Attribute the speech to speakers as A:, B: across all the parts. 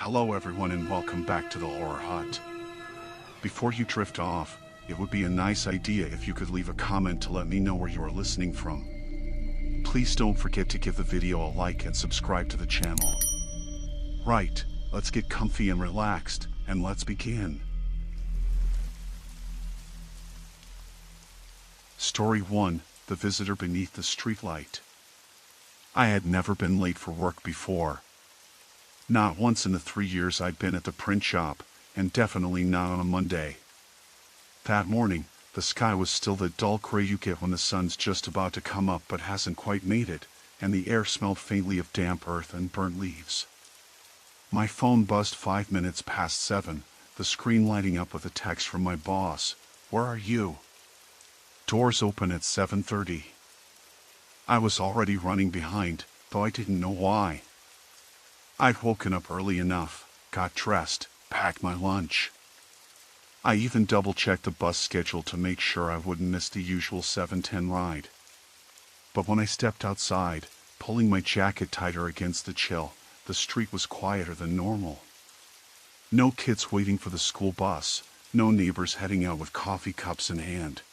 A: Hello everyone and welcome back to the Horror Hut. Before you drift off, it would be a nice idea if you could leave a comment to let me know where you are listening from. Please don't forget to give the video a like and subscribe to the channel. Right, let's get comfy and relaxed, and let's begin. Story 1, The Visitor Beneath the Streetlight. I had never been late for work before. Not once in the 3 years I'd been at the print shop, and definitely not on a Monday. That morning, the sky was still the dull gray you get when the sun's just about to come up but hasn't quite made it, and the air smelled faintly of damp earth and burnt leaves. My phone buzzed 5 minutes past 7, the screen lighting up with a text from my boss. "Where are you?" Doors open at 7:30. I was already running behind, though I didn't know why. I'd woken up early enough, got dressed, packed my lunch. I even double-checked the bus schedule to make sure I wouldn't miss the usual 7:10 ride. But when I stepped outside, pulling my jacket tighter against the chill, the street was quieter than normal. No kids waiting for the school bus, no neighbors heading out with coffee cups in hand.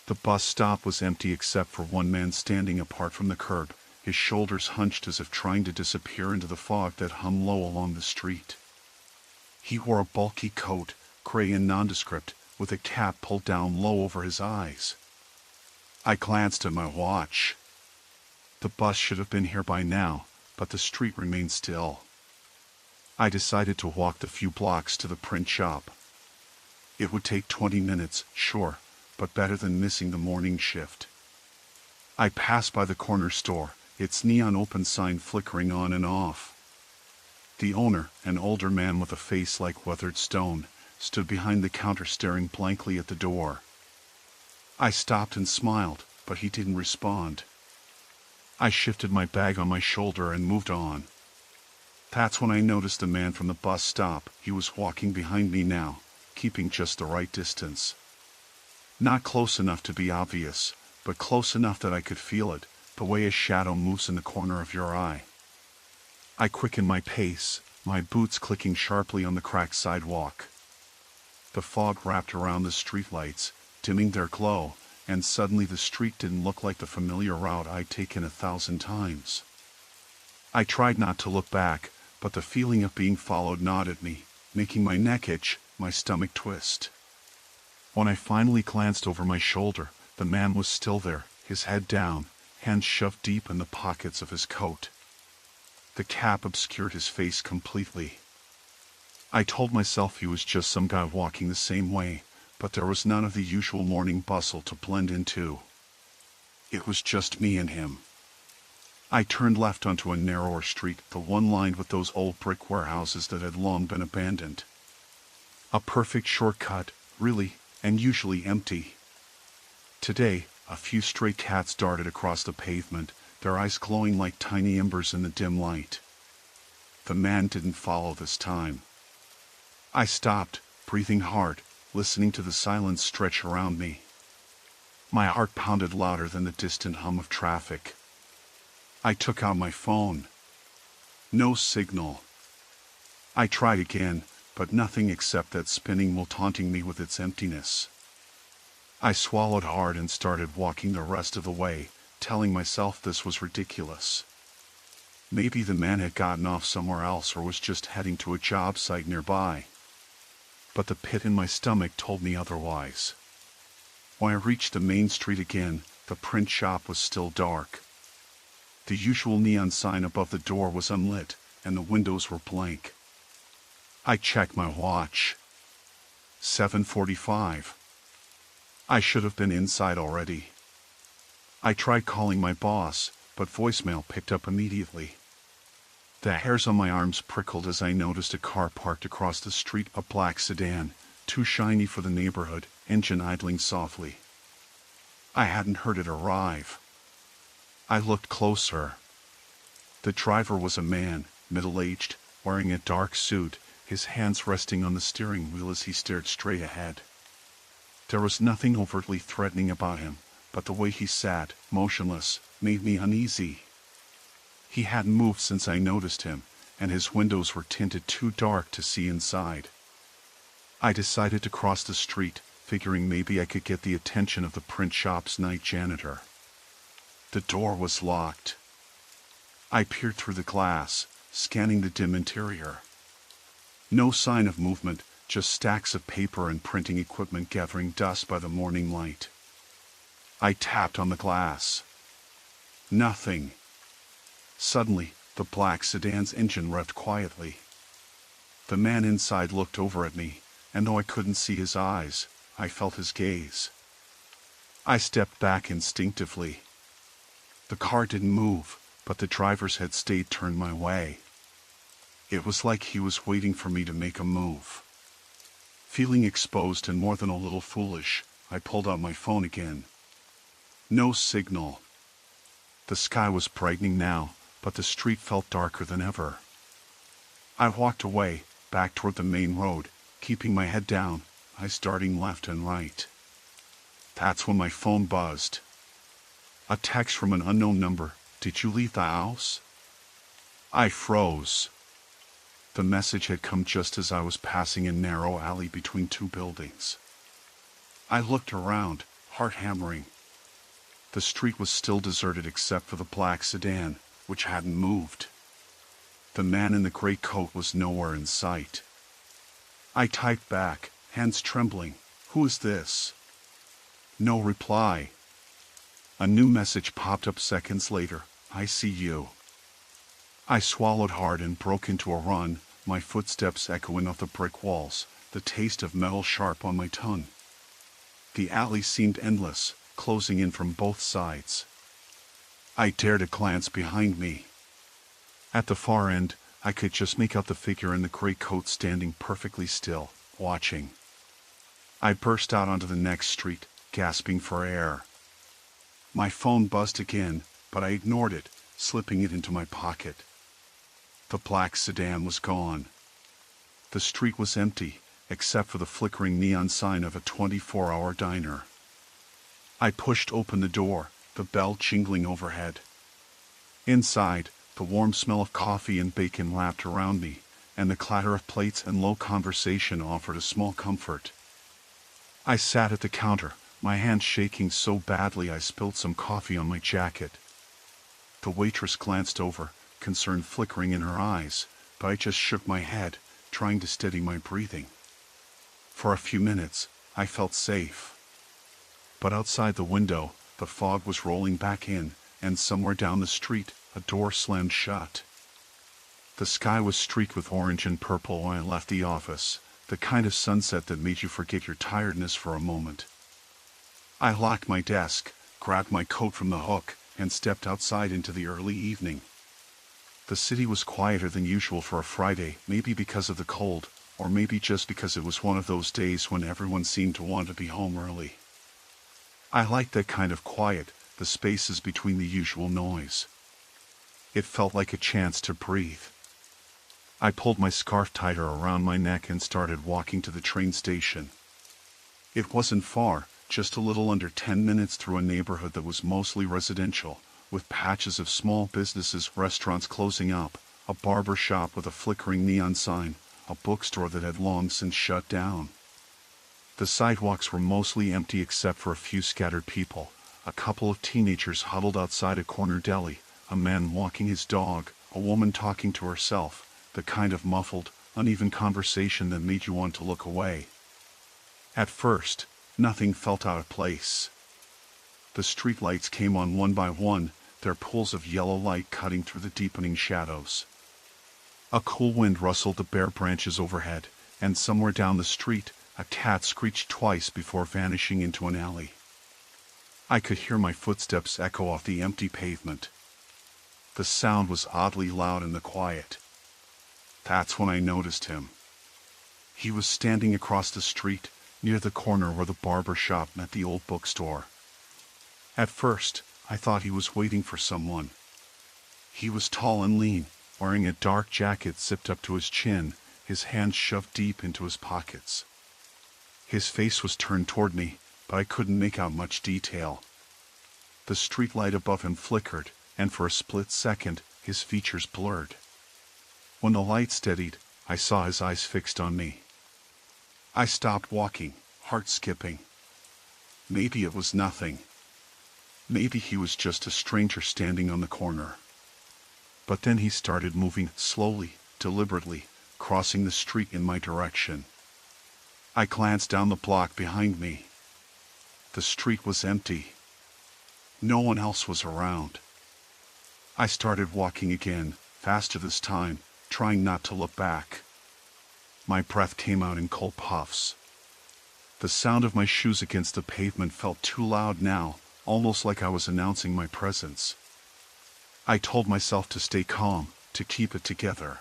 A: The bus stop was empty except for one man standing apart from the curb, his shoulders hunched as if trying to disappear into the fog that hummed low along the street. He wore a bulky coat, gray and nondescript, with a cap pulled down low over his eyes. I glanced at my watch. The bus should have been here by now, but the street remained still. I decided to walk the few blocks to the print shop. It would take 20 minutes, sure, but better than missing the morning shift. I passed by the corner store, its neon open sign flickering on and off. The owner, an older man with a face like weathered stone, stood behind the counter staring blankly at the door. I stopped and smiled, but he didn't respond. I shifted my bag on my shoulder and moved on. That's when I noticed the man from the bus stop. He was walking behind me now, keeping just the right distance. Not close enough to be obvious, but close enough that I could feel it, the way a shadow moves in the corner of your eye. I quickened my pace, my boots clicking sharply on the cracked sidewalk. The fog wrapped around the streetlights, dimming their glow, and suddenly the street didn't look like the familiar route I'd taken 1,000 times. I tried not to look back, but the feeling of being followed gnawed at me, making my neck itch, my stomach twist. When I finally glanced over my shoulder, the man was still there, his head down, hands shoved deep in the pockets of his coat. The cap obscured his face completely. I told myself he was just some guy walking the same way, but there was none of the usual morning bustle to blend into. It was just me and him. I turned left onto a narrower street, the one lined with those old brick warehouses that had long been abandoned. A perfect shortcut, really, and usually empty. Today, a few stray cats darted across the pavement, their eyes glowing like tiny embers in the dim light. The man didn't follow this time. I stopped, breathing hard, listening to the silence stretch around me. My heart pounded louder than the distant hum of traffic. I took out my phone. No signal. I tried again, but nothing except that spinning wheel taunting me with its emptiness. I swallowed hard and started walking the rest of the way, telling myself this was ridiculous. Maybe the man had gotten off somewhere else or was just heading to a job site nearby. But the pit in my stomach told me otherwise. When I reached the main street again, the print shop was still dark. The usual neon sign above the door was unlit, and the windows were blank. I checked my watch. 7:45. I should have been inside already. I tried calling my boss, but voicemail picked up immediately. The hairs on my arms prickled as I noticed a car parked across the street, a black sedan, too shiny for the neighborhood, engine idling softly. I hadn't heard it arrive. I looked closer. The driver was a man, middle-aged, wearing a dark suit, his hands resting on the steering wheel as he stared straight ahead. There was nothing overtly threatening about him, but the way he sat, motionless, made me uneasy. He hadn't moved since I noticed him, and his windows were tinted too dark to see inside. I decided to cross the street, figuring maybe I could get the attention of the print shop's night janitor. The door was locked. I peered through the glass, scanning the dim interior. No sign of movement, just stacks of paper and printing equipment gathering dust by the morning light. I tapped on the glass. Nothing. Suddenly, the black sedan's engine revved quietly. The man inside looked over at me, and though I couldn't see his eyes, I felt his gaze. I stepped back instinctively. The car didn't move, but the driver's head stayed turned my way. It was like he was waiting for me to make a move. Feeling exposed and more than a little foolish, I pulled out my phone again. No signal. The sky was brightening now, but the street felt darker than ever. I walked away, back toward the main road, keeping my head down, eyes darting left and right. That's when my phone buzzed. A text from an unknown number. "Did you leave the house?" I froze. The message had come just as I was passing a narrow alley between two buildings. I looked around, heart hammering. The street was still deserted except for the black sedan, which hadn't moved. The man in the gray coat was nowhere in sight. I typed back, hands trembling, "Who is this?" No reply. A new message popped up seconds later, "I see you." I swallowed hard and broke into a run, my footsteps echoing off the brick walls, the taste of metal sharp on my tongue. The alley seemed endless, closing in from both sides. I dared a glance behind me. At the far end, I could just make out the figure in the gray coat standing perfectly still, watching. I burst out onto the next street, gasping for air. My phone buzzed again, but I ignored it, slipping it into my pocket. The black sedan was gone. The street was empty, except for the flickering neon sign of a 24-hour diner. I pushed open the door, the bell jingling overhead. Inside, the warm smell of coffee and bacon lapped around me, and the clatter of plates and low conversation offered a small comfort. I sat at the counter, my hands shaking so badly I spilled some coffee on my jacket. The waitress glanced over, concern flickering in her eyes, but I just shook my head, trying to steady my breathing. For a few minutes, I felt safe. But outside the window, the fog was rolling back in, and somewhere down the street, a door slammed shut. The sky was streaked with orange and purple when I left the office, the kind of sunset that made you forget your tiredness for a moment. I locked my desk, grabbed my coat from the hook, and stepped outside into the early evening. The city was quieter than usual for a Friday, maybe because of the cold, or maybe just because it was one of those days when everyone seemed to want to be home early. I liked that kind of quiet, the spaces between the usual noise. It felt like a chance to breathe. I pulled my scarf tighter around my neck and started walking to the train station. It wasn't far, just a little under 10 minutes through a neighborhood that was mostly residential, with patches of small businesses, restaurants closing up, a barber shop with a flickering neon sign, a bookstore that had long since shut down. The sidewalks were mostly empty except for a few scattered people, a couple of teenagers huddled outside a corner deli, a man walking his dog, a woman talking to herself, the kind of muffled, uneven conversation that made you want to look away. At first, nothing felt out of place. The streetlights came on one by one, their pools of yellow light cutting through the deepening shadows. A cool wind rustled the bare branches overhead, and somewhere down the street, a cat screeched twice before vanishing into an alley. I could hear my footsteps echo off the empty pavement. The sound was oddly loud in the quiet. That's when I noticed him. He was standing across the street, near the corner where the barber shop met the old bookstore. At first, I thought he was waiting for someone. He was tall and lean, wearing a dark jacket zipped up to his chin, his hands shoved deep into his pockets. His face was turned toward me, but I couldn't make out much detail. The streetlight above him flickered, and for a split second, his features blurred. When the light steadied, I saw his eyes fixed on me. I stopped walking, heart skipping. Maybe it was nothing. Maybe he was just a stranger standing on the corner. But then he started moving slowly, deliberately, crossing the street in my direction. I glanced down the block behind me. The street was empty. No one else was around. I started walking again, faster this time, trying not to look back. My breath came out in cold puffs. The sound of my shoes against the pavement felt too loud now, almost like I was announcing my presence. I told myself to stay calm, to keep it together.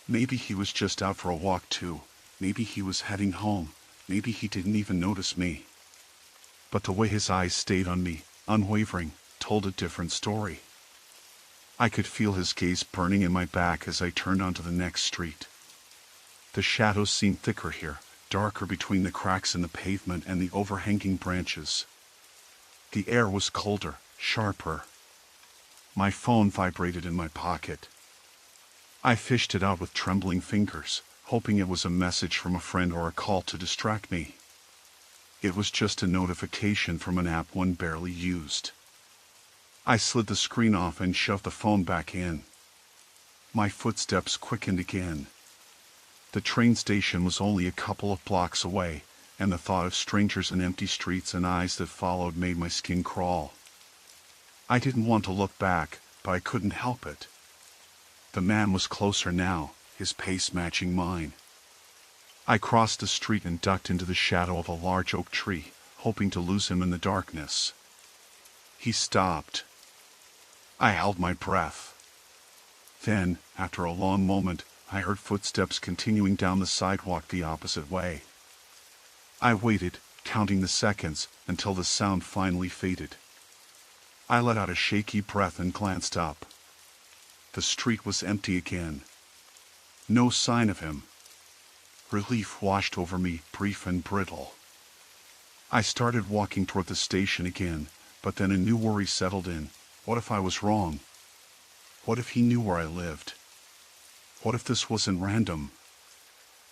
A: Maybe he was just out for a walk too. Maybe he was heading home. Maybe he didn't even notice me. But the way his eyes stayed on me, unwavering, told a different story. I could feel his gaze burning in my back as I turned onto the next street. The shadows seemed thicker here, darker between the cracks in the pavement and the overhanging branches. The air was colder, sharper. My phone vibrated in my pocket. I fished it out with trembling fingers, hoping it was a message from a friend or a call to distract me. It was just a notification from an app one barely used. I slid the screen off and shoved the phone back in. My footsteps quickened again. The train station was only a couple of blocks away, and the thought of strangers and empty streets and eyes that followed made my skin crawl. I didn't want to look back, but I couldn't help it. The man was closer now, his pace matching mine. I crossed the street and ducked into the shadow of a large oak tree, hoping to lose him in the darkness. He stopped. I held my breath. Then, after a long moment, I heard footsteps continuing down the sidewalk the opposite way. I waited, counting the seconds, until the sound finally faded. I let out a shaky breath and glanced up. The street was empty again. No sign of him. Relief washed over me, brief and brittle. I started walking toward the station again, but then a new worry settled in. What if I was wrong? What if he knew where I lived? What if this wasn't random?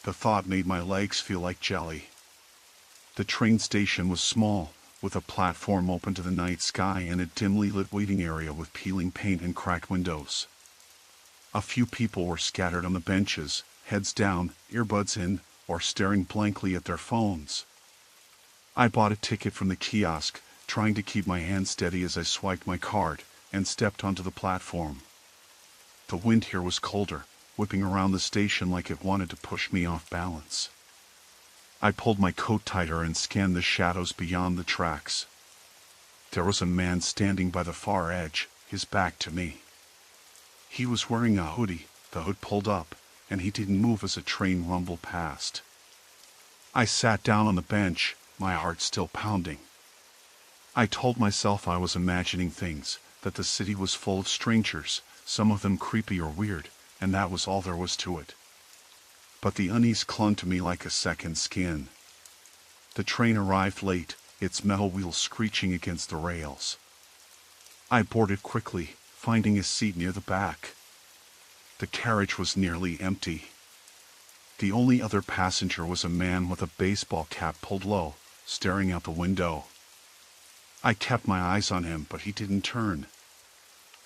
A: The thought made my legs feel like jelly. The train station was small, with a platform open to the night sky and a dimly lit waiting area with peeling paint and cracked windows. A few people were scattered on the benches, heads down, earbuds in, or staring blankly at their phones. I bought a ticket from the kiosk, trying to keep my hand steady as I swiped my card, and stepped onto the platform. The wind here was colder, whipping around the station like it wanted to push me off balance. I pulled my coat tighter and scanned the shadows beyond the tracks. There was a man standing by the far edge, his back to me. He was wearing a hoodie, the hood pulled up, and he didn't move as a train rumbled past. I sat down on the bench, my heart still pounding. I told myself I was imagining things, that the city was full of strangers, some of them creepy or weird, and that was all there was to it. But the unease clung to me like a second skin. The train arrived late, its metal wheels screeching against the rails. I boarded quickly, finding a seat near the back. The carriage was nearly empty. The only other passenger was a man with a baseball cap pulled low, staring out the window. I kept my eyes on him, but he didn't turn.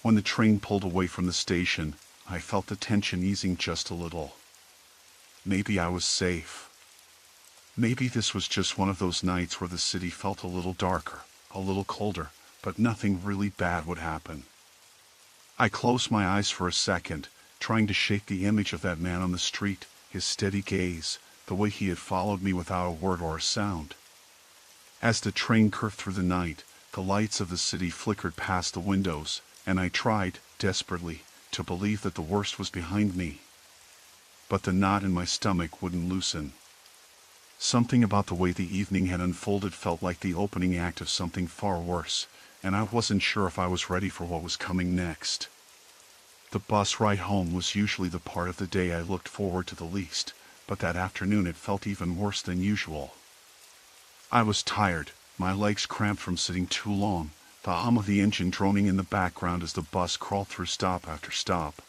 A: When the train pulled away from the station, I felt the tension easing just a little. Maybe I was safe. Maybe this was just one of those nights where the city felt a little darker, a little colder, but nothing really bad would happen. I closed my eyes for a second, trying to shake the image of that man on the street, his steady gaze, the way he had followed me without a word or a sound. As the train curved through the night, the lights of the city flickered past the windows, and I tried, desperately, to believe that the worst was behind me. But the knot in my stomach wouldn't loosen. Something about the way the evening had unfolded felt like the opening act of something far worse, and I wasn't sure if I was ready for what was coming next. The bus ride home was usually the part of the day I looked forward to the least, but that afternoon it felt even worse than usual. I was tired, my legs cramped from sitting too long, the hum of the engine droning in the background as the bus crawled through stop after stop.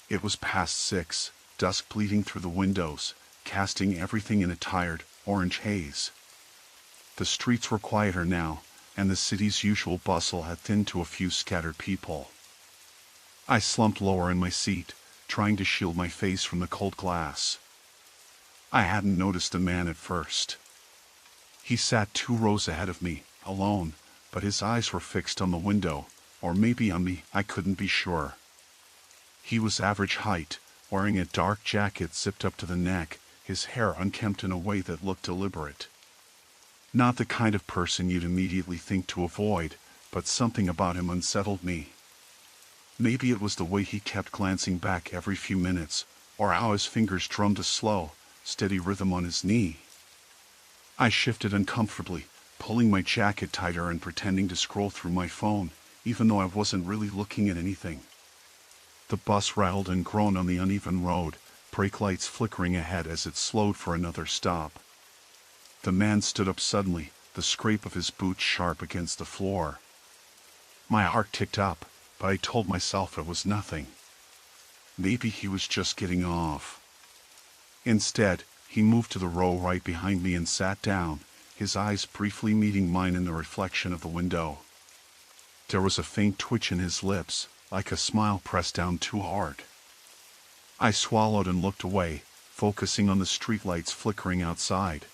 A: It was past 6, dusk bleeding through the windows, casting everything in a tired, orange haze. The streets were quieter now, and the city's usual bustle had thinned to a few scattered people. I slumped lower in my seat, trying to shield my face from the cold glass. I hadn't noticed the man at first. He sat 2 rows ahead of me, alone, but his eyes were fixed on the window, or maybe on me, I couldn't be sure. He was average height, wearing a dark jacket zipped up to the neck, his hair unkempt in a way that looked deliberate. Not the kind of person you'd immediately think to avoid, but something about him unsettled me. Maybe it was the way he kept glancing back every few minutes, or how his fingers drummed a slow, steady rhythm on his knee. I shifted uncomfortably, pulling my jacket tighter and pretending to scroll through my phone, even though I wasn't really looking at anything. The bus rattled and groaned on the uneven road, brake lights flickering ahead as it slowed for another stop. The man stood up suddenly, the scrape of his boots sharp against the floor. My heart ticked up, but I told myself it was nothing. Maybe he was just getting off. Instead, he moved to the row right behind me and sat down, his eyes briefly meeting mine in the reflection of the window. There was a faint twitch in his lips, like a smile pressed down too hard. I swallowed and looked away, focusing on the streetlights flickering outside.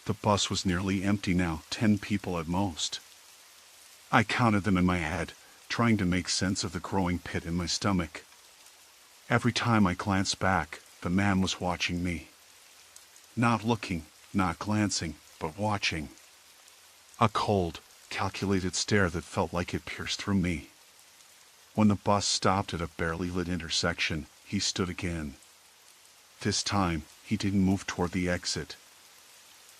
A: The bus was nearly empty now, 10 people at most. I counted them in my head, trying to make sense of the growing pit in my stomach. Every time I glanced back, the man was watching me. Not looking, not glancing, but watching. A cold, calculated stare that felt like it pierced through me. When the bus stopped at a barely lit intersection, he stood again. This time, he didn't move toward the exit.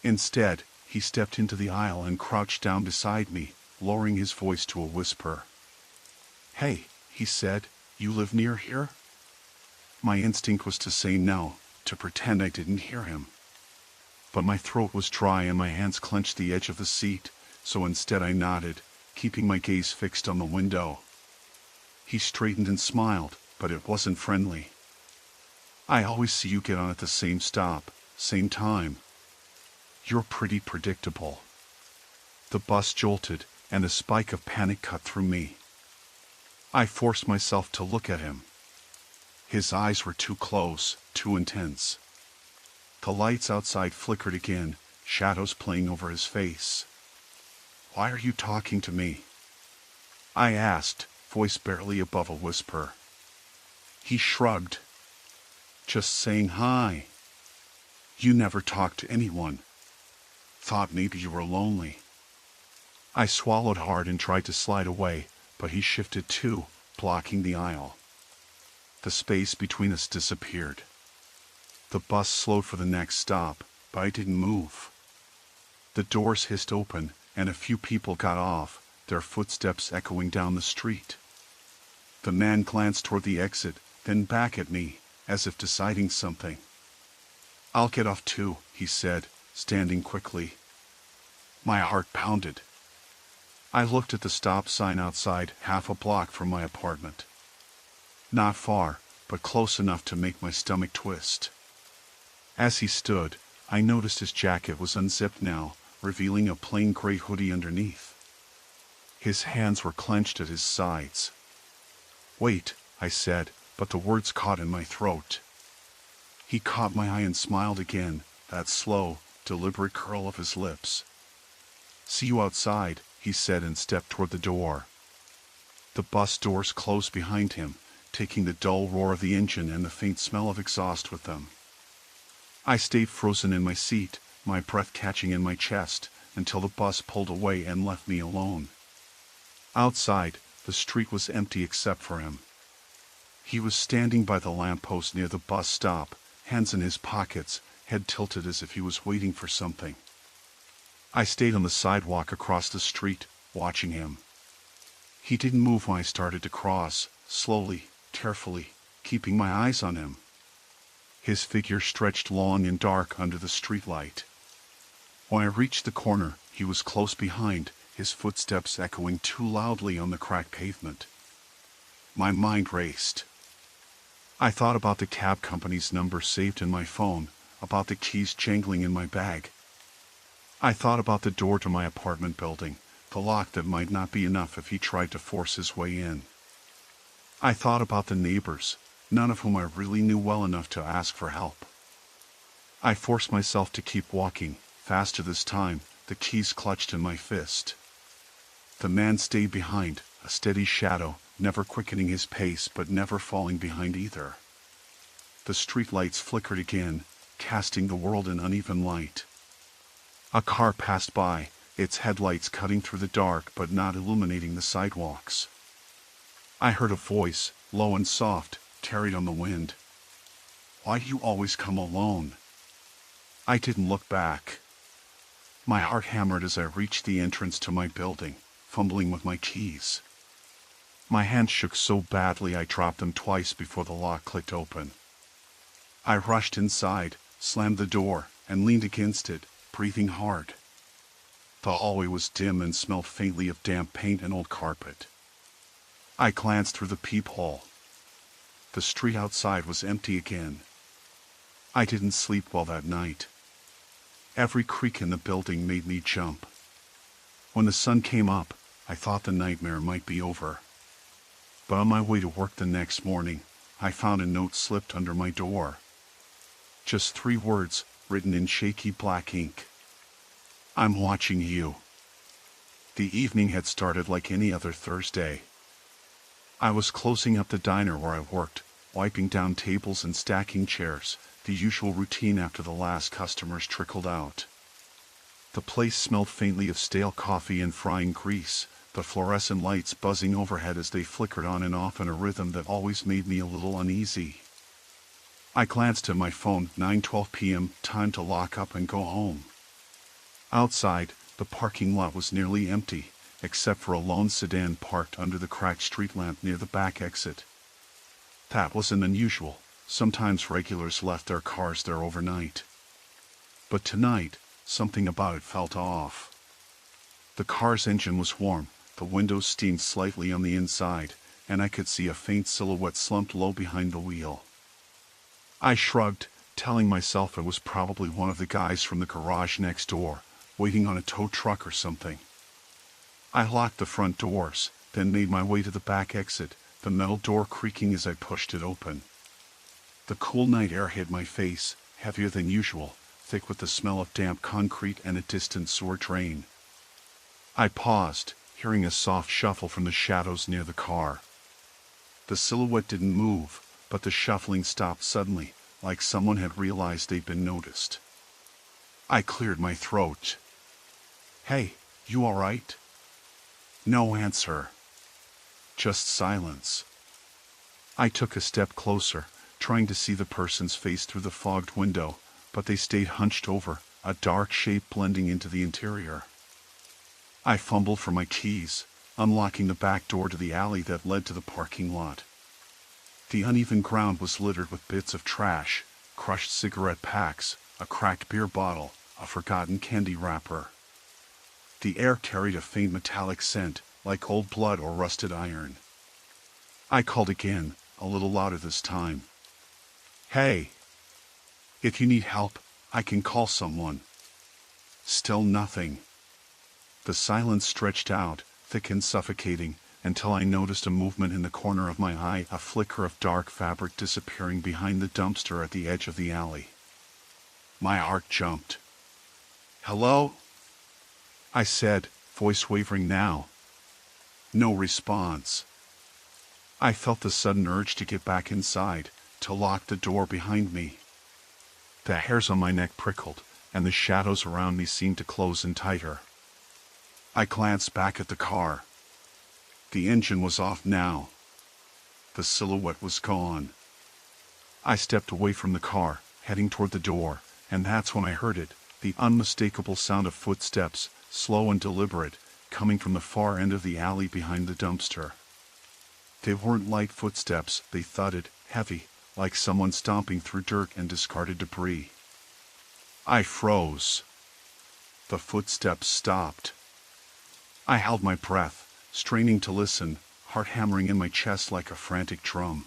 A: Instead, he stepped into the aisle and crouched down beside me, lowering his voice to a whisper. "Hey," he said, "you live near here?" My instinct was to say no, to pretend I didn't hear him. But my throat was dry and my hands clenched the edge of the seat, so instead I nodded, keeping my gaze fixed on the window. He straightened and smiled, but it wasn't friendly. "I always see you get on at the same stop, same time. You're pretty predictable." The bus jolted, and a spike of panic cut through me. I forced myself to look at him. His eyes were too close, too intense. The lights outside flickered again, shadows playing over his face. "Why are you talking to me?" I asked, voice barely above a whisper. He shrugged. "Just saying hi. You never talk to anyone. Thought maybe you were lonely." I swallowed hard and tried to slide away, but he shifted too, blocking the aisle. The space between us disappeared. The bus slowed for the next stop, but I didn't move. The doors hissed open, and a few people got off, their footsteps echoing down the street. The man glanced toward the exit, then back at me, as if deciding something. "I'll get off too," he said, standing quickly. My heart pounded. I looked at the stop sign outside, half a block from my apartment. Not far, but close enough to make my stomach twist. As he stood, I noticed his jacket was unzipped now, revealing a plain gray hoodie underneath. His hands were clenched at his sides. "Wait," I said, but the words caught in my throat. He caught my eye and smiled again, that slow, deliberate curl of his lips. "See you outside," he said and stepped toward the door. The bus doors closed behind him, taking the dull roar of the engine and the faint smell of exhaust with them. I stayed frozen in my seat, my breath catching in my chest, until the bus pulled away and left me alone. Outside, the street was empty except for him. He was standing by the lamppost near the bus stop, hands in his pockets, head tilted as if he was waiting for something. I stayed on the sidewalk across the street, watching him. He didn't move when I started to cross, slowly, carefully, keeping my eyes on him. His figure stretched long and dark under the streetlight. When I reached the corner, he was close behind, his footsteps echoing too loudly on the cracked pavement. My mind raced. I thought about the cab company's number saved in my phone, about the keys jangling in my bag. I thought about the door to my apartment building, the lock that might not be enough if he tried to force his way in. I thought about the neighbors, none of whom I really knew well enough to ask for help. I forced myself to keep walking, faster this time, the keys clutched in my fist. The man stayed behind, a steady shadow, never quickening his pace but never falling behind either. The streetlights flickered again, casting the world in uneven light. A car passed by, its headlights cutting through the dark but not illuminating the sidewalks. I heard a voice, low and soft, carried on the wind. "Why do you always come alone?" I didn't look back. My heart hammered as I reached the entrance to my building, fumbling with my keys. My hands shook so badly I dropped them twice before the lock clicked open. I rushed inside, slammed the door, and leaned against it, breathing hard. The hallway was dim and smelled faintly of damp paint and old carpet. I glanced through the peephole. The street outside was empty again. I didn't sleep well that night. Every creak in the building made me jump. When the sun came up, I thought the nightmare might be over. But on my way to work the next morning, I found a note slipped under my door. Just 3 words, written in shaky black ink. "I'm watching you." The evening had started like any other Thursday. I was closing up the diner where I worked, wiping down tables and stacking chairs, the usual routine after the last customers trickled out. The place smelled faintly of stale coffee and frying grease, the fluorescent lights buzzing overhead as they flickered on and off in a rhythm that always made me a little uneasy. I glanced at my phone, 9:12 p.m., time to lock up and go home. Outside, the parking lot was nearly empty, except for a lone sedan parked under the cracked street lamp near the back exit. That wasn't unusual. Sometimes regulars left their cars there overnight. But tonight, something about it felt off. The car's engine was warm, the windows steamed slightly on the inside, and I could see a faint silhouette slumped low behind the wheel. I shrugged, telling myself it was probably one of the guys from the garage next door, waiting on a tow truck or something. I locked the front doors, then made my way to the back exit, the metal door creaking as I pushed it open. The cool night air hit my face, heavier than usual, thick with the smell of damp concrete and a distant sewer drain. I paused, hearing a soft shuffle from the shadows near the car. The silhouette didn't move, but the shuffling stopped suddenly, like someone had realized they'd been noticed. I cleared my throat. "Hey, you all right?" No answer. Just silence. I took a step closer, trying to see the person's face through the fogged window, but they stayed hunched over, a dark shape blending into the interior. I fumbled for my keys, unlocking the back door to the alley that led to the parking lot. The uneven ground was littered with bits of trash, crushed cigarette packs, a cracked beer bottle, a forgotten candy wrapper. The air carried a faint metallic scent, like old blood or rusted iron. I called again, a little louder this time. "Hey! If you need help, I can call someone." Still nothing. The silence stretched out, thick and suffocating, until I noticed a movement in the corner of my eye, a flicker of dark fabric disappearing behind the dumpster at the edge of the alley. My heart jumped. "Hello?" I said, voice wavering now. No response. I felt the sudden urge to get back inside, to lock the door behind me. The hairs on my neck prickled, and the shadows around me seemed to close in tighter. I glanced back at the car. The engine was off now. The silhouette was gone. I stepped away from the car, heading toward the door, and that's when I heard it, the unmistakable sound of footsteps, slow and deliberate, coming from the far end of the alley behind the dumpster. They weren't light footsteps, they thudded, heavy, like someone stomping through dirt and discarded debris. I froze. The footsteps stopped. I held my breath, straining to listen, heart hammering in my chest like a frantic drum.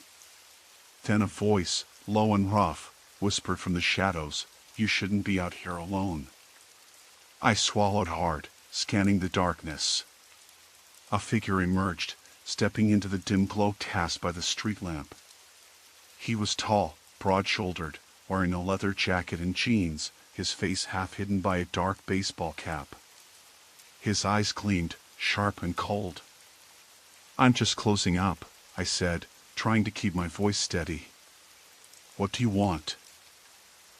A: Then a voice, low and rough, whispered from the shadows, "You shouldn't be out here alone." I swallowed hard, scanning the darkness. A figure emerged, stepping into the dim glow cast by the street lamp. He was tall, broad-shouldered, wearing a leather jacket and jeans, his face half hidden by a dark baseball cap. His eyes gleamed, sharp and cold. "I'm just closing up," I said, trying to keep my voice steady. "What do you want?"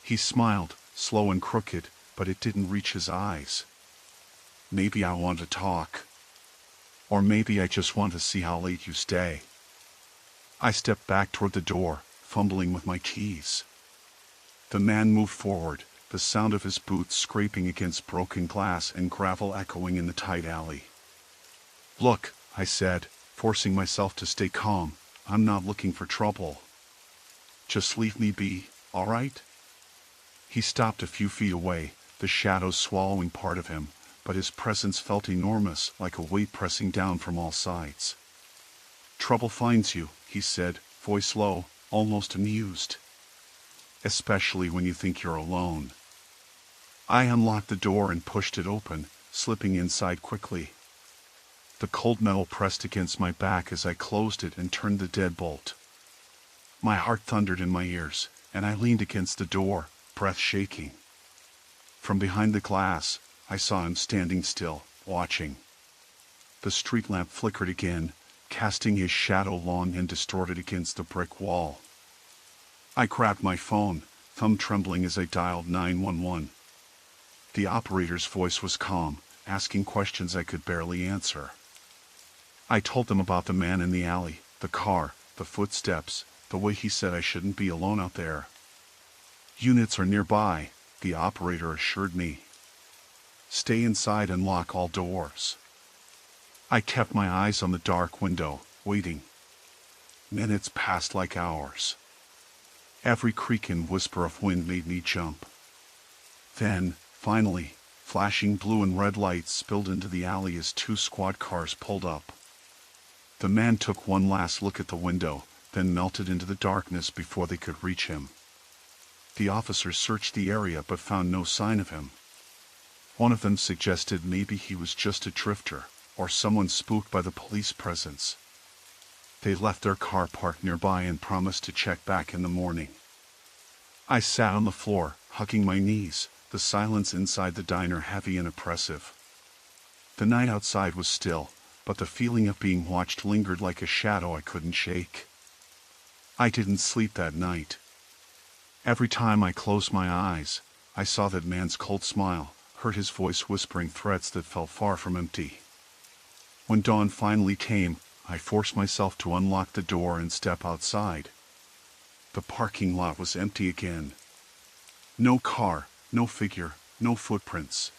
A: He smiled, slow and crooked, but it didn't reach his eyes. "Maybe I want to talk. Or maybe I just want to see how late you stay." I stepped back toward the door, fumbling with my keys. The man moved forward, the sound of his boots scraping against broken glass and gravel echoing in the tight alley. "Look," I said, forcing myself to stay calm, "I'm not looking for trouble. Just leave me be, all right?" He stopped a few feet away, the shadows swallowing part of him, but his presence felt enormous, like a weight pressing down from all sides. "Trouble finds you," he said, voice low, almost amused. "Especially when you think you're alone." I unlocked the door and pushed it open, slipping inside quickly. The cold metal pressed against my back as I closed it and turned the deadbolt. My heart thundered in my ears, and I leaned against the door, breath shaking. From behind the glass, I saw him standing still, watching. The street lamp flickered again, casting his shadow long and distorted against the brick wall. I grabbed my phone, thumb trembling as I dialed 911. The operator's voice was calm, asking questions I could barely answer. I told them about the man in the alley, the car, the footsteps, the way he said I shouldn't be alone out there. "Units are nearby," the operator assured me. "Stay inside and lock all doors." I kept my eyes on the dark window, waiting. Minutes passed like hours. Every creak and whisper of wind made me jump. Then, finally, flashing blue and red lights spilled into the alley as two squad cars pulled up. The man took one last look at the window, then melted into the darkness before they could reach him. The officers searched the area but found no sign of him. One of them suggested maybe he was just a drifter, or someone spooked by the police presence. They left their car parked nearby and promised to check back in the morning. I sat on the floor, hugging my knees, the silence inside the diner heavy and oppressive. The night outside was still, but the feeling of being watched lingered like a shadow I couldn't shake. I didn't sleep that night. Every time I closed my eyes, I saw that man's cold smile, heard his voice whispering threats that felt far from empty. When dawn finally came, I forced myself to unlock the door and step outside. The parking lot was empty again. No car, no figure, no footprints.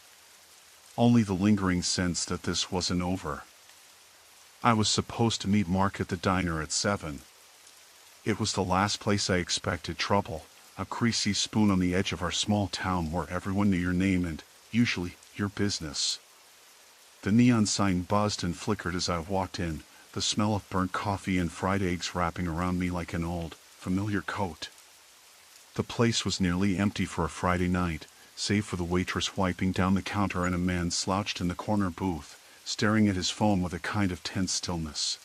A: Only the lingering sense that this wasn't over. I was supposed to meet Mark at the diner at 7. It was the last place I expected trouble, a greasy spoon on the edge of our small town where everyone knew your name and, usually, your business. The neon sign buzzed and flickered as I walked in, the smell of burnt coffee and fried eggs wrapping around me like an old, familiar coat. The place was nearly empty for a Friday night, save for the waitress wiping down the counter and a man slouched in the corner booth, staring at his phone with a kind of tense stillness.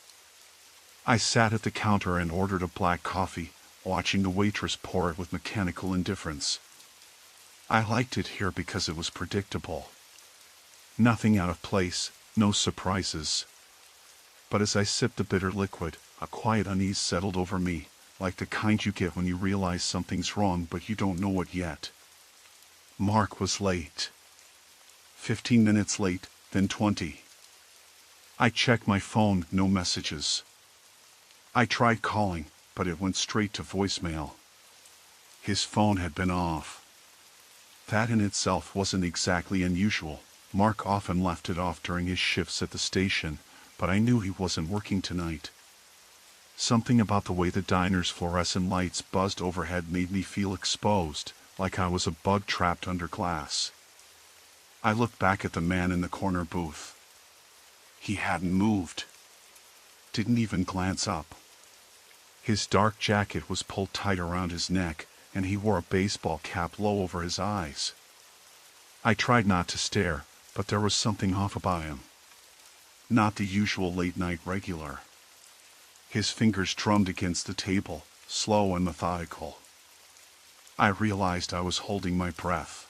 A: I sat at the counter and ordered a black coffee, watching the waitress pour it with mechanical indifference. I liked it here because it was predictable. Nothing out of place, no surprises. But as I sipped the bitter liquid, a quiet unease settled over me, like the kind you get when you realize something's wrong but you don't know it yet. Mark was late. 15 minutes late, then 20. I checked my phone, no messages. I tried calling, but it went straight to voicemail. His phone had been off. That in itself wasn't exactly unusual. Mark often left it off during his shifts at the station, but I knew he wasn't working tonight. Something about the way the diner's fluorescent lights buzzed overhead made me feel exposed, like I was a bug trapped under glass. I looked back at the man in the corner booth. He hadn't moved. Didn't even glance up. His dark jacket was pulled tight around his neck, and he wore a baseball cap low over his eyes. I tried not to stare, but there was something off about him. Not the usual late-night regular. His fingers drummed against the table, slow and methodical. I realized I was holding my breath.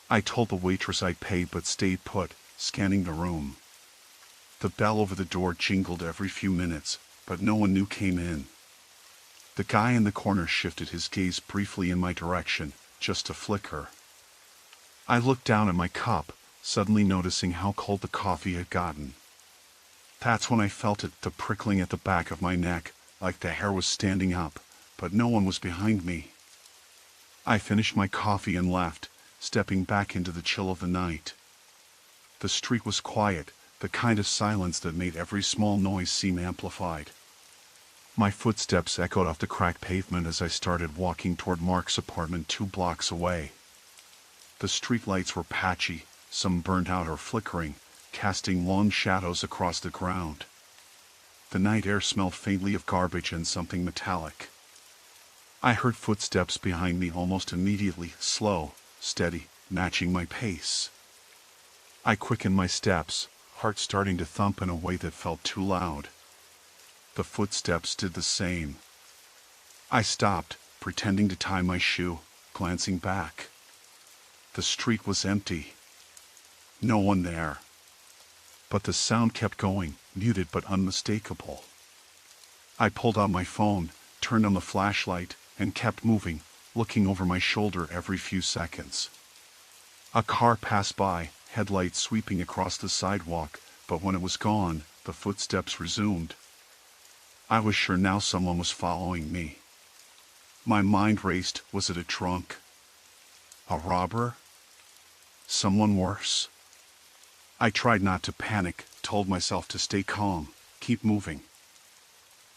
A: I told the waitress I'd pay but stayed put, scanning the room. The bell over the door jingled every few minutes, but no one new came in. The guy in the corner shifted his gaze briefly in my direction, just a flicker. I looked down at my cup, suddenly noticing how cold the coffee had gotten. That's when I felt it, the prickling at the back of my neck, like the hair was standing up, but no one was behind me. I finished my coffee and left, stepping back into the chill of the night. The street was quiet, the kind of silence that made every small noise seem amplified. My footsteps echoed off the cracked pavement as I started walking toward Mark's apartment 2 blocks away. The streetlights were patchy, some burned out or flickering, casting long shadows across the ground. The night air smelled faintly of garbage and something metallic. I heard footsteps behind me almost immediately, slow, steady, matching my pace. I quickened my steps, heart starting to thump in a way that felt too loud. The footsteps did the same. I stopped, pretending to tie my shoe, glancing back. The street was empty. No one there. But the sound kept going, muted but unmistakable. I pulled out my phone, turned on the flashlight, and kept moving, looking over my shoulder every few seconds. A car passed by, headlights sweeping across the sidewalk, but when it was gone, the footsteps resumed. I was sure now someone was following me. My mind raced. Was it a drunk? A robber? Someone worse? I tried not to panic, told myself to stay calm, keep moving.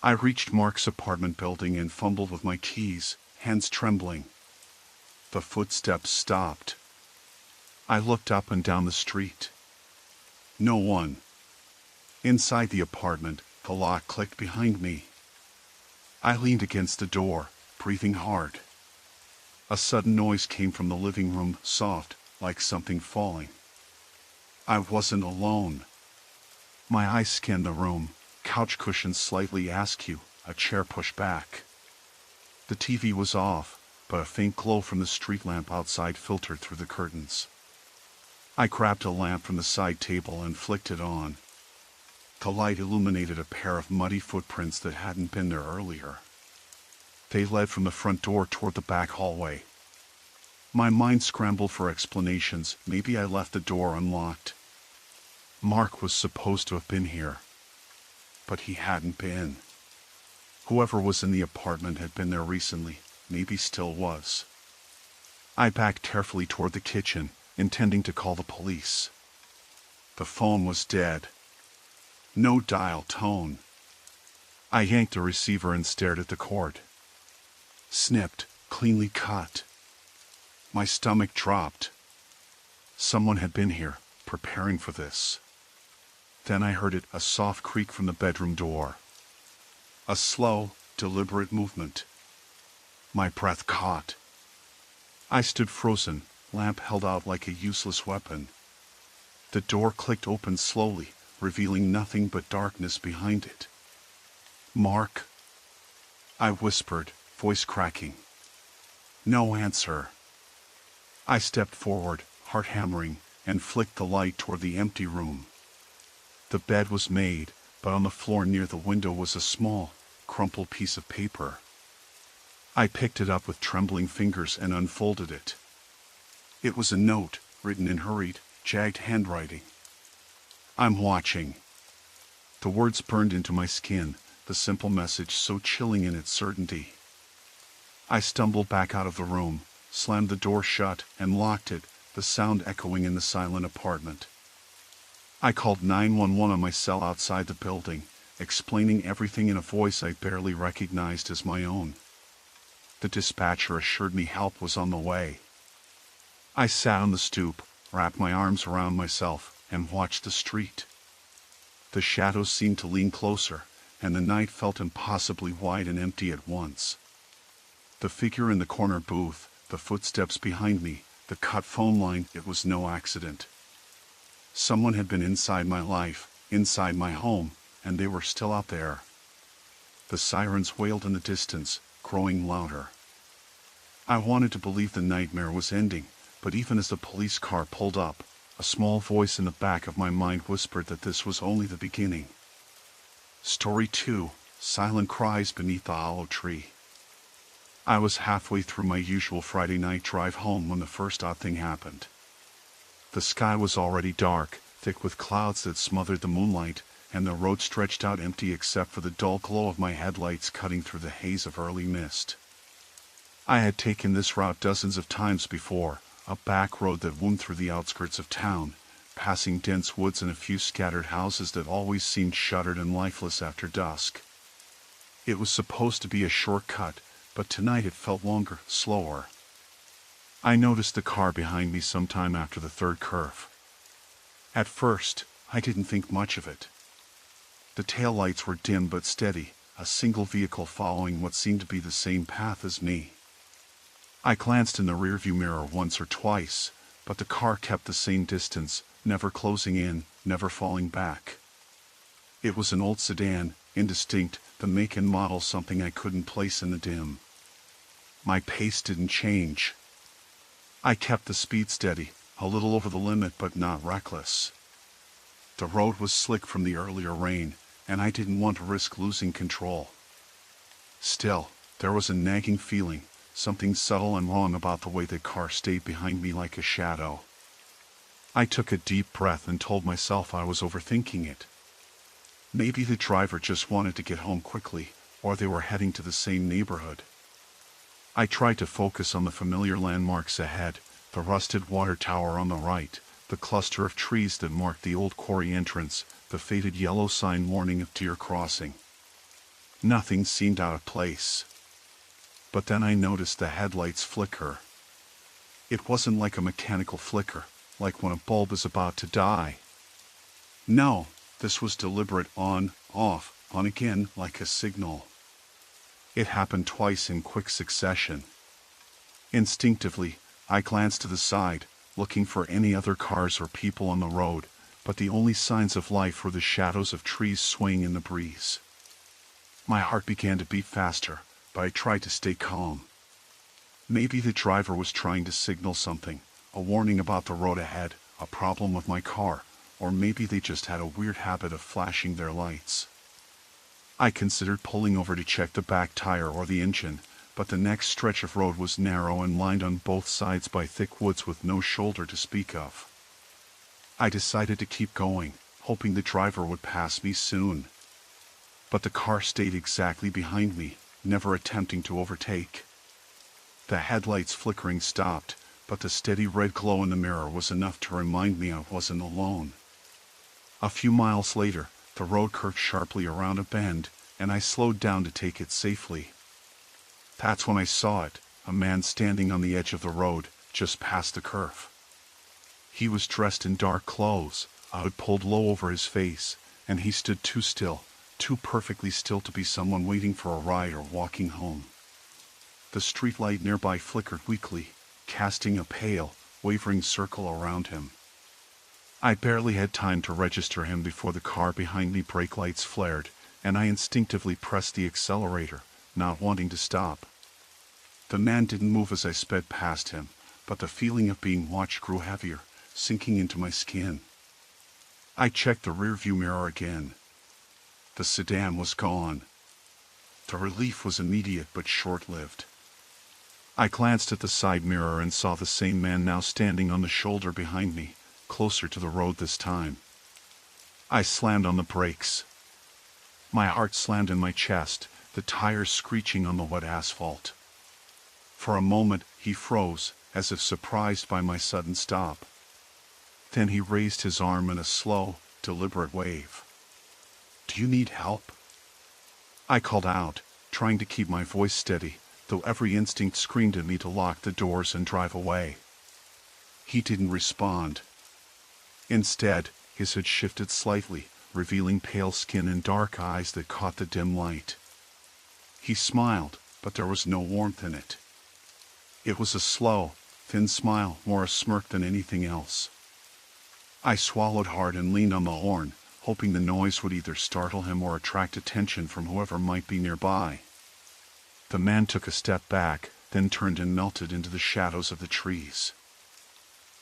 A: I reached Mark's apartment building and fumbled with my keys, hands trembling. The footsteps stopped. I looked up and down the street. No one. Inside the apartment, the lock clicked behind me. I leaned against the door, breathing hard. A sudden noise came from the living room, soft, like something falling. I wasn't alone. My eyes scanned the room, couch cushions slightly askew, a chair pushed back. The TV was off, but a faint glow from the street lamp outside filtered through the curtains. I grabbed a lamp from the side table and flicked it on. The light illuminated a pair of muddy footprints that hadn't been there earlier. They led from the front door toward the back hallway. My mind scrambled for explanations. Maybe I left the door unlocked. Mark was supposed to have been here. But he hadn't been. Whoever was in the apartment had been there recently, maybe still was. I backed carefully toward the kitchen, intending to call the police. The phone was dead. No dial tone. I yanked the receiver and stared at the cord. Snipped, cleanly cut. My stomach dropped. Someone had been here, preparing for this. Then I heard it, a soft creak from the bedroom door. A slow, deliberate movement. My breath caught. I stood frozen, lamp held out like a useless weapon. The door clicked open slowly, revealing nothing but darkness behind it. Mark? I whispered, voice cracking. No answer. I stepped forward, heart hammering, and flicked the light toward the empty room. The bed was made, but on the floor near the window was a small, crumpled piece of paper. I picked it up with trembling fingers and unfolded it. It was a note, written in hurried, jagged handwriting. I'm watching. The words burned into my skin, the simple message so chilling in its certainty. I stumbled back out of the room, slammed the door shut, and locked it, the sound echoing in the silent apartment. I called 911 on my cell outside the building, explaining everything in a voice I barely recognized as my own. The dispatcher assured me help was on the way. I sat on the stoop, wrapped my arms around myself, and watched the street. The shadows seemed to lean closer, and the night felt impossibly wide and empty at once. The figure in the corner booth, the footsteps behind me, the cut phone line, it was no accident. Someone had been inside my life, inside my home, and they were still out there. The sirens wailed in the distance, growing louder. I wanted to believe the nightmare was ending, but even as the police car pulled up, a small voice in the back of my mind whispered that this was only the beginning. Story 2, Silent Cries Beneath the Hollow Tree. I was halfway through my usual Friday night drive home when the first odd thing happened. The sky was already dark, thick with clouds that smothered the moonlight, and the road stretched out empty except for the dull glow of my headlights cutting through the haze of early mist. I had taken this route dozens of times before, a back road that wound through the outskirts of town, passing dense woods and a few scattered houses that always seemed shuttered and lifeless after dusk. It was supposed to be a shortcut, but tonight it felt longer, slower. I noticed the car behind me sometime after the third curve. At first, I didn't think much of it. The taillights were dim but steady, a single vehicle following what seemed to be the same path as me. I glanced in the rearview mirror once or twice, but the car kept the same distance, never closing in, never falling back. It was an old sedan, indistinct, the make and model something I couldn't place in the dim. My pace didn't change. I kept the speed steady, a little over the limit but not reckless. The road was slick from the earlier rain, and I didn't want to risk losing control. Still, there was a nagging feeling, something subtle and wrong about the way the car stayed behind me like a shadow. I took a deep breath and told myself I was overthinking it. Maybe the driver just wanted to get home quickly, or they were heading to the same neighborhood. I tried to focus on the familiar landmarks ahead, the rusted water tower on the right, the cluster of trees that marked the old quarry entrance, the faded yellow sign warning of deer crossing. Nothing seemed out of place. But then I noticed the headlights flicker. It wasn't like a mechanical flicker, like when a bulb is about to die. No, this was deliberate on, off, on again, like a signal. It happened twice in quick succession. Instinctively, I glanced to the side, looking for any other cars or people on the road, but the only signs of life were the shadows of trees swaying in the breeze. My heart began to beat faster, but I tried to stay calm. Maybe the driver was trying to signal something, a warning about the road ahead, a problem with my car, or maybe they just had a weird habit of flashing their lights. I considered pulling over to check the back tire or the engine, but the next stretch of road was narrow and lined on both sides by thick woods with no shoulder to speak of. I decided to keep going, hoping the driver would pass me soon. But the car stayed exactly behind me, never attempting to overtake. The headlights flickering stopped, but the steady red glow in the mirror was enough to remind me I wasn't alone. A few miles later, the road curved sharply around a bend, and I slowed down to take it safely. That's when I saw it, a man standing on the edge of the road, just past the curve. He was dressed in dark clothes, a hood pulled low over his face, and he stood too still, too perfectly still to be someone waiting for a ride or walking home. The streetlight nearby flickered weakly, casting a pale, wavering circle around him. I barely had time to register him before the car behind me brake lights flared, and I instinctively pressed the accelerator, not wanting to stop. The man didn't move as I sped past him, but the feeling of being watched grew heavier, sinking into my skin. I checked the rearview mirror again. The sedan was gone. The relief was immediate but short-lived. I glanced at the side mirror and saw the same man now standing on the shoulder behind me, closer to the road this time. I slammed on the brakes. My heart slammed in my chest, the tires screeching on the wet asphalt. For a moment, he froze, as if surprised by my sudden stop. Then he raised his arm in a slow, deliberate wave. "Do you need help?" I called out, trying to keep my voice steady, though every instinct screamed at me to lock the doors and drive away. He didn't respond. Instead, his head shifted slightly, revealing pale skin and dark eyes that caught the dim light. He smiled, but there was no warmth in it. It was a slow, thin smile, more a smirk than anything else. I swallowed hard and leaned on the horn, hoping the noise would either startle him or attract attention from whoever might be nearby. The man took a step back, then turned and melted into the shadows of the trees.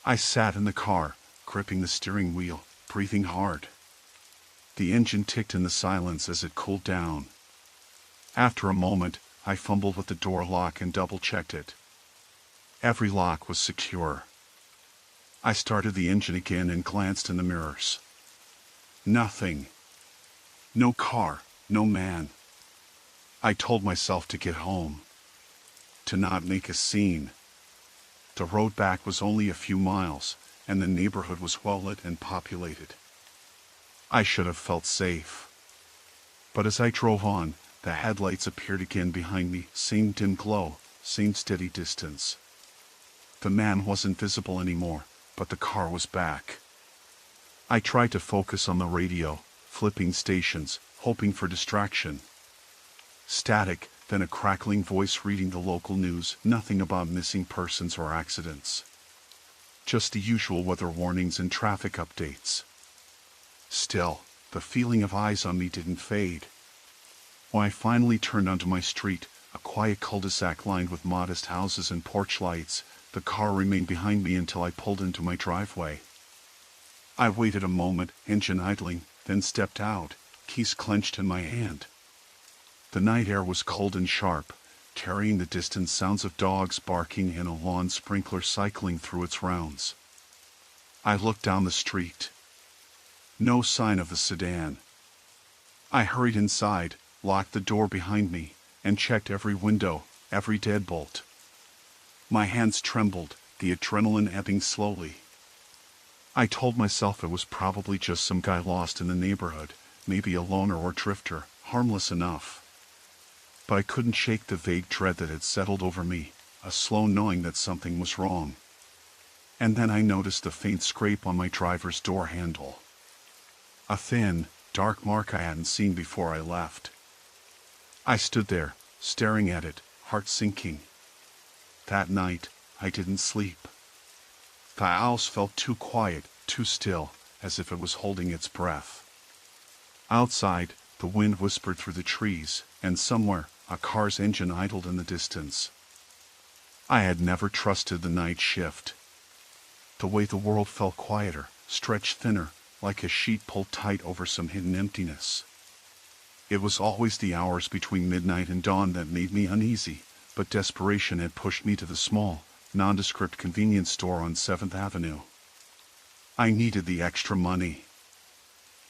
A: I sat in the car, gripping the steering wheel, breathing hard. The engine ticked in the silence as it cooled down. After a moment, I fumbled with the door lock and double-checked it. Every lock was secure. I started the engine again and glanced in the mirrors. Nothing. No car, no man. I told myself to get home, to not make a scene. The road back was only a few miles, and the neighborhood was well-lit and populated. I should have felt safe. But as I drove on, the headlights appeared again behind me, same dim glow, same steady distance. The man wasn't visible anymore, but the car was back. I tried to focus on the radio, flipping stations, hoping for distraction. Static, then a crackling voice reading the local news, nothing about missing persons or accidents. Just the usual weather warnings and traffic updates. Still, the feeling of eyes on me didn't fade. When I finally turned onto my street, a quiet cul-de-sac lined with modest houses and porch lights, the car remained behind me until I pulled into my driveway. I waited a moment, engine idling, then stepped out, keys clenched in my hand. The night air was cold and sharp, carrying the distant sounds of dogs barking and a lawn sprinkler cycling through its rounds. I looked down the street. No sign of the sedan. I hurried inside, locked the door behind me, and checked every window, every deadbolt. My hands trembled, the adrenaline ebbing slowly. I told myself it was probably just some guy lost in the neighborhood, maybe a loner or drifter, harmless enough. But I couldn't shake the vague dread that had settled over me, a slow knowing that something was wrong. And then I noticed a faint scrape on my driver's door handle. A thin, dark mark I hadn't seen before I left. I stood there, staring at it, heart sinking. That night, I didn't sleep. The house felt too quiet, too still, as if it was holding its breath. Outside, the wind whispered through the trees, and somewhere, a car's engine idled in the distance. I had never trusted the night shift. The way the world felt quieter, stretched thinner, like a sheet pulled tight over some hidden emptiness. It was always the hours between midnight and dawn that made me uneasy, but desperation had pushed me to the small, nondescript convenience store on 7th Avenue. I needed the extra money.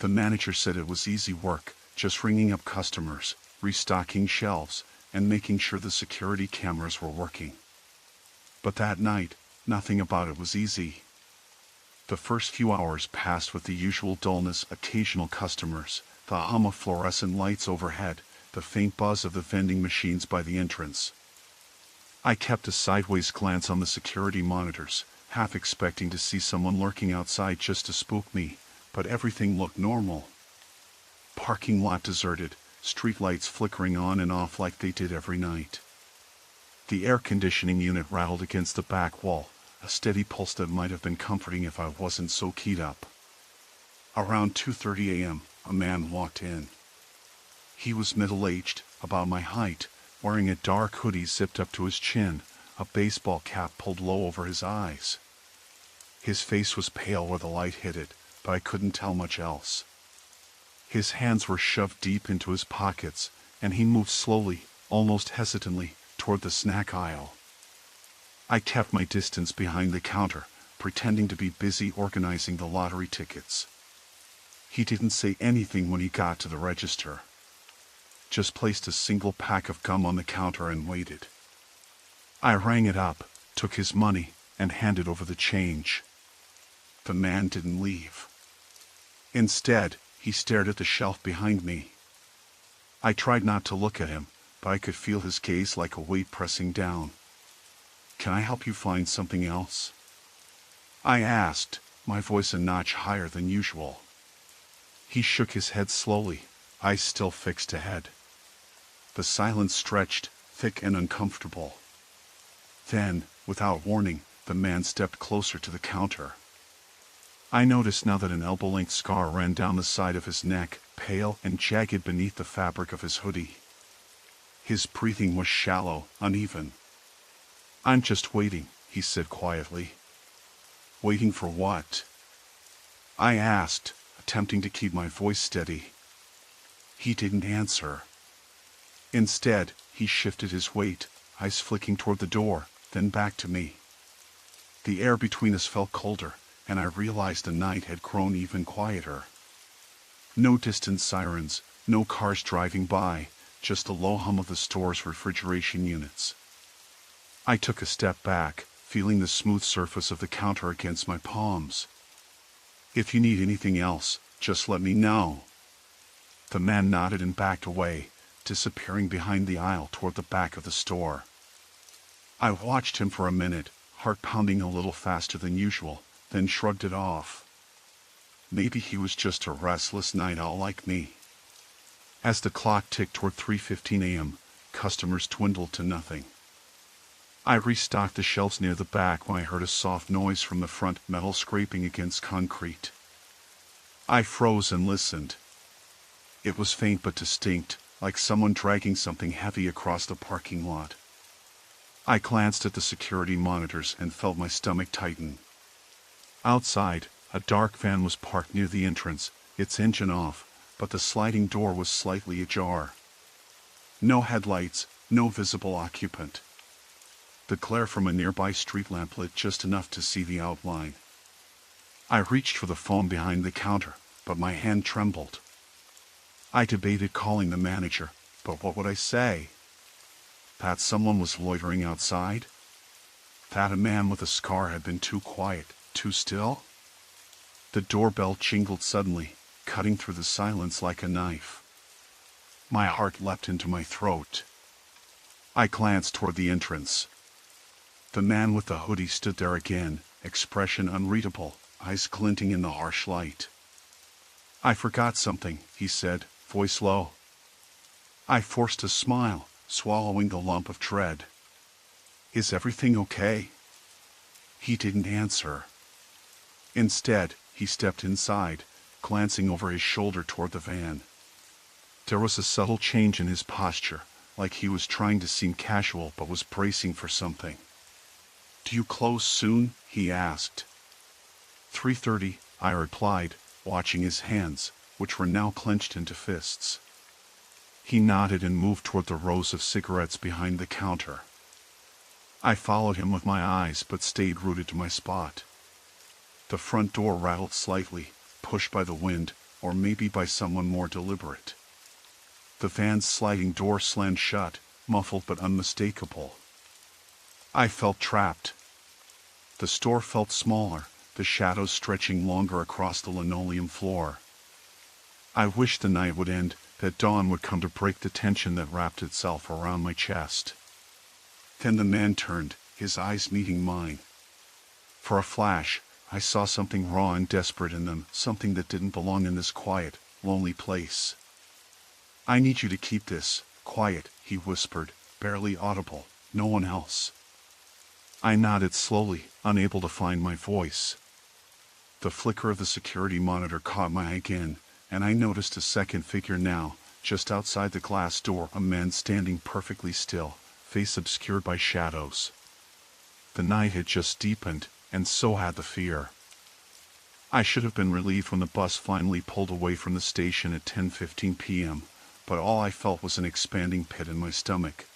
A: The manager said it was easy work, just ringing up customers, restocking shelves, and making sure the security cameras were working. But that night, nothing about it was easy. The first few hours passed with the usual dullness, occasional customers, the hum of fluorescent lights overhead, the faint buzz of the vending machines by the entrance. I kept a sideways glance on the security monitors, half expecting to see someone lurking outside just to spook me, but everything looked normal. Parking lot deserted, street lights flickering on and off like they did every night. The air conditioning unit rattled against the back wall, a steady pulse that might have been comforting if I wasn't so keyed up. Around 2:30 a.m., a man walked in. He was middle-aged, about my height, wearing a dark hoodie zipped up to his chin, a baseball cap pulled low over his eyes. His face was pale where the light hit it, but I couldn't tell much else. His hands were shoved deep into his pockets, and he moved slowly, almost hesitantly, toward the snack aisle. I kept my distance behind the counter, pretending to be busy organizing the lottery tickets. He didn't say anything when he got to the register. Just placed a single pack of gum on the counter and waited. I rang it up, took his money, and handed over the change. The man didn't leave. Instead, he stared at the shelf behind me. I tried not to look at him, but I could feel his gaze like a weight pressing down. "Can I help you find something else?" I asked, my voice a notch higher than usual. He shook his head slowly, eyes still fixed ahead. The silence stretched, thick and uncomfortable. Then, without warning, the man stepped closer to the counter. I noticed now that an elbow-length scar ran down the side of his neck, pale and jagged beneath the fabric of his hoodie. His breathing was shallow, uneven. "I'm just waiting," he said quietly. "Waiting for what?" I asked, attempting to keep my voice steady. He didn't answer. Instead, he shifted his weight, eyes flicking toward the door, then back to me. The air between us felt colder, and I realized the night had grown even quieter. No distant sirens, no cars driving by, just the low hum of the store's refrigeration units. I took a step back, feeling the smooth surface of the counter against my palms. "If you need anything else, just let me know." The man nodded and backed away, disappearing behind the aisle toward the back of the store. I watched him for a minute, heart pounding a little faster than usual, then shrugged it off. Maybe he was just a restless night owl like me. As the clock ticked toward 3:15 a.m., customers dwindled to nothing. I restocked the shelves near the back when I heard a soft noise from the front, metal scraping against concrete. I froze and listened. It was faint but distinct, like someone dragging something heavy across the parking lot. I glanced at the security monitors and felt my stomach tighten. Outside, a dark van was parked near the entrance, its engine off, but the sliding door was slightly ajar. No headlights, no visible occupant. The glare from a nearby street lamp lit just enough to see the outline. I reached for the phone behind the counter, but my hand trembled. I debated calling the manager, but what would I say? That someone was loitering outside? That a man with a scar had been too quiet, too still? The doorbell jingled suddenly, cutting through the silence like a knife. My heart leapt into my throat. I glanced toward the entrance. The man with the hoodie stood there again, expression unreadable, eyes glinting in the harsh light. "I forgot something," he said, voice low. I forced a smile, swallowing the lump of dread. "Is everything okay?" He didn't answer. Instead, he stepped inside, glancing over his shoulder toward the van. There was a subtle change in his posture, like he was trying to seem casual but was bracing for something. "Do you close soon?" he asked. 3:30, I replied, watching his hands, which were now clenched into fists. He nodded and moved toward the rows of cigarettes behind the counter. I followed him with my eyes but stayed rooted to my spot. The front door rattled slightly, pushed by the wind, or maybe by someone more deliberate. The van's sliding door slammed shut, muffled but unmistakable. I felt trapped. The store felt smaller, the shadows stretching longer across the linoleum floor. I wished the night would end, that dawn would come to break the tension that wrapped itself around my chest. Then the man turned, his eyes meeting mine. For a flash, I saw something raw and desperate in them, something that didn't belong in this quiet, lonely place. "I need you to keep this quiet," he whispered, barely audible, "no one else." I nodded slowly, unable to find my voice. The flicker of the security monitor caught my eye again, and I noticed a second figure now, just outside the glass door, a man standing perfectly still, face obscured by shadows. The night had just deepened, and so had the fear. I should have been relieved when the bus finally pulled away from the station at 10:15 p.m., but all I felt was an expanding pit in my stomach.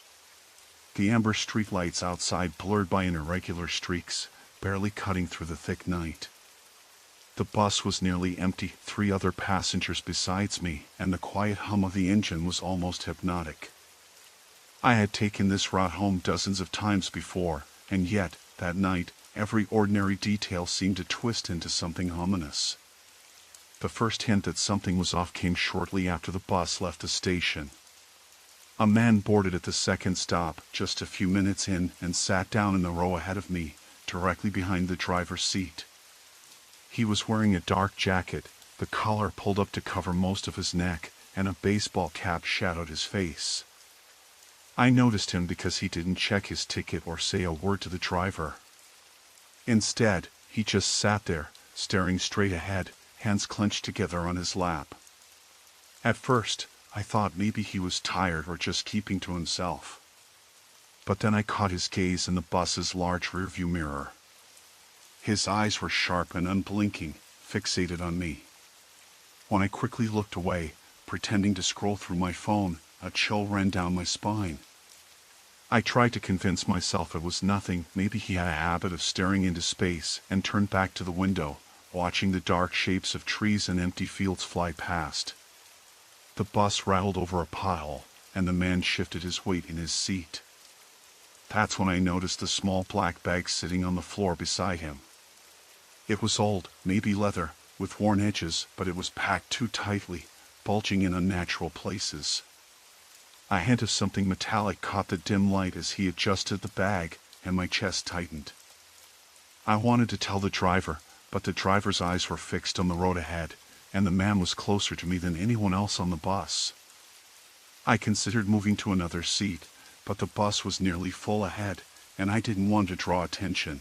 A: The amber streetlights outside blurred by in irregular streaks, barely cutting through the thick night. The bus was nearly empty, 3 other passengers besides me, and the quiet hum of the engine was almost hypnotic. I had taken this route home dozens of times before, and yet, that night, every ordinary detail seemed to twist into something ominous. The first hint that something was off came shortly after the bus left the station. A man boarded at the second stop, just a few minutes in, and sat down in the row ahead of me, directly behind the driver's seat. He was wearing a dark jacket, The collar pulled up to cover most of his neck, and a baseball cap shadowed his face. I noticed him because he didn't check his ticket or say a word to the driver. Instead, he just sat there, staring straight ahead, hands clenched together on his lap. At first, I thought maybe he was tired or just keeping to himself. But then I caught his gaze in the bus's large rearview mirror. His eyes were sharp and unblinking, fixated on me. When I quickly looked away, pretending to scroll through my phone, a chill ran down my spine. I tried to convince myself it was nothing. Maybe he had a habit of staring into space, and turned back to the window, watching the dark shapes of trees and empty fields fly past. The bus rattled over a pile, and the man shifted his weight in his seat. That's when I noticed the small black bag sitting on the floor beside him. It was old, maybe leather, with worn edges, but it was packed too tightly, bulging in unnatural places. A hint of something metallic caught the dim light as he adjusted the bag, and my chest tightened. I wanted to tell the driver, but the driver's eyes were fixed on the road ahead, and the man was closer to me than anyone else on the bus. I considered moving to another seat, but the bus was nearly full ahead, and I didn't want to draw attention.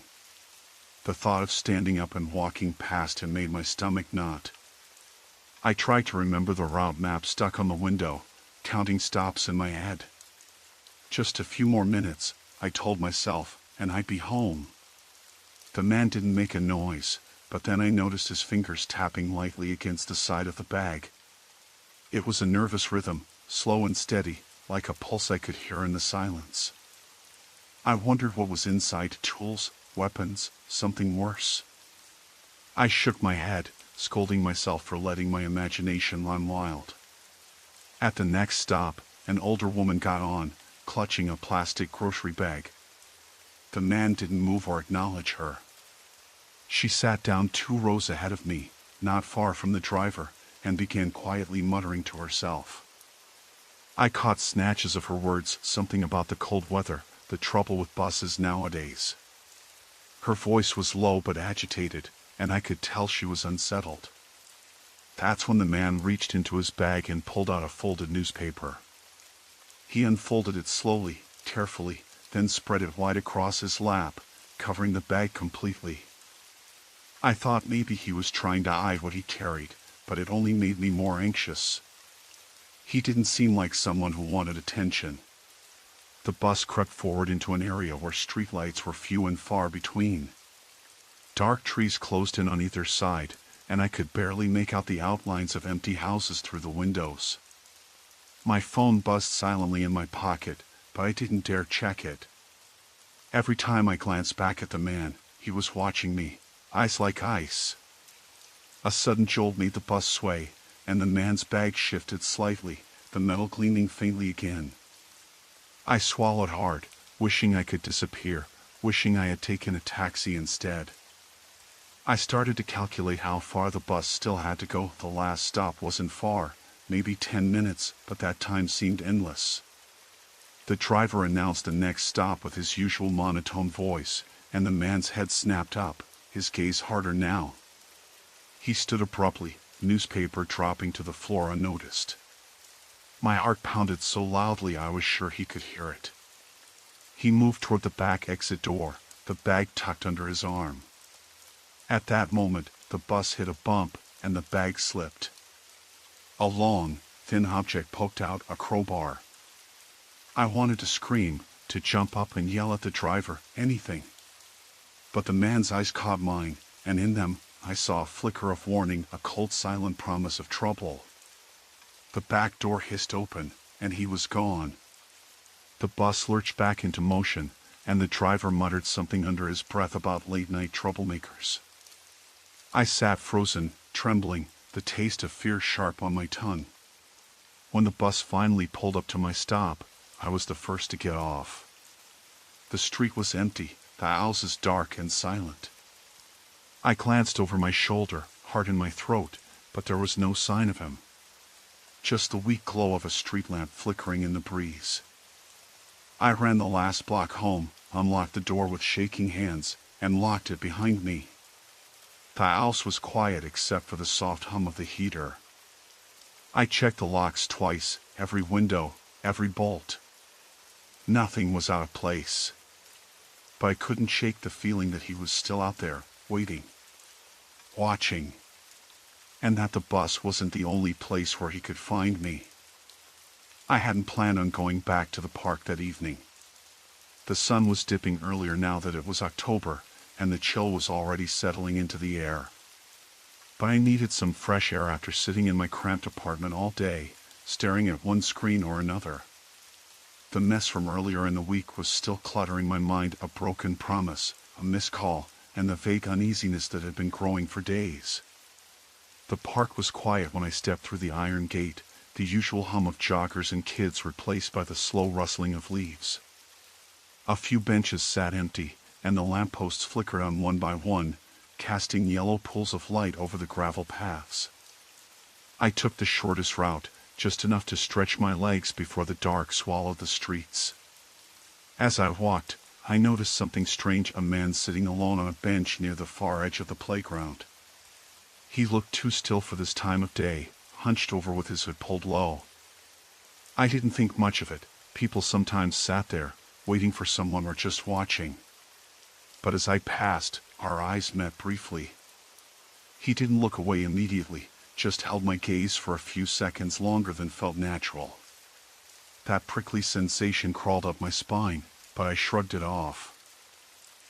A: The thought of standing up and walking past him made my stomach knot. I tried to remember the route map stuck on the window, counting stops in my head. Just a few more minutes, I told myself, and I'd be home. The man didn't make a noise, but then I noticed his fingers tapping lightly against the side of the bag. It was a nervous rhythm, slow and steady, like a pulse I could hear in the silence. I wondered what was inside: tools, weapons, something worse. I shook my head, scolding myself for letting my imagination run wild. At the next stop, an older woman got on, clutching a plastic grocery bag. The man didn't move or acknowledge her. She sat down 2 rows ahead of me, not far from the driver, and began quietly muttering to herself. I caught snatches of her words, something about the cold weather, the trouble with buses nowadays. Her voice was low but agitated, and I could tell she was unsettled. That's when the man reached into his bag and pulled out a folded newspaper. He unfolded it slowly, carefully, then spread it wide across his lap, covering the bag completely. I thought maybe he was trying to hide what he carried, but it only made me more anxious. He didn't seem like someone who wanted attention. The bus crept forward into an area where streetlights were few and far between. Dark trees closed in on either side, and I could barely make out the outlines of empty houses through the windows. My phone buzzed silently in my pocket, but I didn't dare check it. Every time I glanced back at the man, he was watching me, eyes like ice. A sudden jolt made the bus sway, and the man's bag shifted slightly, the metal gleaming faintly again. I swallowed hard, wishing I could disappear, wishing I had taken a taxi instead. I started to calculate how far the bus still had to go. The last stop wasn't far, maybe 10 minutes, but that time seemed endless. The driver announced the next stop with his usual monotone voice, and the man's head snapped up, his gaze harder now. He stood abruptly, newspaper dropping to the floor unnoticed. My heart pounded so loudly I was sure he could hear it. He moved toward the back exit door, the bag tucked under his arm. At that moment, the bus hit a bump, and the bag slipped. A long, thin object poked out, a crowbar. I wanted to scream, to jump up and yell at the driver, anything. But the man's eyes caught mine, and in them, I saw a flicker of warning, a cold silent promise of trouble. The back door hissed open, and he was gone. The bus lurched back into motion, and the driver muttered something under his breath about late-night troublemakers. I sat frozen, trembling, the taste of fear sharp on my tongue. When the bus finally pulled up to my stop, I was the first to get off. The street was empty, the houses dark and silent. I glanced over my shoulder, heart in my throat, but there was no sign of him. Just the weak glow of a street lamp flickering in the breeze. I ran the last block home, unlocked the door with shaking hands, and locked it behind me. The house was quiet except for the soft hum of the heater. I checked the locks twice, every window, every bolt. Nothing was out of place. But I couldn't shake the feeling that he was still out there, waiting, watching, and that the bus wasn't the only place where he could find me. I hadn't planned on going back to the park that evening. The sun was dipping earlier now that it was October, and the chill was already settling into the air. But I needed some fresh air after sitting in my cramped apartment all day, staring at one screen or another. The mess from earlier in the week was still cluttering my mind, a broken promise, a missed call, and the vague uneasiness that had been growing for days. The park was quiet when I stepped through the iron gate, the usual hum of joggers and kids replaced by the slow rustling of leaves. A few benches sat empty, and the lampposts flickered on one by one, casting yellow pools of light over the gravel paths. I took the shortest route, just enough to stretch my legs before the dark swallowed the streets. As I walked, I noticed something strange, a man sitting alone on a bench near the far edge of the playground. He looked too still for this time of day, hunched over with his hood pulled low. I didn't think much of it. People sometimes sat there, waiting for someone or just watching. But as I passed, our eyes met briefly. He didn't look away immediately, just held my gaze for a few seconds longer than felt natural. That prickly sensation crawled up my spine, but I shrugged it off.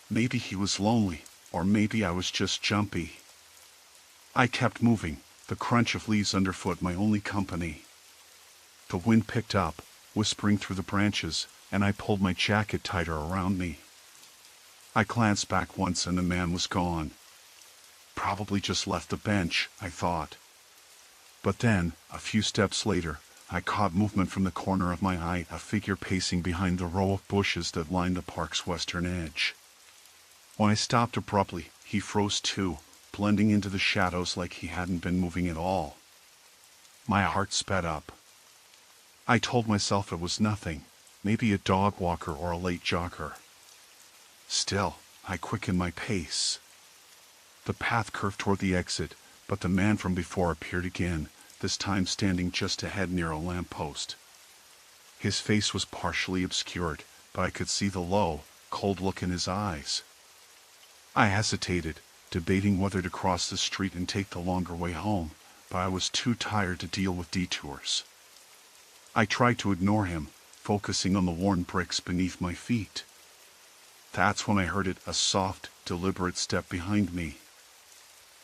A: Maybe he was lonely, or maybe I was just jumpy. I kept moving, the crunch of leaves underfoot my only company. The wind picked up, whispering through the branches, and I pulled my jacket tighter around me. I glanced back once and the man was gone. Probably just left the bench, I thought. But then, a few steps later, I caught movement from the corner of my eye, a figure pacing behind the row of bushes that lined the park's western edge. When I stopped abruptly, he froze too, blending into the shadows like he hadn't been moving at all. My heart sped up. I told myself it was nothing, maybe a dog walker or a late jogger. Still, I quickened my pace. The path curved toward the exit, but the man from before appeared again, this time standing just ahead near a lamppost. His face was partially obscured, but I could see the low, cold look in his eyes. I hesitated, debating whether to cross the street and take the longer way home, but I was too tired to deal with detours. I tried to ignore him, focusing on the worn bricks beneath my feet. That's when I heard it, a soft, deliberate step behind me.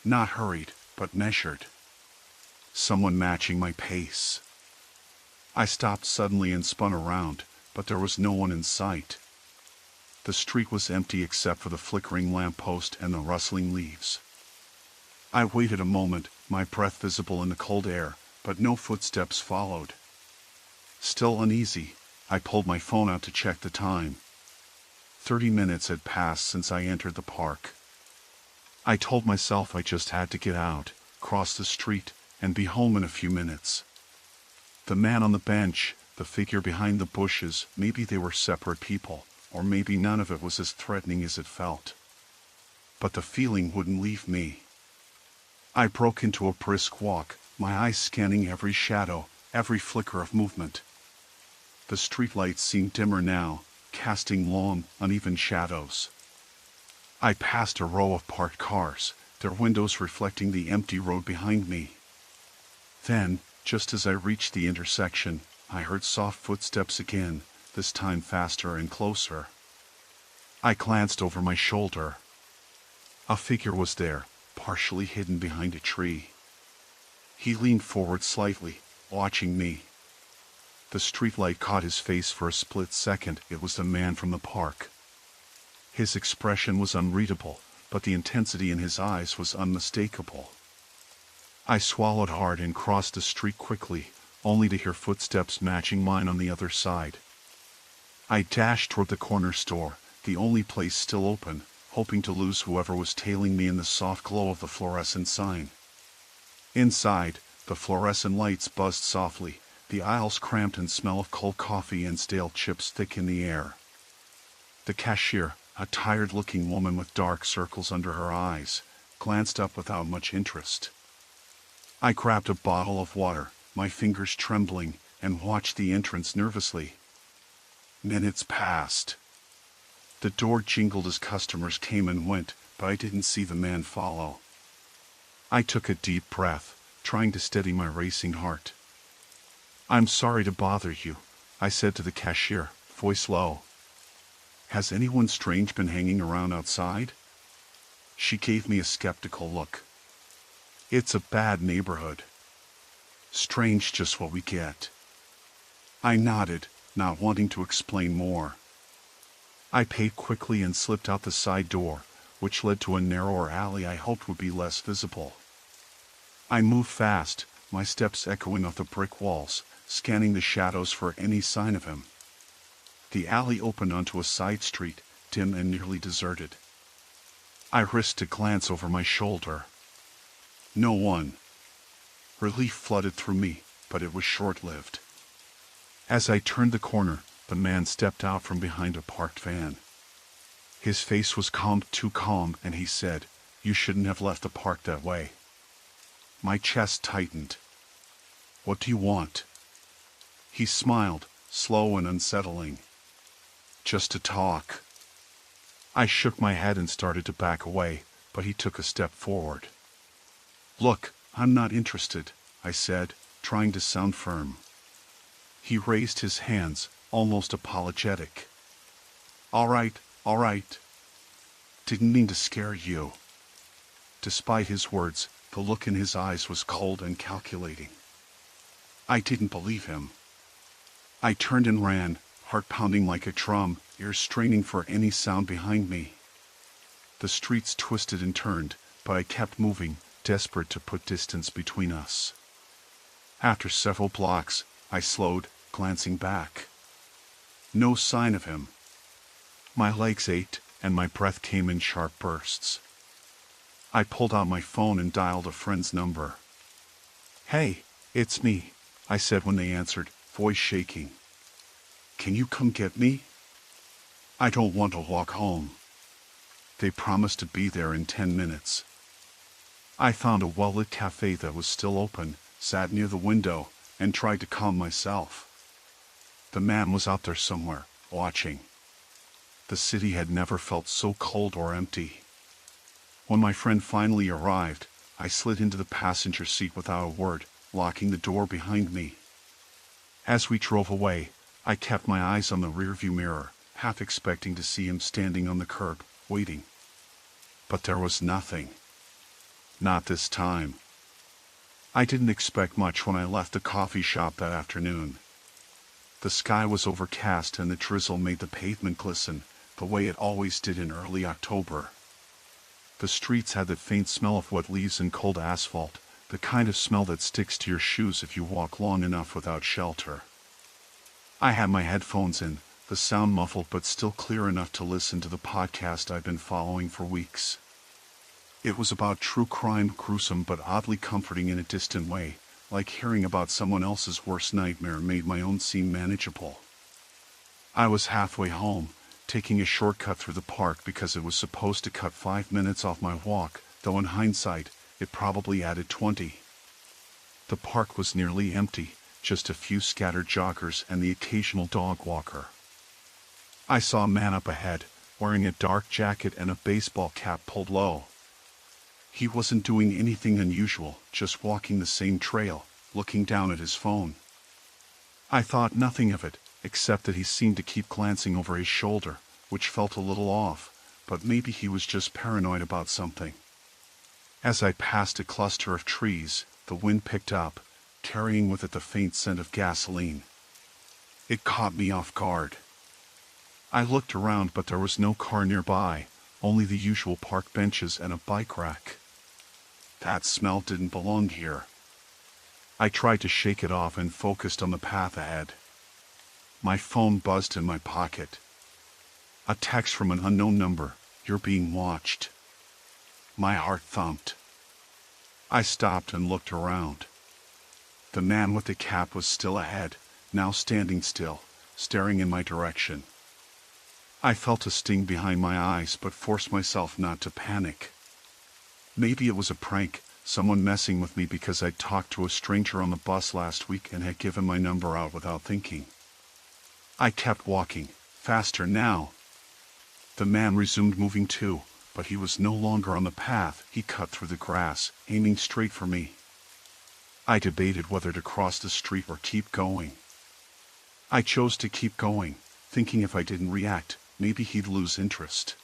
A: Not hurried, but measured. Someone matching my pace. I stopped suddenly and spun around, but there was no one in sight. The street was empty except for the flickering lamppost and the rustling leaves. I waited a moment, my breath visible in the cold air, but no footsteps followed. Still uneasy, I pulled my phone out to check the time. 30 minutes had passed since I entered the park. I told myself I just had to get out, cross the street, and be home in a few minutes. The man on the bench, the figure behind the bushes, maybe they were separate people, or maybe none of it was as threatening as it felt. But the feeling wouldn't leave me. I broke into a brisk walk, my eyes scanning every shadow, every flicker of movement. The streetlights seemed dimmer now, casting long, uneven shadows. I passed a row of parked cars, their windows reflecting the empty road behind me. Then, just as I reached the intersection, I heard soft footsteps again, this time faster and closer. I glanced over my shoulder. A figure was there, partially hidden behind a tree. He leaned forward slightly, watching me. The streetlight caught his face for a split second. It was the man from the park. His expression was unreadable, but the intensity in his eyes was unmistakable. I swallowed hard and crossed the street quickly, only to hear footsteps matching mine on the other side. I dashed toward the corner store, the only place still open, hoping to lose whoever was tailing me in the soft glow of the fluorescent sign. Inside, the fluorescent lights buzzed softly, the aisles cramped and smell of cold coffee and stale chips thick in the air. The cashier, a tired-looking woman with dark circles under her eyes, glanced up without much interest. I grabbed a bottle of water, my fingers trembling, and watched the entrance nervously. Minutes passed. The door jingled as customers came and went, but I didn't see the man follow. I took a deep breath, trying to steady my racing heart. "I'm sorry to bother you," I said to the cashier, voice low. "Has anyone strange been hanging around outside?" She gave me a skeptical look. "It's a bad neighborhood." "Strange, just what we get." I nodded, not wanting to explain more. I paid quickly and slipped out the side door, which led to a narrower alley I hoped would be less visible. I moved fast, my steps echoing off the brick walls, scanning the shadows for any sign of him. The alley opened onto a side street, dim and nearly deserted. I risked a glance over my shoulder. No one. Relief flooded through me, but it was short-lived. As I turned the corner, the man stepped out from behind a parked van. His face was calm, too calm, and he said, "You shouldn't have left the park that way." My chest tightened. "What do you want?" He smiled, slow and unsettling. "Just to talk." I shook my head and started to back away, but he took a step forward. "Look, I'm not interested," I said, trying to sound firm. He raised his hands, almost apologetic. All right. Didn't mean to scare you." Despite his words, the look in his eyes was cold and calculating. I didn't believe him. I turned and ran, heart pounding like a drum, ears straining for any sound behind me. The streets twisted and turned, but I kept moving, desperate to put distance between us. After several blocks, I slowed, glancing back. No sign of him. My legs ached, and my breath came in sharp bursts. I pulled out my phone and dialed a friend's number. "Hey, it's me," I said when they answered, voice shaking. "Can you come get me? I don't want to walk home." They promised to be there in 10 minutes. I found a well-lit cafe that was still open, sat near the window, and tried to calm myself. The man was out there somewhere, watching. The city had never felt so cold or empty. When my friend finally arrived, I slid into the passenger seat without a word, locking the door behind me. As we drove away, I kept my eyes on the rearview mirror, half expecting to see him standing on the curb, waiting. But there was nothing. Not this time. I didn't expect much when I left the coffee shop that afternoon. The sky was overcast and the drizzle made the pavement glisten, the way it always did in early October. The streets had the faint smell of wet leaves and cold asphalt, the kind of smell that sticks to your shoes if you walk long enough without shelter. I had my headphones in, the sound muffled but still clear enough to listen to the podcast I'd been following for weeks. It was about true crime, gruesome but oddly comforting in a distant way, like hearing about someone else's worst nightmare made my own seem manageable. I was halfway home, taking a shortcut through the park because it was supposed to cut 5 minutes off my walk, though in hindsight, it probably added 20. The park was nearly empty, just a few scattered joggers and the occasional dog walker. I saw a man up ahead, wearing a dark jacket and a baseball cap pulled low. He wasn't doing anything unusual, just walking the same trail, looking down at his phone. I thought nothing of it, except that he seemed to keep glancing over his shoulder, which felt a little off, but maybe he was just paranoid about something. As I passed a cluster of trees, the wind picked up, carrying with it the faint scent of gasoline. It caught me off guard. I looked around, but there was no car nearby, only the usual park benches and a bike rack. That smell didn't belong here. I tried to shake it off and focused on the path ahead. My phone buzzed in my pocket. A text from an unknown number, "You're being watched." My heart thumped. I stopped and looked around. The man with the cap was still ahead, now standing still, staring in my direction. I felt a sting behind my eyes but forced myself not to panic. Maybe it was a prank, someone messing with me because I'd talked to a stranger on the bus last week and had given my number out without thinking. I kept walking, faster now. The man resumed moving too, but he was no longer on the path. He cut through the grass, aiming straight for me. I debated whether to cross the street or keep going. I chose to keep going, thinking if I didn't react, maybe he'd lose interest.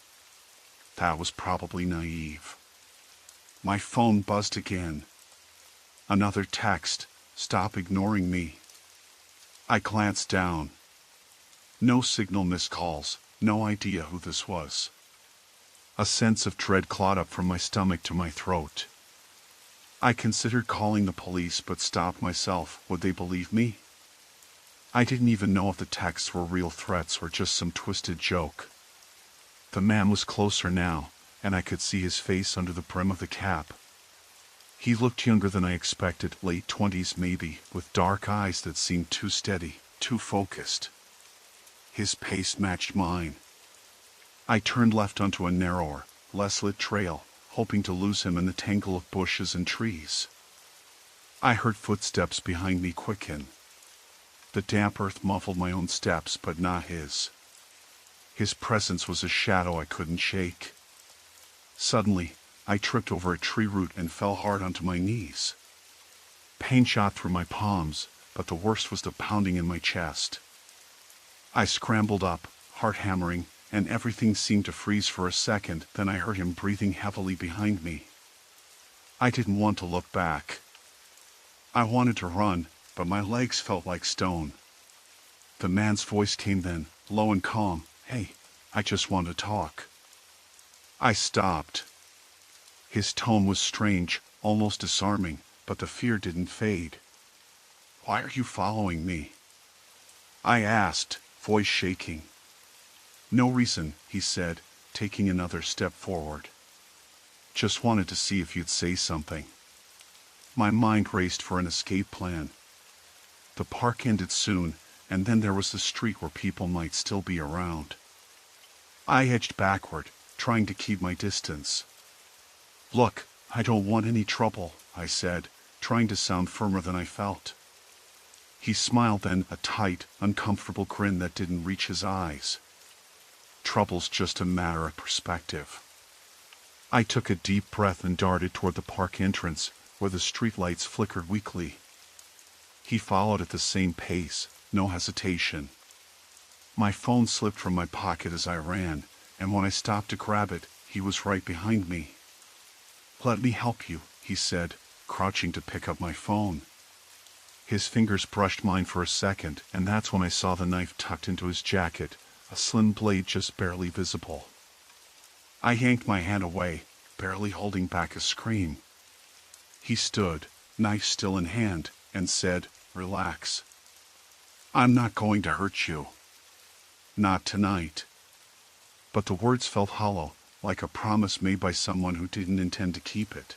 A: That was probably naive. My phone buzzed again. Another text, "Stop ignoring me." I glanced down. No signal, missed calls, no idea who this was. A sense of dread clawed up from my stomach to my throat. I considered calling the police but stopped myself. Would they believe me? I didn't even know if the texts were real threats or just some twisted joke. The man was closer now, and I could see his face under the brim of the cap. He looked younger than I expected, late 20s maybe, with dark eyes that seemed too steady, too focused. His pace matched mine. I turned left onto a narrower, less lit trail, hoping to lose him in the tangle of bushes and trees. I heard footsteps behind me quicken. The damp earth muffled my own steps, but not his. His presence was a shadow I couldn't shake. Suddenly, I tripped over a tree root and fell hard onto my knees. Pain shot through my palms, but the worst was the pounding in my chest. I scrambled up, heart hammering, and everything seemed to freeze for a second. Then I heard him breathing heavily behind me. I didn't want to look back. I wanted to run, but my legs felt like stone. The man's voice came then, low and calm. "Hey, I just want to talk." I stopped. His tone was strange, almost disarming, but the fear didn't fade. "Why are you following me?" I asked, voice shaking. "No reason," he said, taking another step forward. "Just wanted to see if you'd say something." My mind raced for an escape plan. The park ended soon, and then there was the street where people might still be around. I edged backward, trying to keep my distance. "Look, I don't want any trouble," I said, trying to sound firmer than I felt. He smiled then, a tight, uncomfortable grin that didn't reach his eyes. "Trouble's just a matter of perspective." I took a deep breath and darted toward the park entrance, where the streetlights flickered weakly. He followed at the same pace, no hesitation. My phone slipped from my pocket as I ran, and when I stopped to grab it, he was right behind me. "Let me help you," he said, crouching to pick up my phone. His fingers brushed mine for a second, and that's when I saw the knife tucked into his jacket, a slim blade just barely visible. I yanked my hand away, barely holding back a scream. He stood, knife still in hand, and said, "Relax. I'm not going to hurt you. Not tonight." But the words felt hollow, like a promise made by someone who didn't intend to keep it.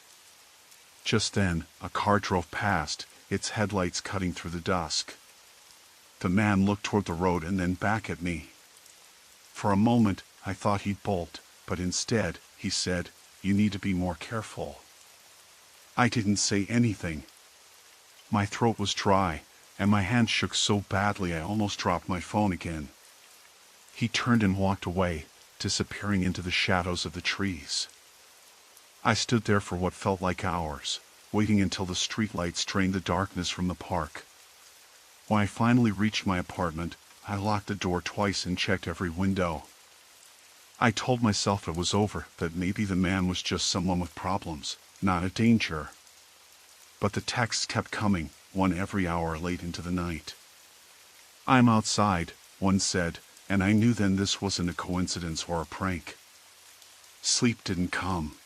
A: Just then, a car drove past, its headlights cutting through the dusk. The man looked toward the road and then back at me. For a moment, I thought he'd bolt, but instead, he said, "You need to be more careful." I didn't say anything. My throat was dry, and my hand shook so badly I almost dropped my phone again. He turned and walked away, disappearing into the shadows of the trees. I stood there for what felt like hours, waiting until the streetlights drained the darkness from the park. When I finally reached my apartment, I locked the door twice and checked every window. I told myself it was over, that maybe the man was just someone with problems, not a danger. But the texts kept coming, one every hour late into the night. "I'm outside," one said, and I knew then this wasn't a coincidence or a prank. Sleep didn't come.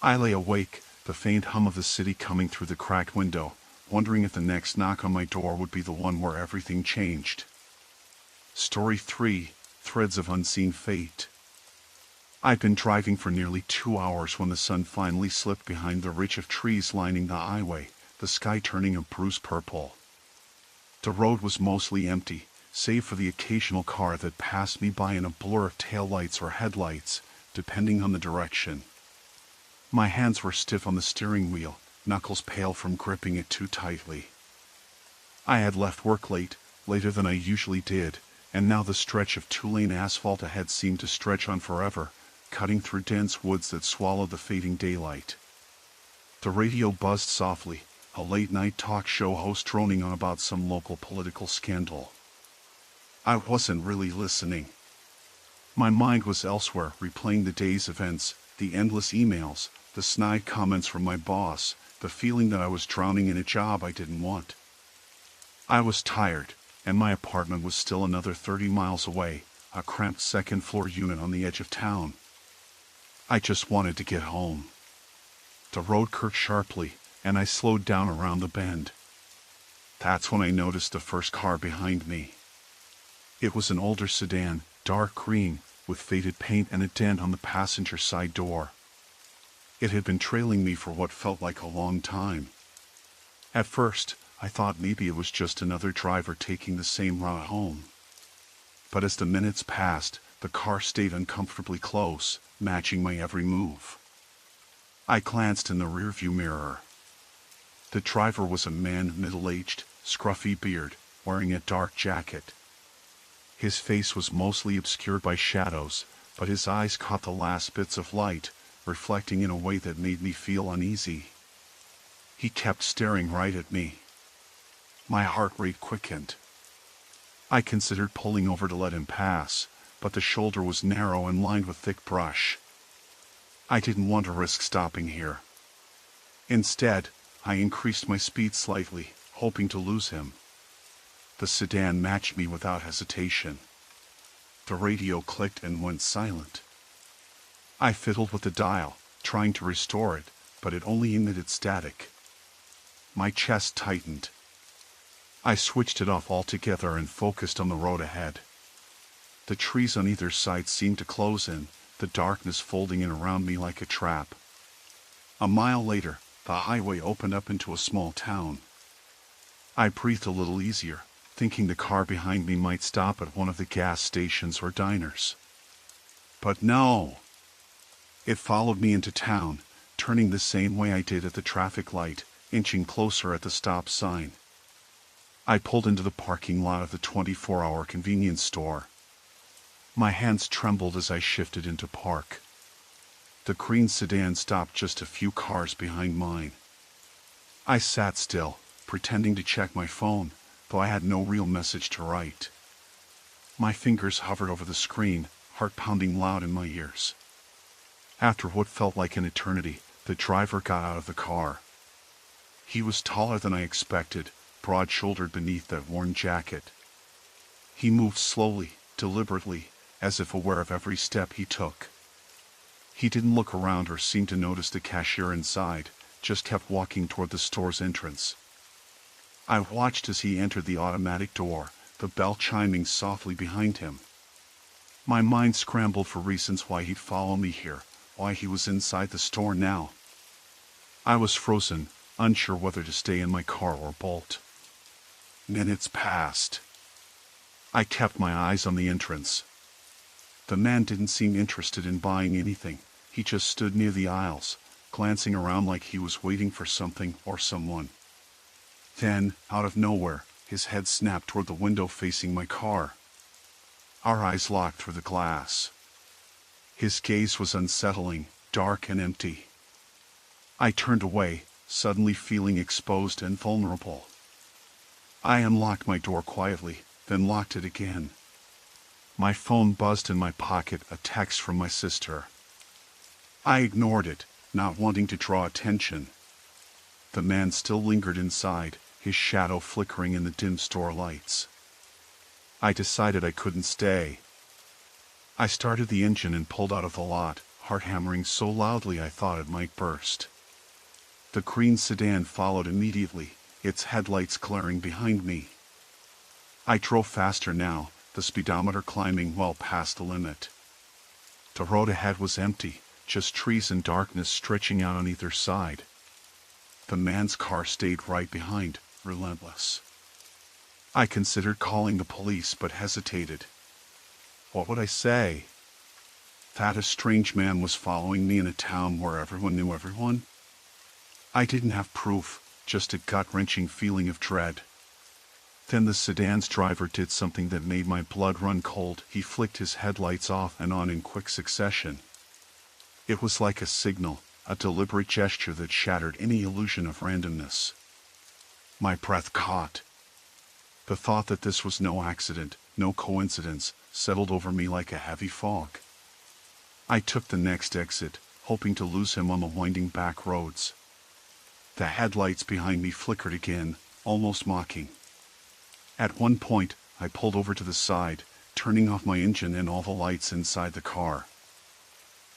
A: I lay awake, the faint hum of the city coming through the cracked window, wondering if the next knock on my door would be the one where everything changed. Story 3, Threads of Unseen Fate. I'd been driving for nearly 2 hours when the sun finally slipped behind the ridge of trees lining the highway, the sky turning a bruised purple. The road was mostly empty, save for the occasional car that passed me by in a blur of taillights or headlights, depending on the direction. My hands were stiff on the steering wheel, knuckles pale from gripping it too tightly. I had left work late, later than I usually did, and now the stretch of two-lane asphalt ahead seemed to stretch on forever, cutting through dense woods that swallowed the fading daylight. The radio buzzed softly, a late-night talk show host droning on about some local political scandal. I wasn't really listening. My mind was elsewhere, replaying the day's events, the endless emails, the snide comments from my boss, the feeling that I was drowning in a job I didn't want. I was tired, and my apartment was still another 30 miles away, a cramped second-floor unit on the edge of town. I just wanted to get home. The road curved sharply, and I slowed down around the bend. That's when I noticed the first car behind me. It was an older sedan, dark green, with faded paint and a dent on the passenger side door. It had been trailing me for what felt like a long time. At first, I thought maybe it was just another driver taking the same route home. But as the minutes passed, the car stayed uncomfortably close, matching my every move. I glanced in the rearview mirror. The driver was a man, middle-aged, scruffy beard, wearing a dark jacket. His face was mostly obscured by shadows, but his eyes caught the last bits of light, reflecting in a way that made me feel uneasy. He kept staring right at me. My heart rate quickened. I considered pulling over to let him pass, but the shoulder was narrow and lined with thick brush. I didn't want to risk stopping here. Instead, I increased my speed slightly, hoping to lose him. The sedan matched me without hesitation. The radio clicked and went silent. I fiddled with the dial, trying to restore it, but it only emitted static. My chest tightened. I switched it off altogether and focused on the road ahead. The trees on either side seemed to close in, the darkness folding in around me like a trap. A mile later, the highway opened up into a small town. I breathed a little easier, thinking the car behind me might stop at one of the gas stations or diners. But no! It followed me into town, turning the same way I did at the traffic light, inching closer at the stop sign. I pulled into the parking lot of the 24-hour convenience store. My hands trembled as I shifted into park. The green sedan stopped just a few cars behind mine. I sat still, pretending to check my phone, though I had no real message to write. My fingers hovered over the screen, heart pounding loud in my ears. After what felt like an eternity, the driver got out of the car. He was taller than I expected, broad-shouldered beneath that worn jacket. He moved slowly, deliberately, as if aware of every step he took. He didn't look around or seem to notice the cashier inside, just kept walking toward the store's entrance. I watched as he entered the automatic door, the bell chiming softly behind him. My mind scrambled for reasons why he'd follow me here, why he was inside the store now. I was frozen, unsure whether to stay in my car or bolt. Minutes passed. I kept my eyes on the entrance. The man didn't seem interested in buying anything. He just stood near the aisles, glancing around like he was waiting for something or someone. Then, out of nowhere, his head snapped toward the window facing my car. Our eyes locked through the glass. His gaze was unsettling, dark and empty. I turned away, suddenly feeling exposed and vulnerable. I unlocked my door quietly, then locked it again. My phone buzzed in my pocket, a text from my sister. I ignored it, not wanting to draw attention. The man still lingered inside, his shadow flickering in the dim store lights. I decided I couldn't stay. I started the engine and pulled out of the lot, heart hammering so loudly I thought it might burst. The green sedan followed immediately, its headlights glaring behind me. I drove faster now, the speedometer climbing well past the limit. The road ahead was empty, just trees and darkness stretching out on either side. The man's car stayed right behind, relentless. I considered calling the police but hesitated. What would I say? that a strange man was following me in a town where everyone knew everyone? I didn't have proof, just a gut-wrenching feeling of dread. Then the sedan's driver did something that made my blood run cold. He flicked his headlights off and on in quick succession. It was like a signal, a deliberate gesture that shattered any illusion of randomness. My breath caught. The thought that this was no accident, no coincidence, settled over me like a heavy fog. I took the next exit, hoping to lose him on the winding back roads. The headlights behind me flickered again, almost mocking. At one point, I pulled over to the side, turning off my engine and all the lights inside the car.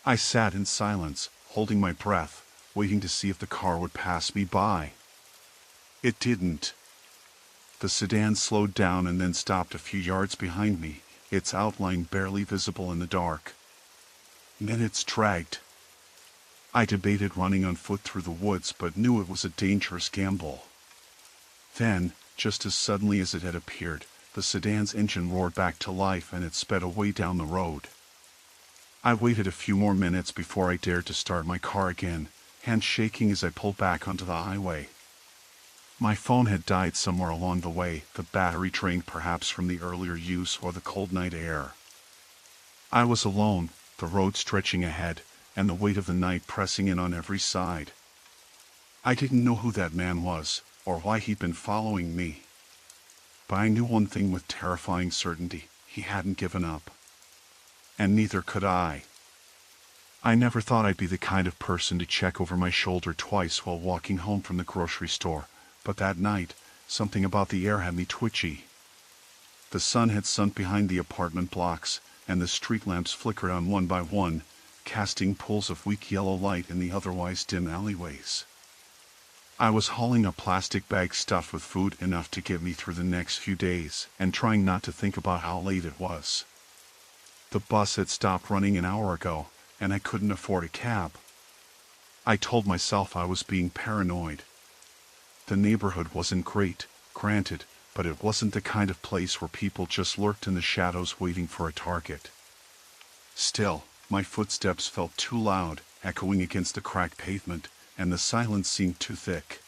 A: I sat in silence, holding my breath, waiting to see if the car would pass me by. It didn't. The sedan slowed down and then stopped a few yards behind me, its outline barely visible in the dark. Minutes dragged. I debated running on foot through the woods but knew it was a dangerous gamble. Then, just as suddenly as it had appeared, the sedan's engine roared back to life and it sped away down the road. I waited a few more minutes before I dared to start my car again, hands shaking as I pulled back onto the highway. My phone had died somewhere along the way, the battery drained perhaps from the earlier use or the cold night air. I was alone, the road stretching ahead, and the weight of the night pressing in on every side. I didn't know who that man was, or why he'd been following me. But I knew one thing with terrifying certainty: he hadn't given up. And neither could I. I never thought I'd be the kind of person to check over my shoulder twice while walking home from the grocery store, but that night, something about the air had me twitchy. The sun had sunk behind the apartment blocks, and the street lamps flickered on one by one, casting pools of weak yellow light in the otherwise dim alleyways. I was hauling a plastic bag stuffed with food enough to get me through the next few days, and trying not to think about how late it was. The bus had stopped running an hour ago, and I couldn't afford a cab. I told myself I was being paranoid. The neighborhood wasn't great, granted, but it wasn't the kind of place where people just lurked in the shadows waiting for a target. Still, my footsteps felt too loud, echoing against the cracked pavement, and the silence seemed too thick.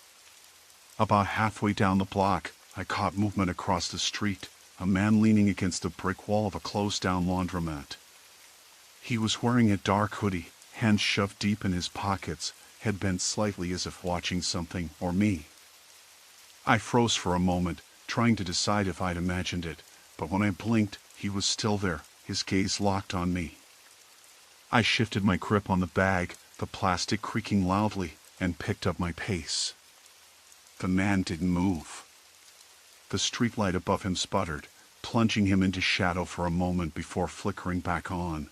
A: About halfway down the block, I caught movement across the street, a man leaning against the brick wall of a closed-down laundromat. He was wearing a dark hoodie, hands shoved deep in his pockets, head bent slightly as if watching something or me. I froze for a moment, trying to decide if I'd imagined it, but when I blinked, he was still there, his gaze locked on me. I shifted my grip on the bag, the plastic creaking loudly, and picked up my pace. The man didn't move. The streetlight above him sputtered, plunging him into shadow for a moment before flickering back on.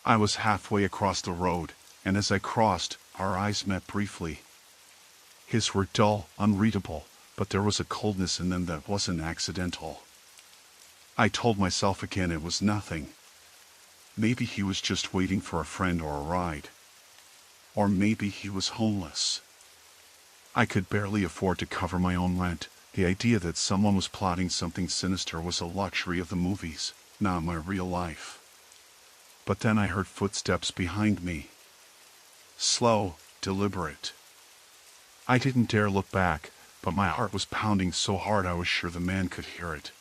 A: I was halfway across the road, and as I crossed, our eyes met briefly. His were dull, unreadable, but there was a coldness in them that wasn't accidental. I told myself again it was nothing. Maybe he was just waiting for a friend or a ride. Or maybe he was homeless. I could barely afford to cover my own rent. The idea that someone was plotting something sinister was a luxury of the movies, not my real life. But then I heard footsteps behind me. Slow, deliberate. I didn't dare look back, but my heart was pounding so hard I was sure the man could hear it.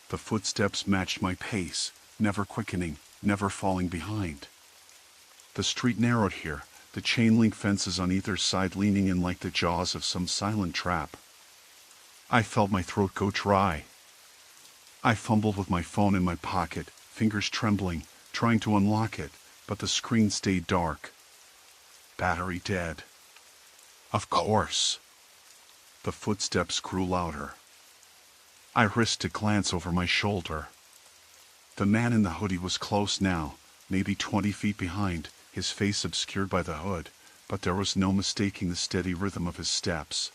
A: The footsteps matched my pace, never quickening, never falling behind. The street narrowed here, the chain-link fences on either side leaning in like the jaws of some silent trap. I felt my throat go dry. I fumbled with my phone in my pocket, fingers trembling, trying to unlock it, but the screen stayed dark. Battery dead. Of course. The footsteps grew louder. I risked a glance over my shoulder. The man in the hoodie was close now, maybe 20 feet behind, his face obscured by the hood, but there was no mistaking the steady rhythm of his steps.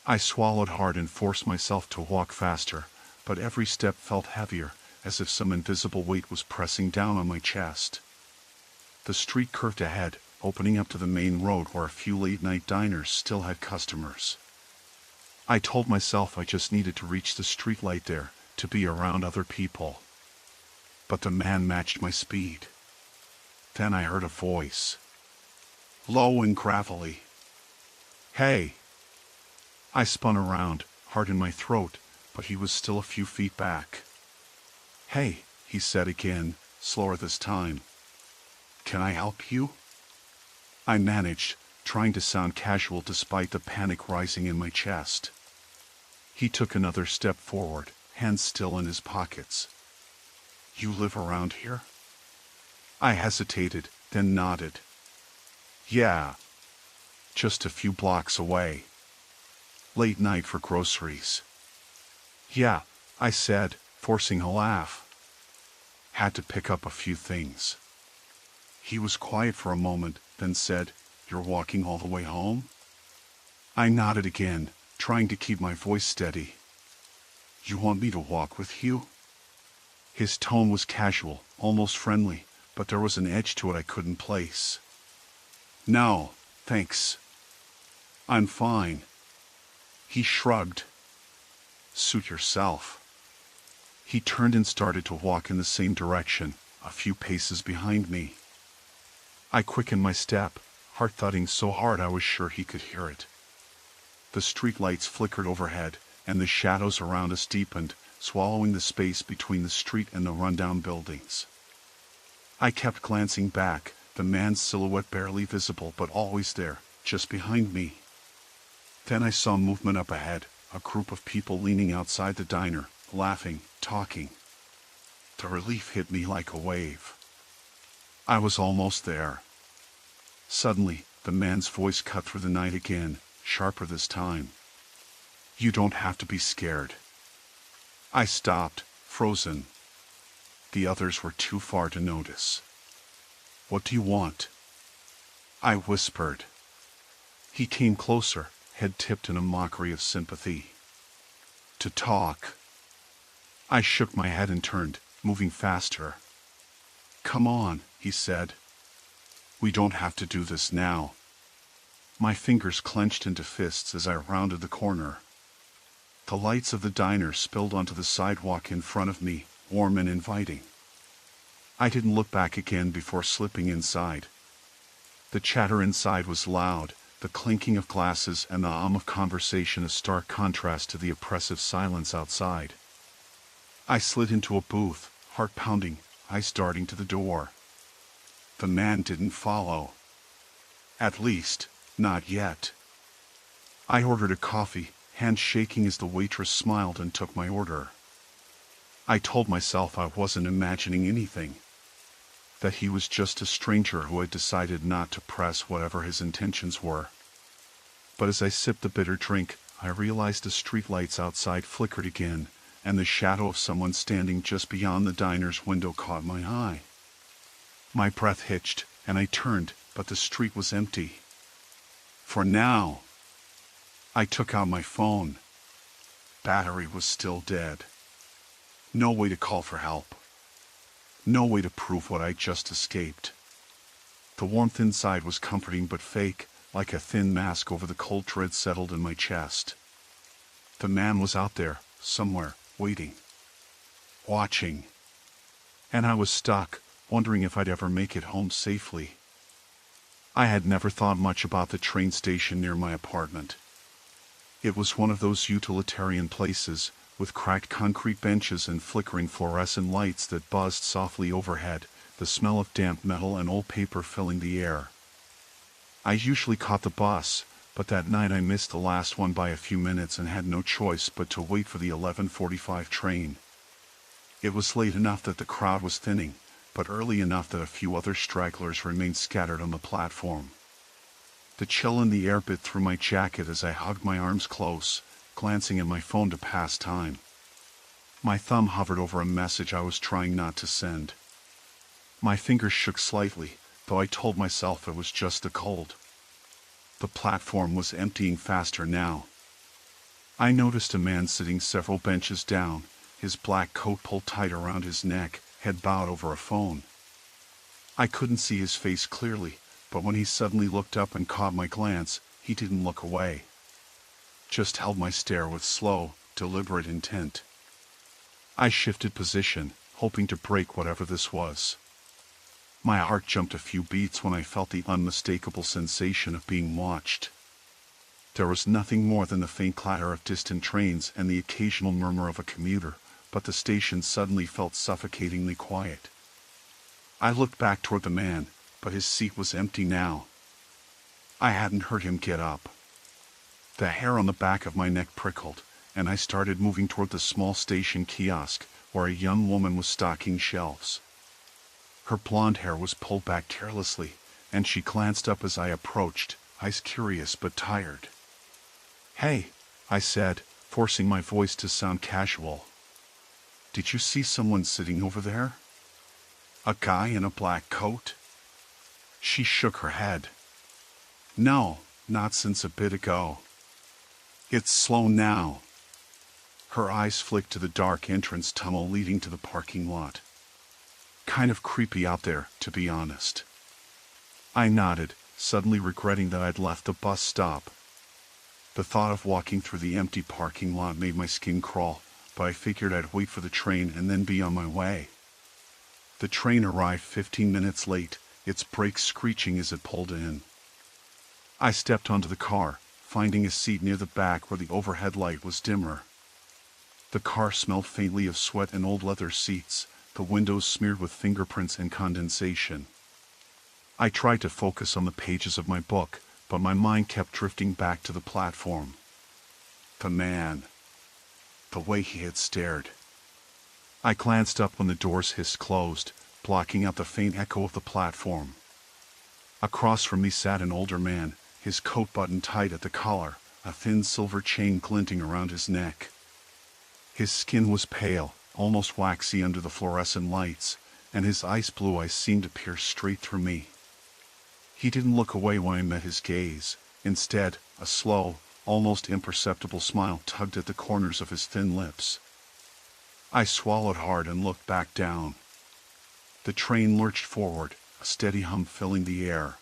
A: I swallowed hard and forced myself to walk faster, but every step felt heavier, as if some invisible weight was pressing down on my chest. The street curved ahead, opening up to the main road where a few late-night diners still had customers. I told myself I just needed to reach the streetlight there, to be around other people. but the man matched my speed. Then I heard a voice, low and gravelly. "Hey!" I spun around, heart in my throat, but he was still a few feet back. "Hey," he said again, slower this time. "Can I help you?" I managed, trying to sound casual despite the panic rising in my chest. He took another step forward, hands still in his pockets. "You live around here?" I hesitated, then nodded. "Yeah. Just a few blocks away. Late night for groceries." "Yeah," I said, forcing a laugh. "Had to pick up a few things." He was quiet for a moment, then said, "You're walking all the way home?" I nodded again, trying to keep my voice steady. "You want me to walk with you?" His tone was casual, almost friendly, but there was an edge to it I couldn't place. "No, thanks. I'm fine." He shrugged. "Suit yourself." He turned and started to walk in the same direction, a few paces behind me. I quickened my step, heart thudding so hard I was sure he could hear it. The street lights flickered overhead, and the shadows around us deepened, swallowing the space between the street and the rundown buildings. I kept glancing back, the man's silhouette barely visible but always there, just behind me. Then I saw movement up ahead, a group of people leaning outside the diner, laughing, talking. The relief hit me like a wave. I was almost there. Suddenly, the man's voice cut through the night again, sharper this time. "You don't have to be scared." I stopped, frozen. The others were too far to notice. "What do you want?" I whispered. He came closer, head tipped in a mockery of sympathy. "To talk." I shook my head and turned, moving faster. "Come on," he said. "We don't have to do this now." My fingers clenched into fists as I rounded the corner. The lights of the diner spilled onto the sidewalk in front of me, warm and inviting. I didn't look back again before slipping inside. The chatter inside was loud, the clinking of glasses and the hum of conversation a stark contrast to the oppressive silence outside. I slid into a booth, heart pounding, eyes darting to the door. The man didn't follow. At least, not yet. I ordered a coffee, hands shaking as the waitress smiled and took my order. I told myself I wasn't imagining anything, that he was just a stranger who had decided not to press whatever his intentions were. But as I sipped the bitter drink, I realized the streetlights outside flickered again, and the shadow of someone standing just beyond the diner's window caught my eye. My breath hitched, and I turned, but the street was empty. For now. I took out my phone. Battery was still dead. No way to call for help. No way to prove what I just escaped. The warmth inside was comforting but fake, like a thin mask over the cold dread settled in my chest. The man was out there, somewhere, waiting. Watching. And I was stuck, wondering if I'd ever make it home safely. I had never thought much about the train station near my apartment. It was one of those utilitarian places, with cracked concrete benches and flickering fluorescent lights that buzzed softly overhead, the smell of damp metal and old paper filling the air. I usually caught the bus, but that night I missed the last one by a few minutes and had no choice but to wait for the 11:45 train. It was late enough that the crowd was thinning, but early enough that a few other stragglers remained scattered on the platform. The chill in the air bit through my jacket as I hugged my arms close, glancing at my phone to pass time. My thumb hovered over a message I was trying not to send. My fingers shook slightly, though I told myself it was just a cold. The platform was emptying faster now. I noticed a man sitting several benches down, his black coat pulled tight around his neck, head bowed over a phone. I couldn't see his face clearly, but when he suddenly looked up and caught my glance, he didn't look away. Just held my stare with slow, deliberate intent. I shifted position, hoping to break whatever this was. My heart jumped a few beats when I felt the unmistakable sensation of being watched. There was nothing more than the faint clatter of distant trains and the occasional murmur of a commuter, but the station suddenly felt suffocatingly quiet. I looked back toward the man, but his seat was empty now. I hadn't heard him get up. The hair on the back of my neck prickled, and I started moving toward the small station kiosk where a young woman was stocking shelves. Her blonde hair was pulled back carelessly, and she glanced up as I approached, eyes curious but tired. "Hey," I said, forcing my voice to sound casual. "Did you see someone sitting over there? A guy in a black coat?" She shook her head. "No, not since a bit ago. It's slow now." Her eyes flicked to the dark entrance tunnel leading to the parking lot. "Kind of creepy out there, to be honest." I nodded, suddenly regretting that I'd left the bus stop. The thought of walking through the empty parking lot made my skin crawl, but I figured I'd wait for the train and then be on my way. The train arrived 15 minutes late, its brakes screeching as it pulled in. I stepped onto the car, finding a seat near the back where the overhead light was dimmer. The car smelled faintly of sweat and old leather seats, the windows smeared with fingerprints and condensation. I tried to focus on the pages of my book, but my mind kept drifting back to the platform. The man. The way he had stared. I glanced up when the doors hissed closed, blocking out the faint echo of the platform. Across from me sat an older man, his coat buttoned tight at the collar, a thin silver chain glinting around his neck. His skin was pale, almost waxy under the fluorescent lights, and his ice blue eyes seemed to pierce straight through me. He didn't look away when I met his gaze. Instead, a slow, almost imperceptible smile tugged at the corners of his thin lips. I swallowed hard and looked back down. The train lurched forward, a steady hum filling the air.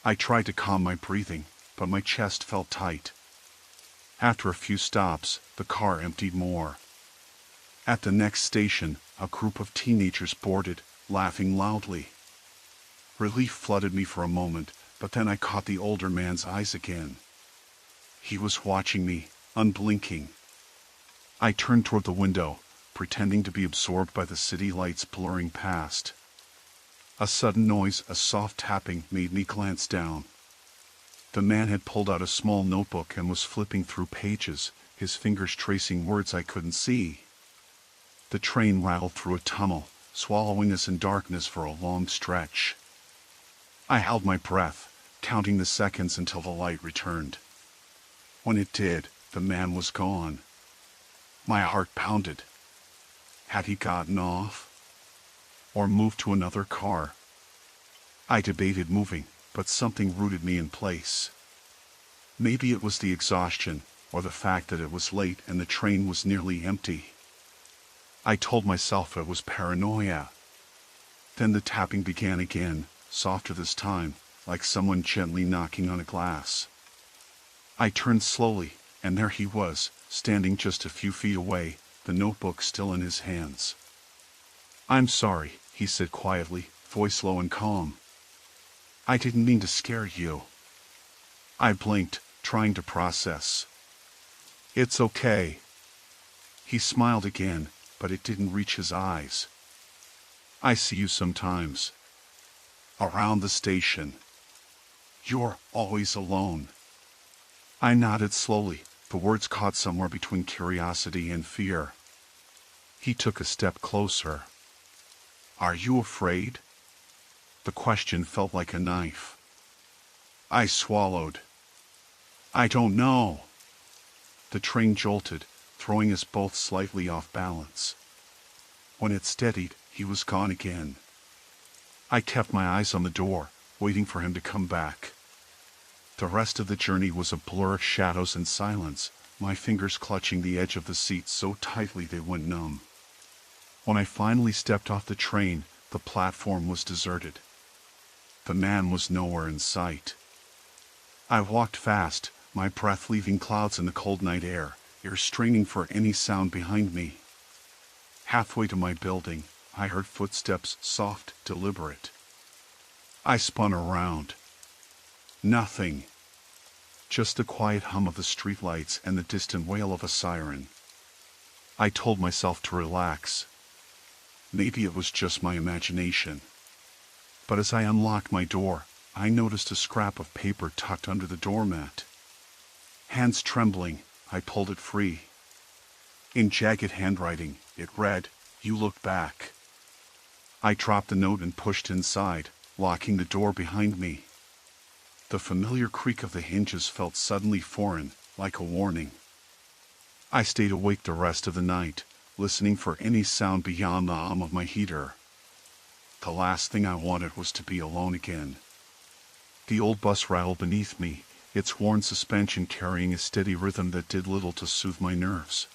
A: I tried to calm my breathing, but my chest felt tight. After a few stops, the car emptied more. At the next station, a group of teenagers boarded, laughing loudly. Relief flooded me for a moment, but then I caught the older man's eyes again. He was watching me, unblinking. I turned toward the window, pretending to be absorbed by the city lights blurring past. A sudden noise, a soft tapping, made me glance down. The man had pulled out a small notebook and was flipping through pages, his fingers tracing words I couldn't see. The train rattled through a tunnel, swallowing us in darkness for a long stretch. I held my breath, counting the seconds until the light returned. When it did, the man was gone. My heart pounded. Had he gotten off? Or moved to another car? I debated moving, but something rooted me in place. Maybe it was the exhaustion, or the fact that it was late and the train was nearly empty. I told myself it was paranoia. Then the tapping began again, softer this time, like someone gently knocking on a glass. I turned slowly, and there he was, standing just a few feet away, the notebook still in his hands. "I'm sorry," he said quietly, voice low and calm. "I didn't mean to scare you." I blinked, trying to process. "It's okay." He smiled again, but it didn't reach his eyes. "I see you sometimes. Around the station. You're always alone." I nodded slowly, the words caught somewhere between curiosity and fear. He took a step closer. "Are you afraid?" The question felt like a knife. I swallowed. "I don't know." The train jolted, throwing us both slightly off balance. When it steadied, he was gone again. I kept my eyes on the door, waiting for him to come back. The rest of the journey was a blur of shadows and silence, my fingers clutching the edge of the seat so tightly they went numb. When I finally stepped off the train, the platform was deserted. The man was nowhere in sight. I walked fast, my breath leaving clouds in the cold night air, ears straining for any sound behind me. Halfway to my building, I heard footsteps, soft, deliberate. I spun around. Nothing. Just the quiet hum of the streetlights and the distant wail of a siren. I told myself to relax. Maybe it was just my imagination. But as I unlocked my door, I noticed a scrap of paper tucked under the doormat. Hands trembling, I pulled it free. In jagged handwriting, it read, "You look back." I dropped the note and pushed inside, locking the door behind me. The familiar creak of the hinges felt suddenly foreign, like a warning. I stayed awake the rest of the night, listening for any sound beyond the hum of my heater. The last thing I wanted was to be alone again. The old bus rattled beneath me, its worn suspension carrying a steady rhythm that did little to soothe my nerves.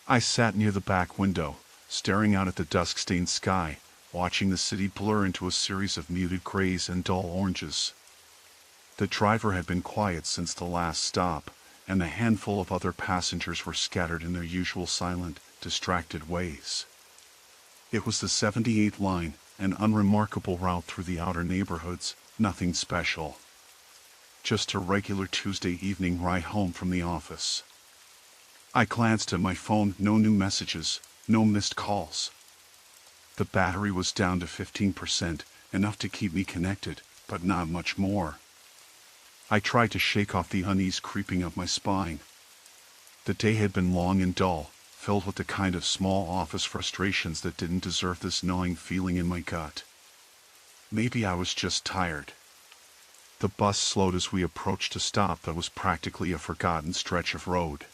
A: I sat near the back window, staring out at the dusk-stained sky, watching the city blur into a series of muted grays and dull oranges. The driver had been quiet since the last stop, and a handful of other passengers were scattered in their usual silent, distracted ways. It was the 78 line, an unremarkable route through the outer neighborhoods, nothing special. Just a regular Tuesday evening ride home from the office. I glanced at my phone, no new messages, no missed calls. The battery was down to 15%, enough to keep me connected, but not much more. I tried to shake off the unease creeping up my spine. The day had been long and dull, filled with the kind of small office frustrations that didn't deserve this gnawing feeling in my gut. Maybe I was just tired. The bus slowed as we approached a stop that was practically a forgotten stretch of road.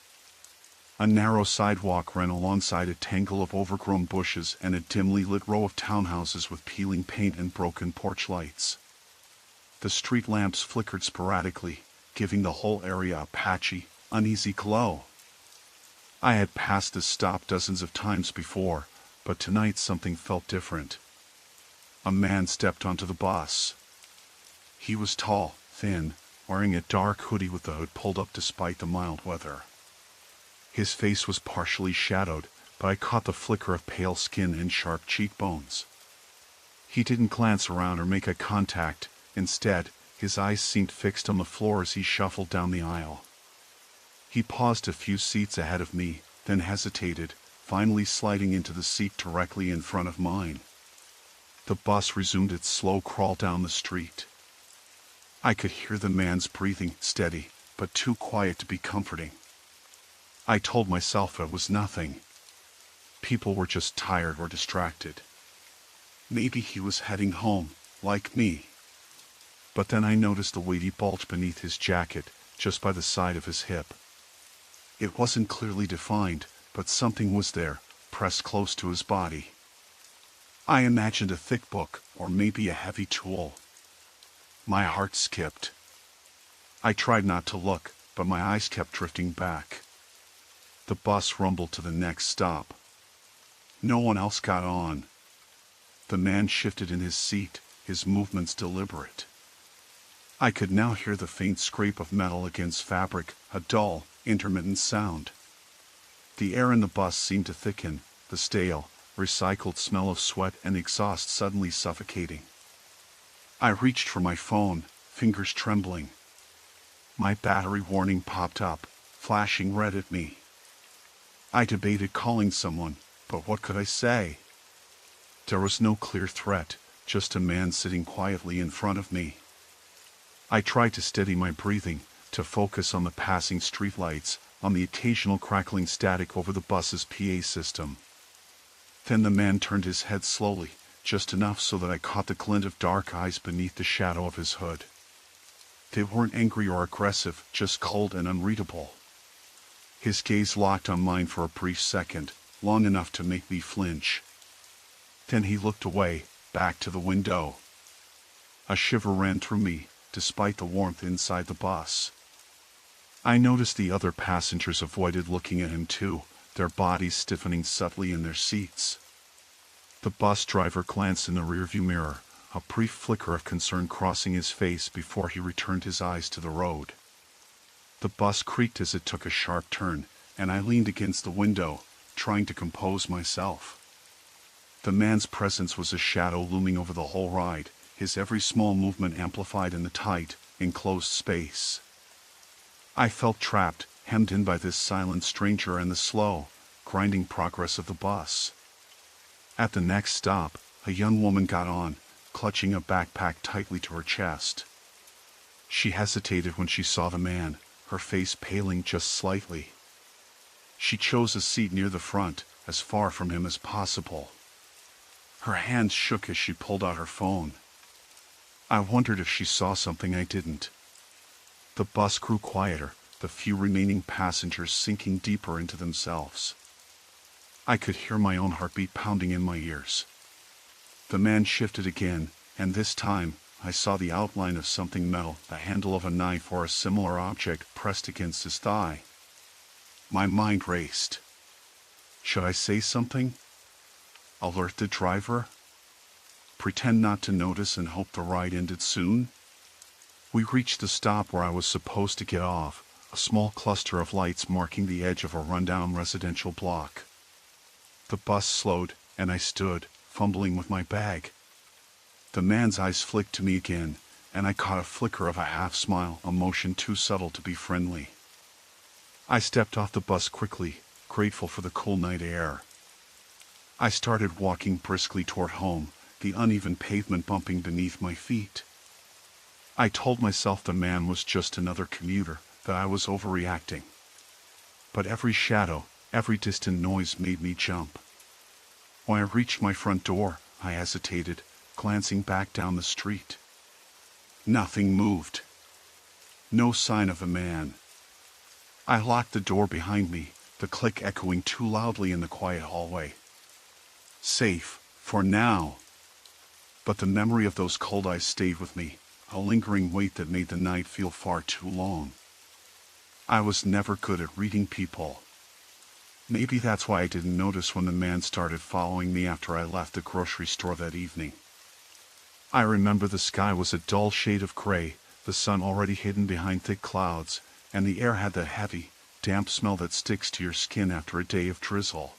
A: A narrow sidewalk ran alongside a tangle of overgrown bushes and a dimly lit row of townhouses with peeling paint and broken porch lights. The street lamps flickered sporadically, giving the whole area a patchy, uneasy glow. I had passed this stop dozens of times before, but tonight something felt different. A man stepped onto the bus. He was tall, thin, wearing a dark hoodie with the hood pulled up despite the mild weather. His face was partially shadowed, but I caught the flicker of pale skin and sharp cheekbones. He didn't glance around or make eye contact. Instead, his eyes seemed fixed on the floor as he shuffled down the aisle. He paused a few seats ahead of me, then hesitated, finally sliding into the seat directly in front of mine. The bus resumed its slow crawl down the street. I could hear the man's breathing, steady, but too quiet to be comforting. I told myself it was nothing. People were just tired or distracted. Maybe he was heading home, like me. But then I noticed the weighty bulge beneath his jacket, just by the side of his hip. It wasn't clearly defined, but something was there, pressed close to his body. I imagined a thick book, or maybe a heavy tool. My heart skipped. I tried not to look, but my eyes kept drifting back. The bus rumbled to the next stop. No one else got on. The man shifted in his seat, his movements deliberate. I could now hear the faint scrape of metal against fabric, a dull, intermittent sound. The air in the bus seemed to thicken, the stale, recycled smell of sweat and exhaust suddenly suffocating. I reached for my phone, fingers trembling. My battery warning popped up, flashing red at me. I debated calling someone, but what could I say? There was no clear threat, just a man sitting quietly in front of me. I tried to steady my breathing, to focus on the passing streetlights, on the occasional crackling static over the bus's PA system. Then the man turned his head slowly, just enough so that I caught the glint of dark eyes beneath the shadow of his hood. They weren't angry or aggressive, just cold and unreadable. His gaze locked on mine for a brief second, long enough to make me flinch. Then he looked away, back to the window. A shiver ran through me, despite the warmth inside the bus. I noticed the other passengers avoided looking at him too, their bodies stiffening subtly in their seats. The bus driver glanced in the rearview mirror, a brief flicker of concern crossing his face before he returned his eyes to the road. The bus creaked as it took a sharp turn, and I leaned against the window, trying to compose myself. The man's presence was a shadow looming over the whole ride, his every small movement amplified in the tight, enclosed space. I felt trapped, hemmed in by this silent stranger and the slow, grinding progress of the bus. At the next stop, a young woman got on, clutching a backpack tightly to her chest. She hesitated when she saw the man, her face paling just slightly. She chose a seat near the front, as far from him as possible. Her hands shook as she pulled out her phone. I wondered if she saw something I didn't. The bus grew quieter, the few remaining passengers sinking deeper into themselves. I could hear my own heartbeat pounding in my ears. The man shifted again, and this time, I saw the outline of something metal, the handle of a knife or a similar object pressed against his thigh. My mind raced. Should I say something? Alert the driver? Pretend not to notice and hope the ride ended soon? We reached the stop where I was supposed to get off, a small cluster of lights marking the edge of a rundown residential block. The bus slowed, and I stood, fumbling with my bag. The man's eyes flicked to me again, and I caught a flicker of a half-smile, a motion too subtle to be friendly. I stepped off the bus quickly, grateful for the cool night air. I started walking briskly toward home, the uneven pavement bumping beneath my feet. I told myself the man was just another commuter, that I was overreacting. But every shadow, every distant noise made me jump. When I reached my front door, I hesitated, glancing back down the street. Nothing moved. No sign of a man. I locked the door behind me, the click echoing too loudly in the quiet hallway. Safe, for now. But the memory of those cold eyes stayed with me, a lingering weight that made the night feel far too long. I was never good at reading people. Maybe that's why I didn't notice when the man started following me after I left the grocery store that evening. I remember the sky was a dull shade of gray, the sun already hidden behind thick clouds, and the air had that heavy, damp smell that sticks to your skin after a day of drizzle.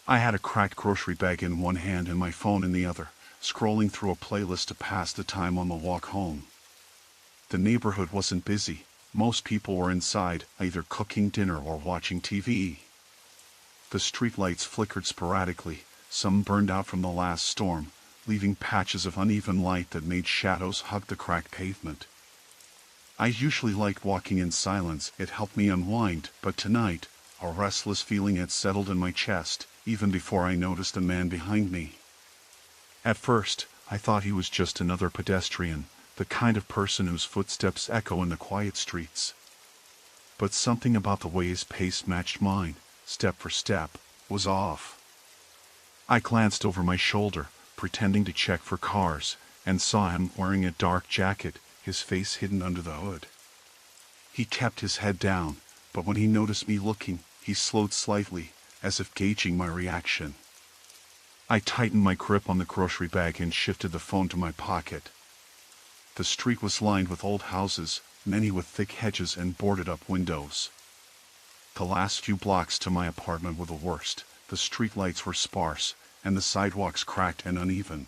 A: I had a cracked grocery bag in one hand and my phone in the other, scrolling through a playlist to pass the time on the walk home. The neighborhood wasn't busy. Most people were inside, either cooking dinner or watching TV. The streetlights flickered sporadically, some burned out from the last storm, leaving patches of uneven light that made shadows hug the cracked pavement. I usually liked walking in silence, it helped me unwind, but tonight, a restless feeling had settled in my chest, even before I noticed the man behind me. At first, I thought he was just another pedestrian, the kind of person whose footsteps echo in the quiet streets. But something about the way his pace matched mine, step for step, was off. I glanced over my shoulder, pretending to check for cars, and saw him wearing a dark jacket, his face hidden under the hood. He kept his head down, but when he noticed me looking, he slowed slightly, as if gauging my reaction. I tightened my grip on the grocery bag and shifted the phone to my pocket. The street was lined with old houses, many with thick hedges and boarded-up windows. The last few blocks to my apartment were the worst. The streetlights were sparse, and the sidewalks cracked and uneven.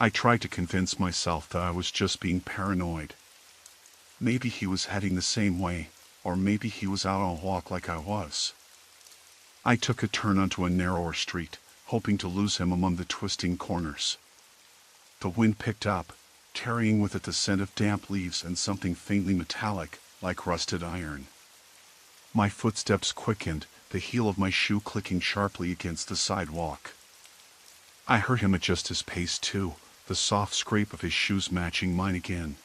A: I tried to convince myself that I was just being paranoid. Maybe he was heading the same way, or maybe he was out on a walk like I was. I took a turn onto a narrower street, hoping to lose him among the twisting corners. The wind picked up, carrying with it the scent of damp leaves and something faintly metallic, like rusted iron. My footsteps quickened, the heel of my shoe clicking sharply against the sidewalk. I heard him adjust his pace too, the soft scrape of his shoes matching mine again.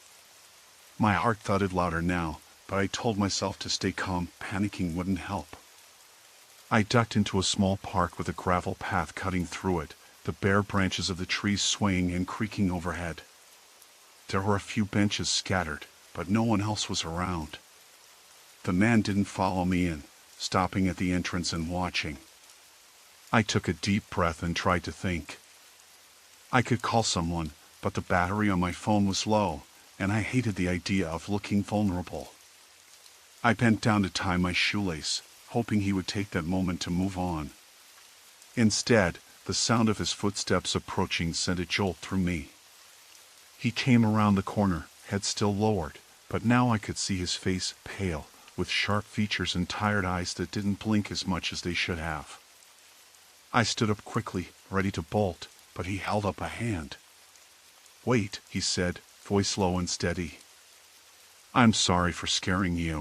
A: My heart thudded louder now, but I told myself to stay calm, panicking wouldn't help. I ducked into a small park with a gravel path cutting through it, the bare branches of the trees swaying and creaking overhead. There were a few benches scattered, but no one else was around. The man didn't follow me in, stopping at the entrance and watching. I took a deep breath and tried to think. I could call someone, but the battery on my phone was low, and I hated the idea of looking vulnerable. I bent down to tie my shoelace, hoping he would take that moment to move on. Instead, the sound of his footsteps approaching sent a jolt through me. He came around the corner, head still lowered, but now I could see his face, pale, with sharp features and tired eyes that didn't blink as much as they should have. I stood up quickly, ready to bolt, but he held up a hand. "Wait," he said, voice low and steady. "I'm sorry for scaring you."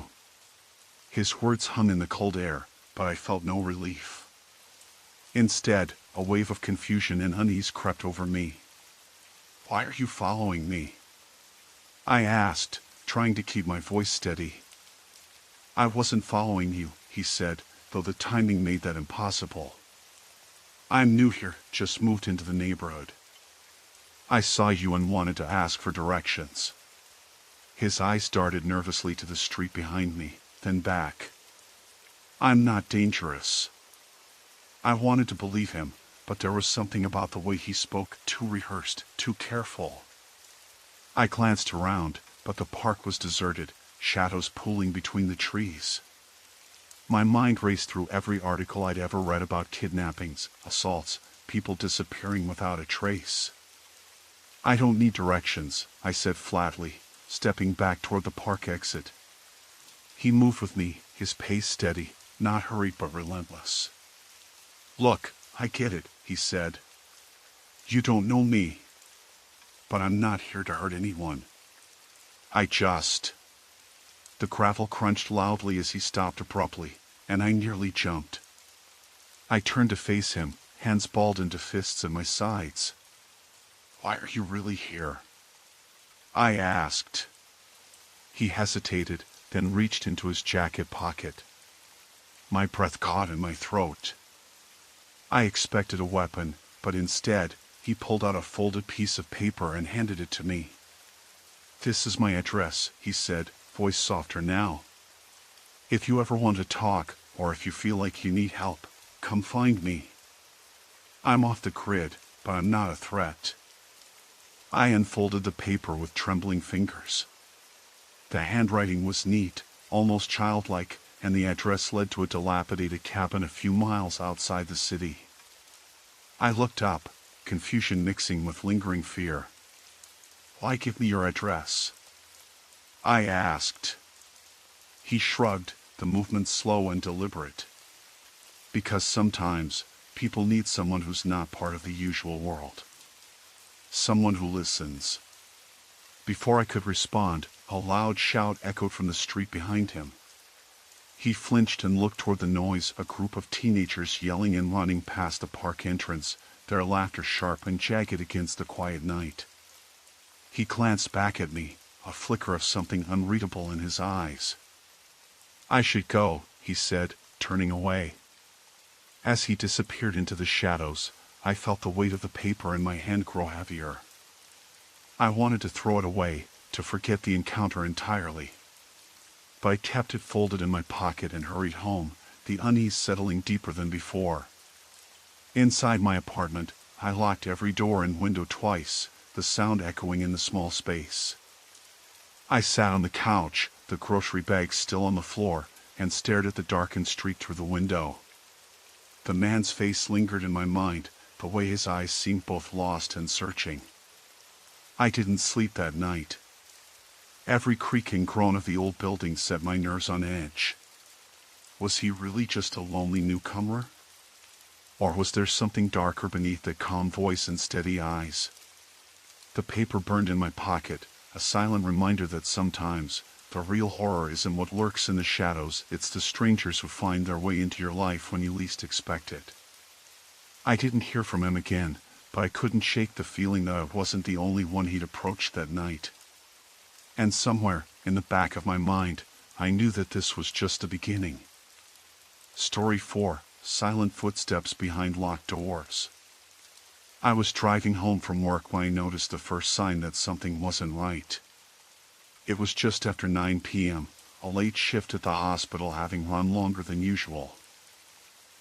A: His words hung in the cold air, but I felt no relief. Instead, a wave of confusion and unease crept over me. "Why are you following me?" I asked, trying to keep my voice steady. "I wasn't following you," he said, though the timing made that impossible. "I'm new here, just moved into the neighborhood. I saw you and wanted to ask for directions." His eyes darted nervously to the street behind me, then back. "I'm not dangerous." I wanted to believe him, but there was something about the way he spoke, too rehearsed, too careful. I glanced around, but the park was deserted, shadows pooling between the trees. My mind raced through every article I'd ever read about kidnappings, assaults, people disappearing without a trace. "I don't need directions," I said flatly, stepping back toward the park exit. He moved with me, his pace steady, not hurried but relentless. "Look, I get it," he said. "You don't know me. But I'm not here to hurt anyone. The gravel crunched loudly as he stopped abruptly, and I nearly jumped. I turned to face him, hands balled into fists at my sides. "Why are you really here?" I asked. He hesitated, then reached into his jacket pocket. My breath caught in my throat. I expected a weapon, but instead, he pulled out a folded piece of paper and handed it to me. "This is my address," he said, voice softer now. "If you ever want to talk, or if you feel like you need help, come find me. I'm off the grid, but I'm not a threat." I unfolded the paper with trembling fingers. The handwriting was neat, almost childlike, and the address led to a dilapidated cabin a few miles outside the city. I looked up, confusion mixing with lingering fear. "Why give me your address?" I asked. He shrugged, the movement slow and deliberate. "Because sometimes, people need someone who's not part of the usual world. Someone who listens." Before I could respond, a loud shout echoed from the street behind him. He flinched and looked toward the noise, a group of teenagers yelling and running past the park entrance, their laughter sharp and jagged against the quiet night. He glanced back at me, a flicker of something unreadable in his eyes. "I should go," he said, turning away. As he disappeared into the shadows, I felt the weight of the paper in my hand grow heavier. I wanted to throw it away, to forget the encounter entirely. But I kept it folded in my pocket and hurried home, the unease settling deeper than before. Inside my apartment, I locked every door and window twice, the sound echoing in the small space. I sat on the couch, the grocery bags still on the floor, and stared at the darkened street through the window. The man's face lingered in my mind, the way his eyes seemed both lost and searching. I didn't sleep that night. Every creak and groan of the old building set my nerves on edge. Was he really just a lonely newcomer? Or was there something darker beneath that calm voice and steady eyes? The paper burned in my pocket, a silent reminder that sometimes, the real horror isn't what lurks in the shadows, it's the strangers who find their way into your life when you least expect it. I didn't hear from him again, but I couldn't shake the feeling that I wasn't the only one he'd approached that night. And somewhere, in the back of my mind, I knew that this was just the beginning. Story 4, Silent Footsteps Behind Locked Doors. I was driving home from work when I noticed the first sign that something wasn't right. It was just after 9 p.m., a late shift at the hospital having run longer than usual.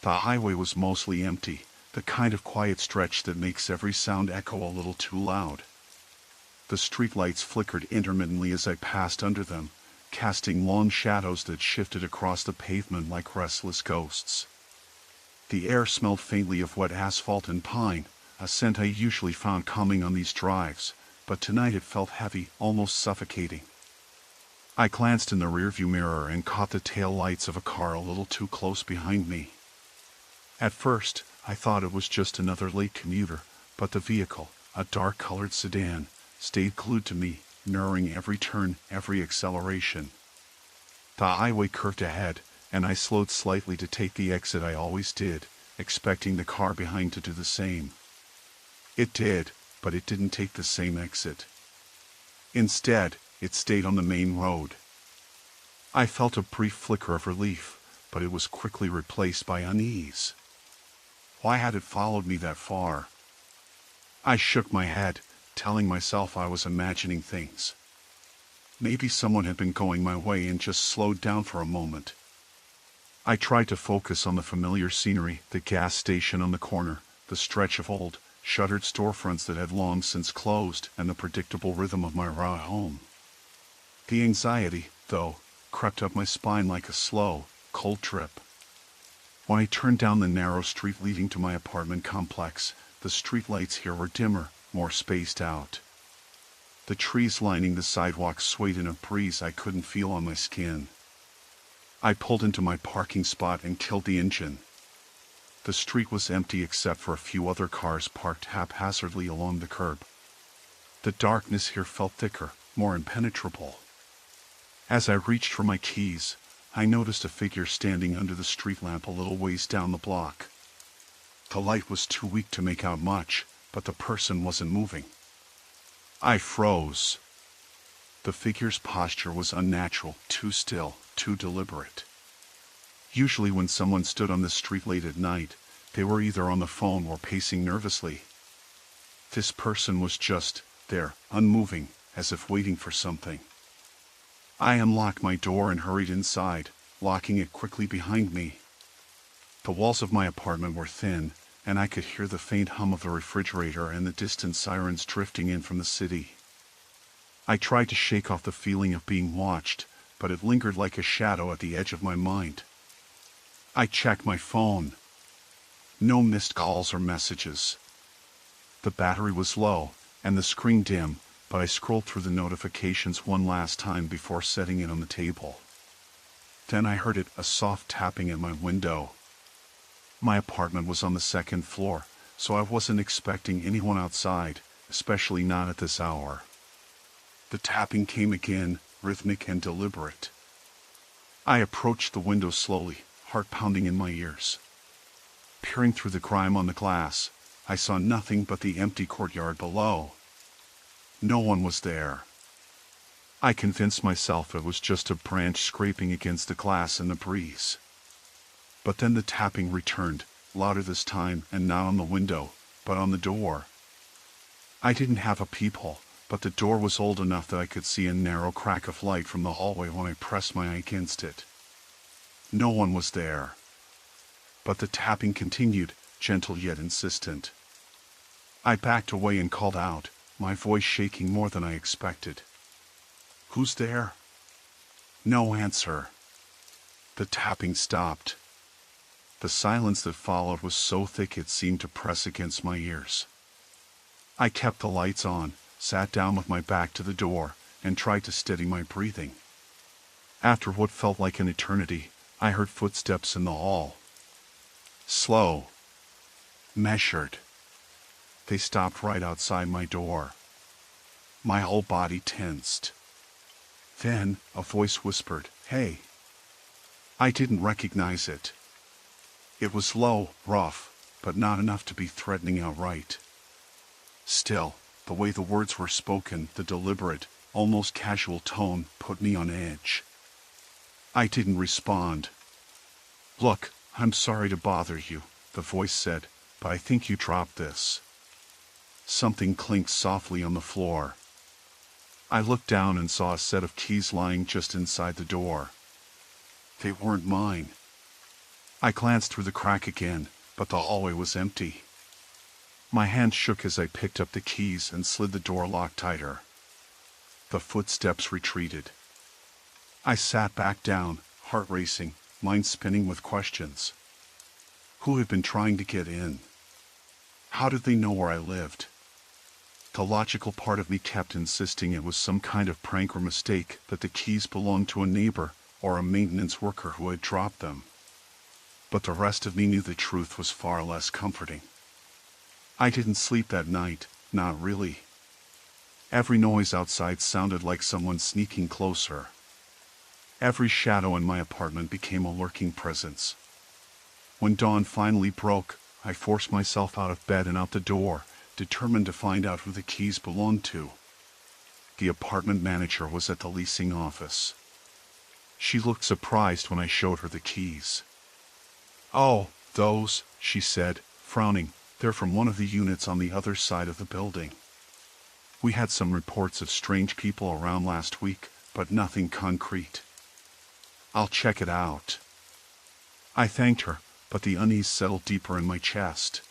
A: The highway was mostly empty, the kind of quiet stretch that makes every sound echo a little too loud. The streetlights flickered intermittently as I passed under them, casting long shadows that shifted across the pavement like restless ghosts. The air smelled faintly of wet asphalt and pine, a scent I usually found calming on these drives, but tonight it felt heavy, almost suffocating. I glanced in the rearview mirror and caught the tail lights of a car a little too close behind me. At first, I thought it was just another late commuter, but the vehicle, a dark-colored sedan, stayed glued to me, mirroring every turn, every acceleration. The highway curved ahead, and I slowed slightly to take the exit I always did, expecting the car behind to do the same. It did, but it didn't take the same exit. Instead, it stayed on the main road. I felt a brief flicker of relief, but it was quickly replaced by unease. Why had it followed me that far? I shook my head, telling myself I was imagining things. Maybe someone had been going my way and just slowed down for a moment. I tried to focus on the familiar scenery, the gas station on the corner, the stretch of old, shuttered storefronts that had long since closed, and the predictable rhythm of my ride home. The anxiety, though, crept up my spine like a slow, cold drip. When I turned down the narrow street leading to my apartment complex, the streetlights here were dimmer, more spaced out. The trees lining the sidewalk swayed in a breeze I couldn't feel on my skin. I pulled into my parking spot and killed the engine. The street was empty except for a few other cars parked haphazardly along the curb. The darkness here felt thicker, more impenetrable. As I reached for my keys, I noticed a figure standing under the street lamp a little ways down the block. The light was too weak to make out much, but the person wasn't moving. I froze. The figure's posture was unnatural, too still, too deliberate. Usually when someone stood on the street late at night, they were either on the phone or pacing nervously. This person was just there, unmoving, as if waiting for something. I unlocked my door and hurried inside, locking it quickly behind me. The walls of my apartment were thin, and I could hear the faint hum of the refrigerator and the distant sirens drifting in from the city. I tried to shake off the feeling of being watched, but it lingered like a shadow at the edge of my mind. I checked my phone. No missed calls or messages. The battery was low, and the screen dim, but I scrolled through the notifications one last time before setting it on the table. Then I heard it, a soft tapping at my window. My apartment was on the second floor, so I wasn't expecting anyone outside, especially not at this hour. The tapping came again, rhythmic and deliberate. I approached the window slowly, heart pounding in my ears. Peering through the grime on the glass, I saw nothing but the empty courtyard below. No one was there. I convinced myself it was just a branch scraping against the glass in the breeze. But then the tapping returned, louder this time, and not on the window, but on the door. I didn't have a peephole, but the door was old enough that I could see a narrow crack of light from the hallway when I pressed my eye against it. No one was there. But the tapping continued, gentle yet insistent. I backed away and called out, my voice shaking more than I expected. "Who's there?" No answer. The tapping stopped. The silence that followed was so thick it seemed to press against my ears. I kept the lights on, sat down with my back to the door, and tried to steady my breathing. After what felt like an eternity, I heard footsteps in the hall. Slow. Measured. They stopped right outside my door. My whole body tensed. Then, a voice whispered, "Hey." I didn't recognize it. It was low, rough, but not enough to be threatening outright. Still, the way the words were spoken, the deliberate, almost casual tone, put me on edge. I didn't respond. "Look, I'm sorry to bother you," the voice said, "but I think you dropped this." Something clinked softly on the floor. I looked down and saw a set of keys lying just inside the door. They weren't mine. I glanced through the crack again, but the hallway was empty. My hand shook as I picked up the keys and slid the door lock tighter. The footsteps retreated. I sat back down, heart racing, mind spinning with questions. Who had been trying to get in? How did they know where I lived? The logical part of me kept insisting it was some kind of prank or mistake, that the keys belonged to a neighbor or a maintenance worker who had dropped them. But the rest of me knew the truth was far less comforting. I didn't sleep that night, not really. Every noise outside sounded like someone sneaking closer. Every shadow in my apartment became a lurking presence. When dawn finally broke, I forced myself out of bed and out the door, determined to find out who the keys belonged to. The apartment manager was at the leasing office. She looked surprised when I showed her the keys. "Oh, those," she said, frowning. "They're from one of the units on the other side of the building. We had some reports of strange people around last week, but nothing concrete. I'll check it out." I thanked her, but the unease settled deeper in my chest.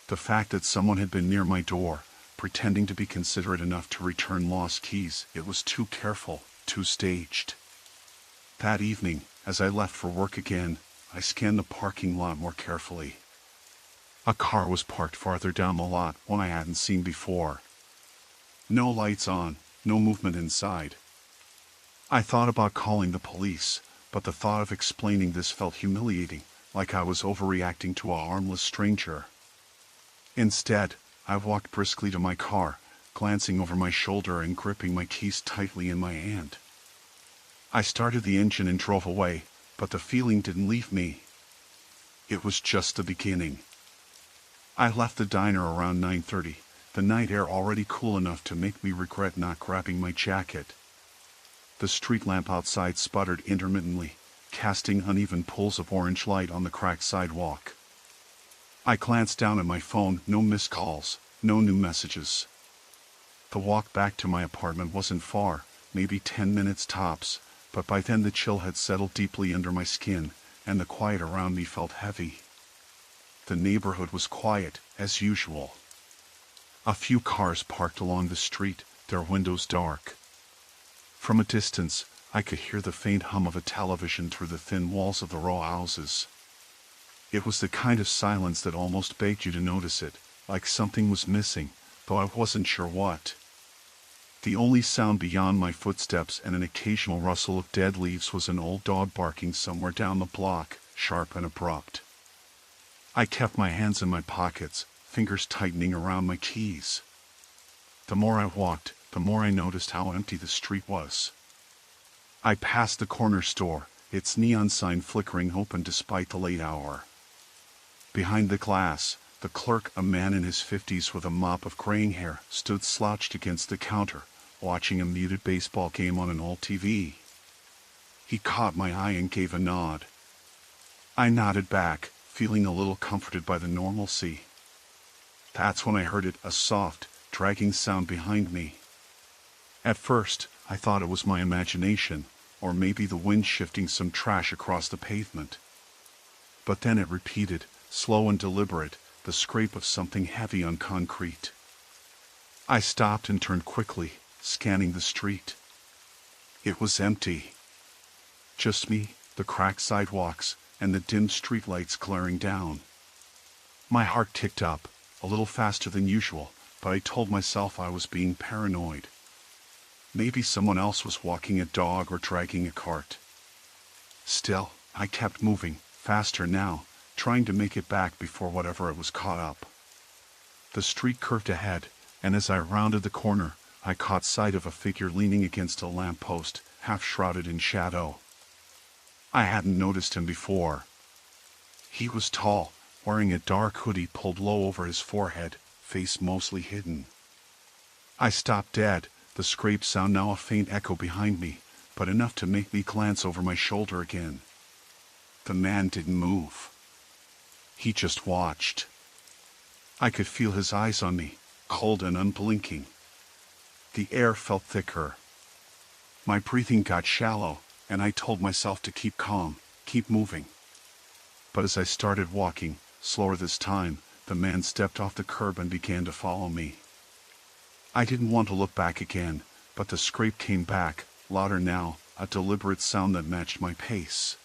A: The fact that someone had been near my door, pretending to be considerate enough to return lost keys, it was too careful, too staged. That evening, as I left for work again, I scanned the parking lot more carefully. A car was parked farther down the lot, one I hadn't seen before. No lights on, no movement inside. I thought about calling the police, but the thought of explaining this felt humiliating, like I was overreacting to a harmless stranger. Instead, I walked briskly to my car, glancing over my shoulder and gripping my keys tightly in my hand. I started the engine and drove away, but the feeling didn't leave me. It was just the beginning. I left the diner around 9:30, the night air already cool enough to make me regret not grabbing my jacket. The street lamp outside sputtered intermittently, casting uneven pools of orange light on the cracked sidewalk. I glanced down at my phone, no missed calls, no new messages. The walk back to my apartment wasn't far, maybe 10 minutes tops, but by then the chill had settled deeply under my skin, and the quiet around me felt heavy. The neighborhood was quiet, as usual. A few cars parked along the street, their windows dark. From a distance, I could hear the faint hum of a television through the thin walls of the row houses. It was the kind of silence that almost begged you to notice it, like something was missing, though I wasn't sure what. The only sound beyond my footsteps and an occasional rustle of dead leaves was an old dog barking somewhere down the block, sharp and abrupt. I kept my hands in my pockets, fingers tightening around my keys. The more I walked, the more I noticed how empty the street was. I passed the corner store, its neon sign flickering open despite the late hour. Behind the glass, the clerk, a man in his 50s with a mop of graying hair, stood slouched against the counter, watching a muted baseball game on an old TV. He caught my eye and gave a nod. I nodded back, feeling a little comforted by the normalcy. That's when I heard it, a soft, dragging sound behind me. At first, I thought it was my imagination, or maybe the wind shifting some trash across the pavement. But then it repeated, slow and deliberate, the scrape of something heavy on concrete. I stopped and turned quickly, scanning the street. It was empty. Just me, the cracked sidewalks, and the dim streetlights glaring down. My heart ticked up, a little faster than usual, but I told myself I was being paranoid. Maybe someone else was walking a dog or dragging a cart. Still, I kept moving, faster now, trying to make it back before whatever it was caught up. The street curved ahead, and as I rounded the corner, I caught sight of a figure leaning against a lamppost, half shrouded in shadow. I hadn't noticed him before. He was tall, wearing a dark hoodie pulled low over his forehead, face mostly hidden. I stopped dead, the scrape sound now a faint echo behind me, but enough to make me glance over my shoulder again. The man didn't move. He just watched. I could feel his eyes on me, cold and unblinking. The air felt thicker. My breathing got shallow, and I told myself to keep calm, keep moving. But as I started walking, slower this time, the man stepped off the curb and began to follow me. I didn't want to look back again, but the scrape came back, louder now, a deliberate sound that matched my pace.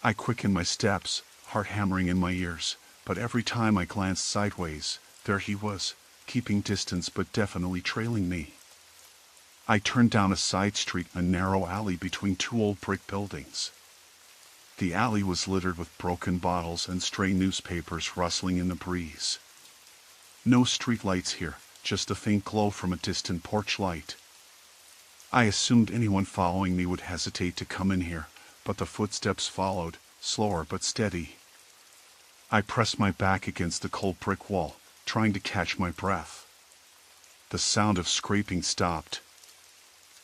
A: I quickened my steps, heart hammering in my ears, but every time I glanced sideways, there he was, keeping distance but definitely trailing me. I turned down a side street, a narrow alley between two old brick buildings. The alley was littered with broken bottles and stray newspapers rustling in the breeze. No streetlights here, just a faint glow from a distant porch light. I assumed anyone following me would hesitate to come in here, but the footsteps followed, slower but steady. I pressed my back against the cold brick wall, trying to catch my breath. The sound of scraping stopped.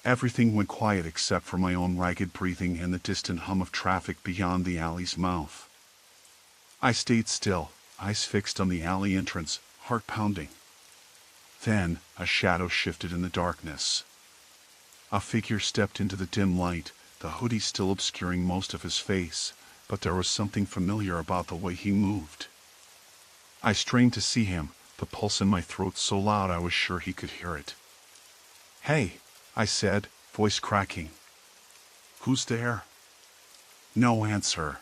A: Everything went quiet except for my own ragged breathing and the distant hum of traffic beyond the alley's mouth. I stayed still, eyes fixed on the alley entrance, heart pounding. Then, a shadow shifted in the darkness. A figure stepped into the dim light, the hoodie still obscuring most of his face, but there was something familiar about the way he moved. I strained to see him, the pulse in my throat so loud I was sure he could hear it. "Hey," I said, voice cracking. "Who's there?" No answer.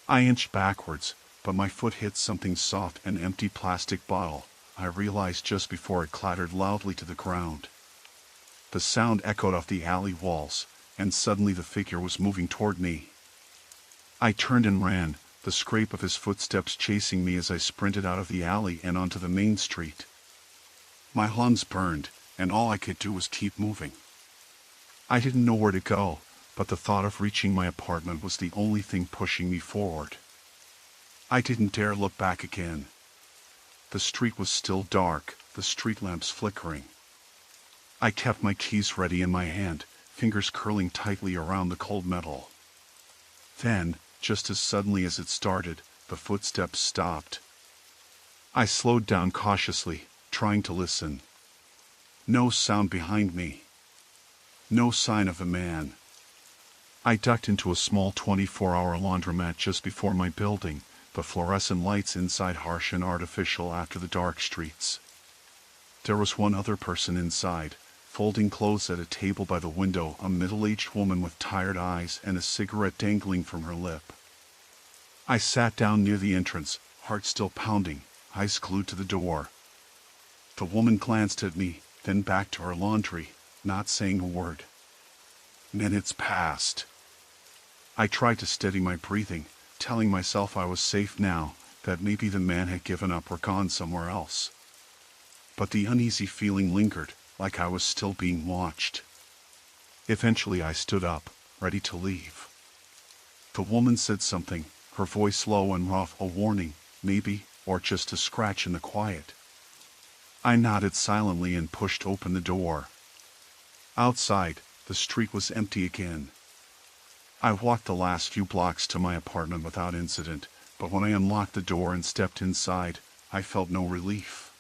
A: I inched backwards, but my foot hit something soft, an empty plastic bottle, I realized just before it clattered loudly to the ground. The sound echoed off the alley walls, and suddenly the figure was moving toward me. I turned and ran, the scrape of his footsteps chasing me as I sprinted out of the alley and onto the main street. My lungs burned, and all I could do was keep moving. I didn't know where to go, but the thought of reaching my apartment was the only thing pushing me forward. I didn't dare look back again. The street was still dark, the street lamps flickering. I kept my keys ready in my hand, fingers curling tightly around the cold metal. Then, just as suddenly as it started, the footsteps stopped. I slowed down cautiously, trying to listen. No sound behind me. No sign of a man. I ducked into a small 24-hour laundromat just before my building, the fluorescent lights inside harsh and artificial after the dark streets. There was one other person inside, folding clothes at a table by the window, a middle-aged woman with tired eyes and a cigarette dangling from her lip. I sat down near the entrance, heart still pounding, eyes glued to the door. The woman glanced at me, then back to her laundry, not saying a word. Minutes passed. I tried to steady my breathing, telling myself I was safe now, that maybe the man had given up or gone somewhere else. But the uneasy feeling lingered, like I was still being watched. Eventually I stood up, ready to leave. The woman said something, her voice low and rough, a warning, maybe, or just a scratch in the quiet. I nodded silently and pushed open the door. Outside, the street was empty again. I walked the last few blocks to my apartment without incident, but when I unlocked the door and stepped inside, I felt no relief.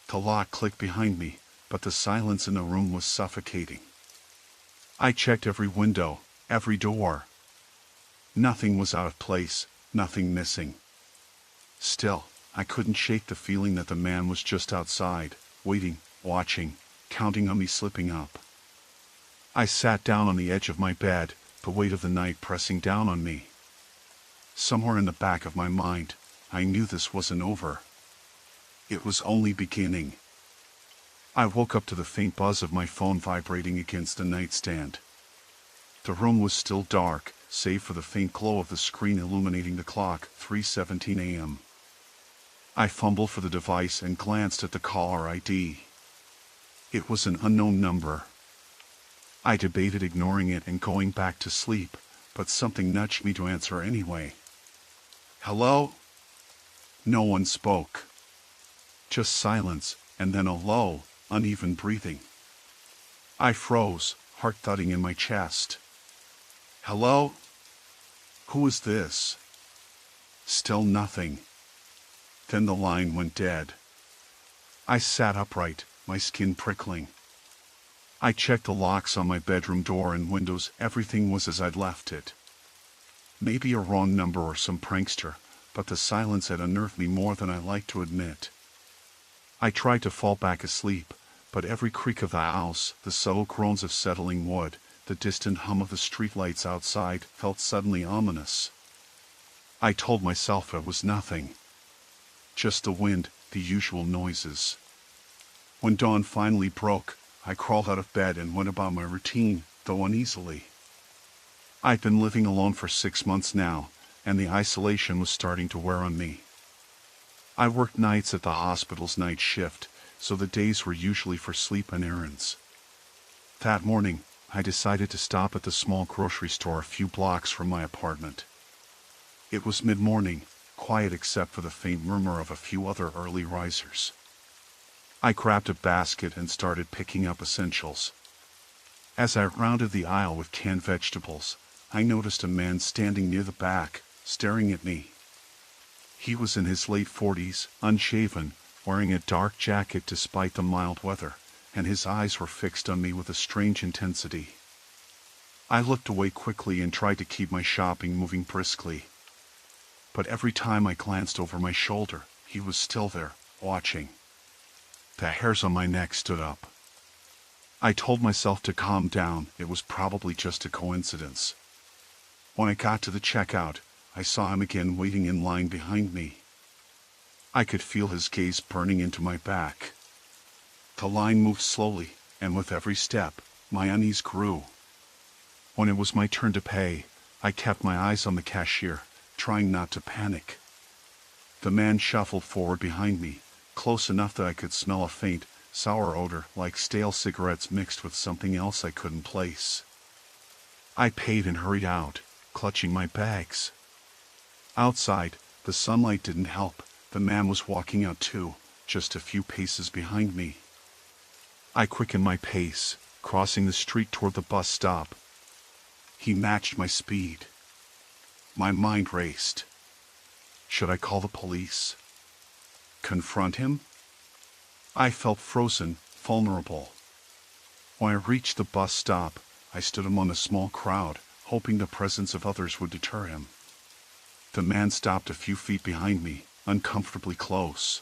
A: The lock clicked behind me, but the silence in the room was suffocating. I checked every window, every door. Nothing was out of place, nothing missing. Still, I couldn't shake the feeling that the man was just outside, waiting, watching, counting on me slipping up. I sat down on the edge of my bed, the weight of the night pressing down on me. Somewhere in the back of my mind, I knew this wasn't over. It was only beginning. I woke up to the faint buzz of my phone vibrating against the nightstand. The room was still dark, save for the faint glow of the screen illuminating the clock, 3:17 a.m. I fumbled for the device and glanced at the caller ID. It was an unknown number. I debated ignoring it and going back to sleep, but something nudged me to answer anyway. "Hello?" No one spoke. Just silence, and then a low, uneven breathing. I froze, heart thudding in my chest. "Hello? Who is this?" Still nothing. Then the line went dead. I sat upright, my skin prickling. I checked the locks on my bedroom door and windows. Everything was as I'd left it. Maybe a wrong number or some prankster, but the silence had unnerved me more than I liked to admit. I tried to fall back asleep, but every creak of the house, the subtle groans of settling wood, the distant hum of the streetlights outside felt suddenly ominous. I told myself it was nothing. Just the wind, the usual noises. When dawn finally broke, I crawled out of bed and went about my routine, though uneasily. I'd been living alone for 6 months now, and the isolation was starting to wear on me. I worked nights at the hospital's night shift, so the days were usually for sleep and errands. That morning, I decided to stop at the small grocery store a few blocks from my apartment. It was mid-morning, quiet except for the faint murmur of a few other early risers. I grabbed a basket and started picking up essentials. As I rounded the aisle with canned vegetables, I noticed a man standing near the back, staring at me. He was in his late 40s, unshaven, wearing a dark jacket despite the mild weather, and his eyes were fixed on me with a strange intensity. I looked away quickly and tried to keep my shopping moving briskly. But every time I glanced over my shoulder, he was still there, watching. The hairs on my neck stood up. I told myself to calm down, it was probably just a coincidence. When I got to the checkout, I saw him again waiting in line behind me. I could feel his gaze burning into my back. The line moved slowly, and with every step, my unease grew. When it was my turn to pay, I kept my eyes on the cashier, trying not to panic. The man shuffled forward behind me, close enough that I could smell a faint, sour odor like stale cigarettes mixed with something else I couldn't place. I paid and hurried out, clutching my bags. Outside, the sunlight didn't help. The man was walking out too, just a few paces behind me. I quickened my pace, crossing the street toward the bus stop. He matched my speed. My mind raced. Should I call the police? Confront him? I felt frozen, vulnerable. When I reached the bus stop, I stood among a small crowd, hoping the presence of others would deter him. The man stopped a few feet behind me, uncomfortably close.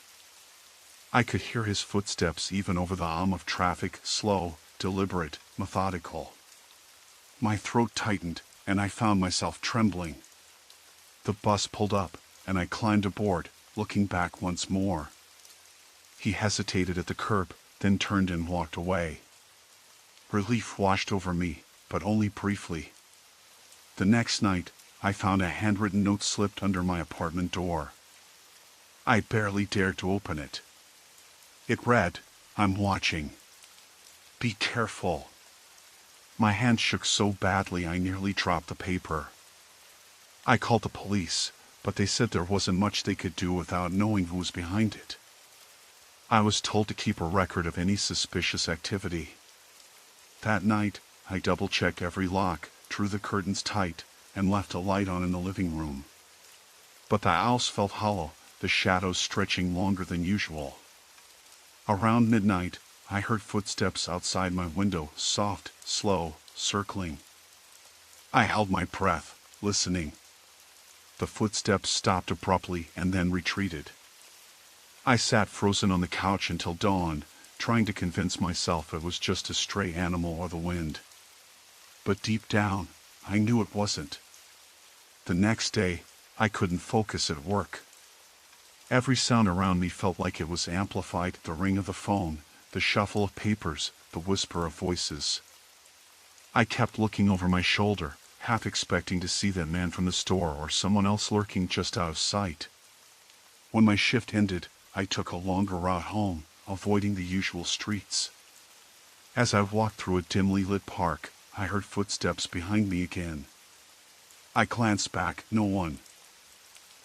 A: I could hear his footsteps even over the hum of traffic, slow, deliberate, methodical. My throat tightened, and I found myself trembling. The bus pulled up, and I climbed aboard, looking back once more. He hesitated at the curb, then turned and walked away. Relief washed over me, but only briefly. The next night, I found a handwritten note slipped under my apartment door. I barely dared to open it. It read, "I'm watching. Be careful." My hand shook so badly I nearly dropped the paper. I called the police, but they said there wasn't much they could do without knowing who was behind it. I was told to keep a record of any suspicious activity. That night, I double-checked every lock, drew the curtains tight, and left a light on in the living room. But the house felt hollow, the shadows stretching longer than usual. Around midnight, I heard footsteps outside my window, soft, slow, circling. I held my breath, listening. The footsteps stopped abruptly and then retreated. I sat frozen on the couch until dawn, trying to convince myself it was just a stray animal or the wind. But deep down, I knew it wasn't. The next day, I couldn't focus at work. Every sound around me felt like it was amplified, the ring of the phone, the shuffle of papers, the whisper of voices. I kept looking over my shoulder, half expecting to see that man from the store or someone else lurking just out of sight. When my shift ended, I took a longer route home, avoiding the usual streets. As I walked through a dimly lit park, I heard footsteps behind me again. I glanced back, no one.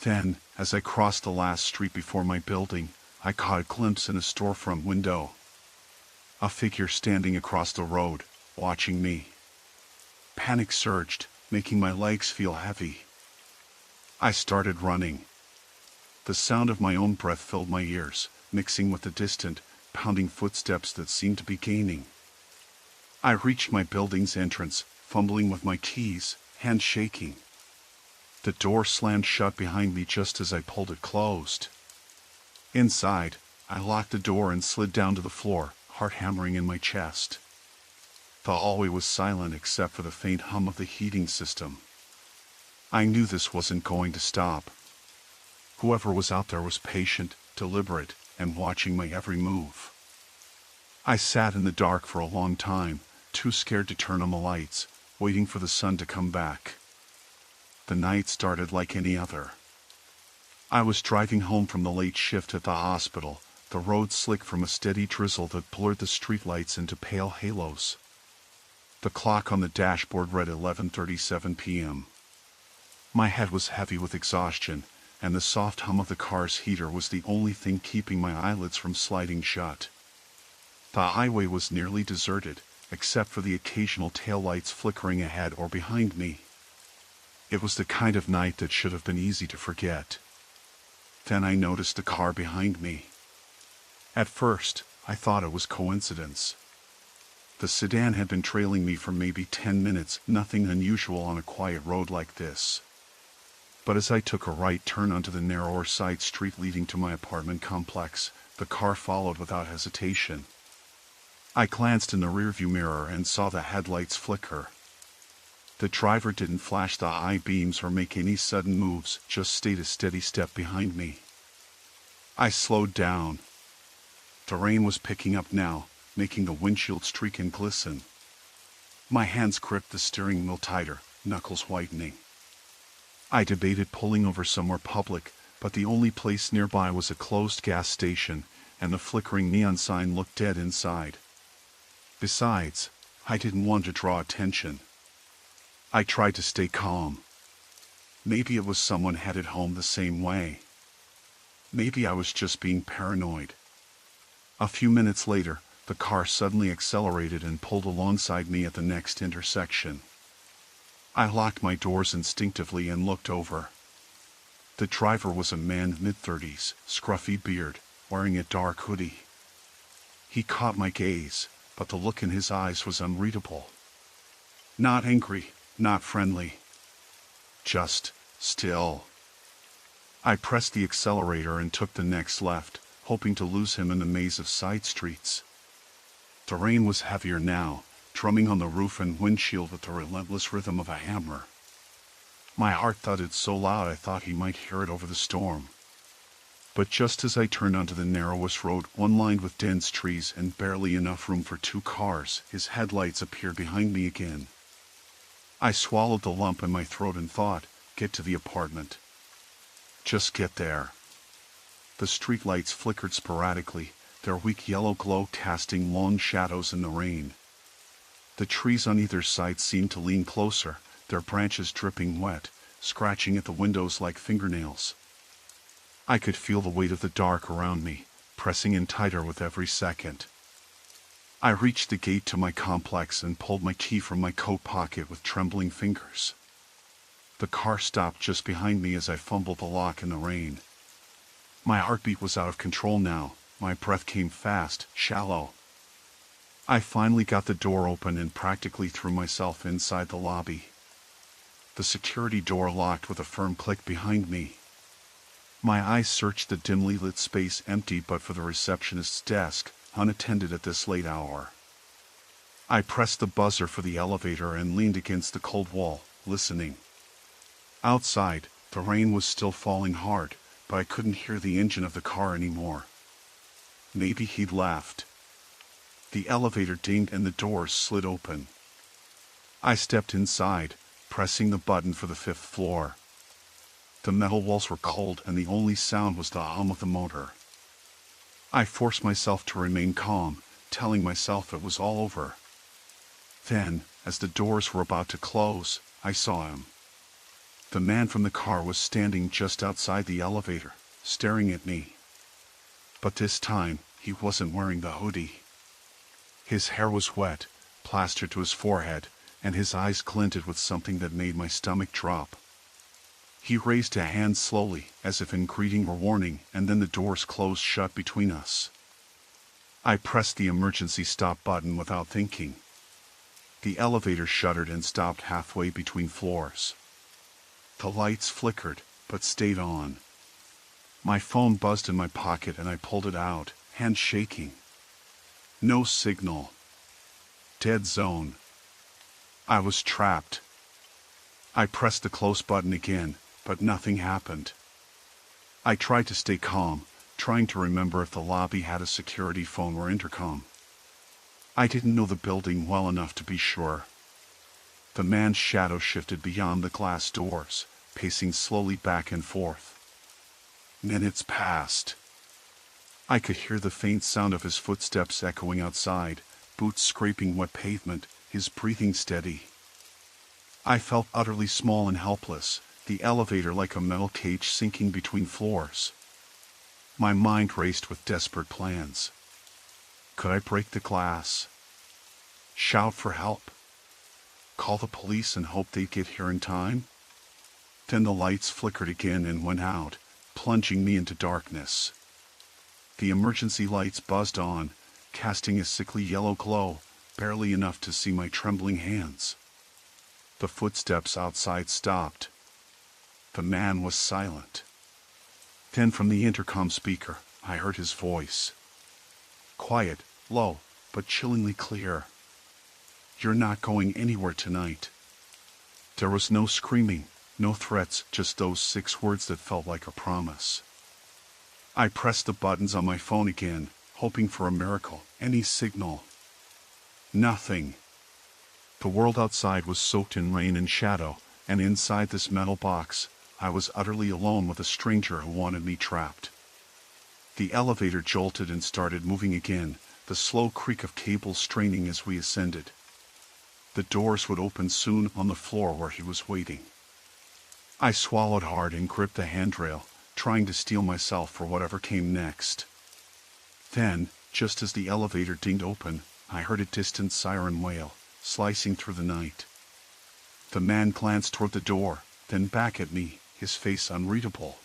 A: Then, as I crossed the last street before my building, I caught a glimpse in a storefront window. A figure standing across the road, watching me. Panic surged, making my legs feel heavy. I started running. The sound of my own breath filled my ears, mixing with the distant, pounding footsteps that seemed to be gaining. I reached my building's entrance, fumbling with my keys, hands shaking. The door slammed shut behind me just as I pulled it closed. Inside, I locked the door and slid down to the floor, heart hammering in my chest. The hallway was silent except for the faint hum of the heating system. I knew this wasn't going to stop. Whoever was out there was patient, deliberate, and watching my every move. I sat in the dark for a long time, too scared to turn on the lights, waiting for the sun to come back. The night started like any other. I was driving home from the late shift at the hospital, the road slick from a steady drizzle that blurred the streetlights into pale halos. The clock on the dashboard read 11:37 p.m. My head was heavy with exhaustion, and the soft hum of the car's heater was the only thing keeping my eyelids from sliding shut. The highway was nearly deserted, except for the occasional taillights flickering ahead or behind me. It was the kind of night that should have been easy to forget. Then I noticed the car behind me. At first, I thought it was coincidence. The sedan had been trailing me for maybe 10 minutes, nothing unusual on a quiet road like this. But as I took a right turn onto the narrower side street leading to my apartment complex, the car followed without hesitation. I glanced in the rearview mirror and saw the headlights flicker. The driver didn't flash the eye beams or make any sudden moves, just stayed a steady step behind me. I slowed down. The rain was picking up now, making the windshield streak and glisten. My hands gripped the steering wheel tighter, knuckles whitening. I debated pulling over somewhere public, but the only place nearby was a closed gas station, and the flickering neon sign looked dead inside. Besides, I didn't want to draw attention. I tried to stay calm. Maybe it was someone headed home the same way. Maybe I was just being paranoid. A few minutes later, the car suddenly accelerated and pulled alongside me at the next intersection. I locked my doors instinctively and looked over. The driver was a man mid-30s, scruffy beard, wearing a dark hoodie. He caught my gaze, but the look in his eyes was unreadable. Not angry, not friendly. Just still. I pressed the accelerator and took the next left, hoping to lose him in the maze of side streets. The rain was heavier now, drumming on the roof and windshield with the relentless rhythm of a hammer. My heart thudded so loud I thought he might hear it over the storm. But just as I turned onto the narrowest road, one lined with dense trees and barely enough room for 2 cars, his headlights appeared behind me again. I swallowed the lump in my throat and thought, get to the apartment. Just get there. The streetlights flickered sporadically, their weak yellow glow casting long shadows in the rain. The trees on either side seemed to lean closer, their branches dripping wet, scratching at the windows like fingernails. I could feel the weight of the dark around me, pressing in tighter with every second. I reached the gate to my complex and pulled my key from my coat pocket with trembling fingers. The car stopped just behind me as I fumbled the lock in the rain. My heartbeat was out of control now, my breath came fast, shallow. I finally got the door open and practically threw myself inside the lobby. The security door locked with a firm click behind me. My eyes searched the dimly lit space, empty but for the receptionist's desk, unattended at this late hour. I pressed the buzzer for the elevator and leaned against the cold wall, listening. Outside, the rain was still falling hard, but I couldn't hear the engine of the car anymore. Maybe he'd left. The elevator dinged and the doors slid open. I stepped inside, pressing the button for the 5th floor. The metal walls were cold and the only sound was the hum of the motor. I forced myself to remain calm, telling myself it was all over. Then, as the doors were about to close, I saw him. The man from the car was standing just outside the elevator, staring at me. But this time, he wasn't wearing the hoodie. His hair was wet, plastered to his forehead, and his eyes glinted with something that made my stomach drop. He raised a hand slowly, as if in greeting or warning, and then the doors closed shut between us. I pressed the emergency stop button without thinking. The elevator shuddered and stopped halfway between floors. The lights flickered, but stayed on. My phone buzzed in my pocket and I pulled it out, hand shaking. No signal. Dead zone. I was trapped. I pressed the close button again, but nothing happened. I tried to stay calm, trying to remember if the lobby had a security phone or intercom. I didn't know the building well enough to be sure. The man's shadow shifted beyond the glass doors, pacing slowly back and forth. Minutes passed. I could hear the faint sound of his footsteps echoing outside, boots scraping wet pavement, his breathing steady. I felt utterly small and helpless, the elevator like a metal cage sinking between floors. My mind raced with desperate plans. Could I break the glass? Shout for help? Call the police and hope they'd get here in time? Then the lights flickered again and went out, plunging me into darkness. The emergency lights buzzed on, casting a sickly yellow glow, barely enough to see my trembling hands. The footsteps outside stopped. The man was silent. Then from the intercom speaker, I heard his voice. Quiet, low, but chillingly clear. You're not going anywhere tonight. There was no screaming, no threats, just those 6 words that felt like a promise. I pressed the buttons on my phone again, hoping for a miracle, any signal. Nothing. The world outside was soaked in rain and shadow, and inside this metal box, I was utterly alone with a stranger who wanted me trapped. The elevator jolted and started moving again, the slow creak of cables straining as we ascended. The doors would open soon on the floor where he was waiting. I swallowed hard and gripped the handrail, trying to steel myself for whatever came next. Then, just as the elevator dinged open, I heard a distant siren wail, slicing through the night. The man glanced toward the door, then back at me, his face unreadable.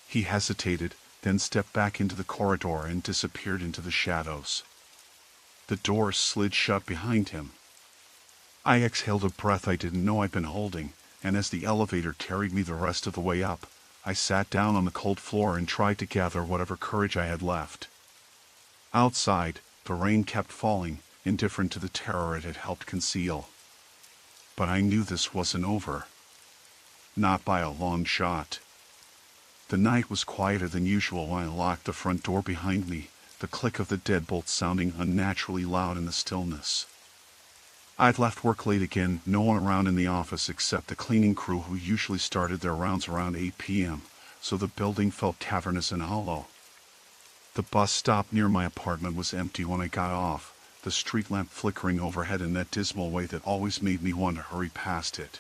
A: He hesitated, then stepped back into the corridor and disappeared into the shadows. The door slid shut behind him. I exhaled a breath I didn't know I'd been holding, and as the elevator carried me the rest of the way up, I sat down on the cold floor and tried to gather whatever courage I had left. Outside, the rain kept falling, indifferent to the terror it had helped conceal. But I knew this wasn't over. Not by a long shot. The night was quieter than usual when I locked the front door behind me, the click of the deadbolt sounding unnaturally loud in the stillness. I'd left work late again, no one around in the office except the cleaning crew who usually started their rounds around 8 p.m., so the building felt cavernous and hollow. The bus stop near my apartment was empty when I got off, the street lamp flickering overhead in that dismal way that always made me want to hurry past it.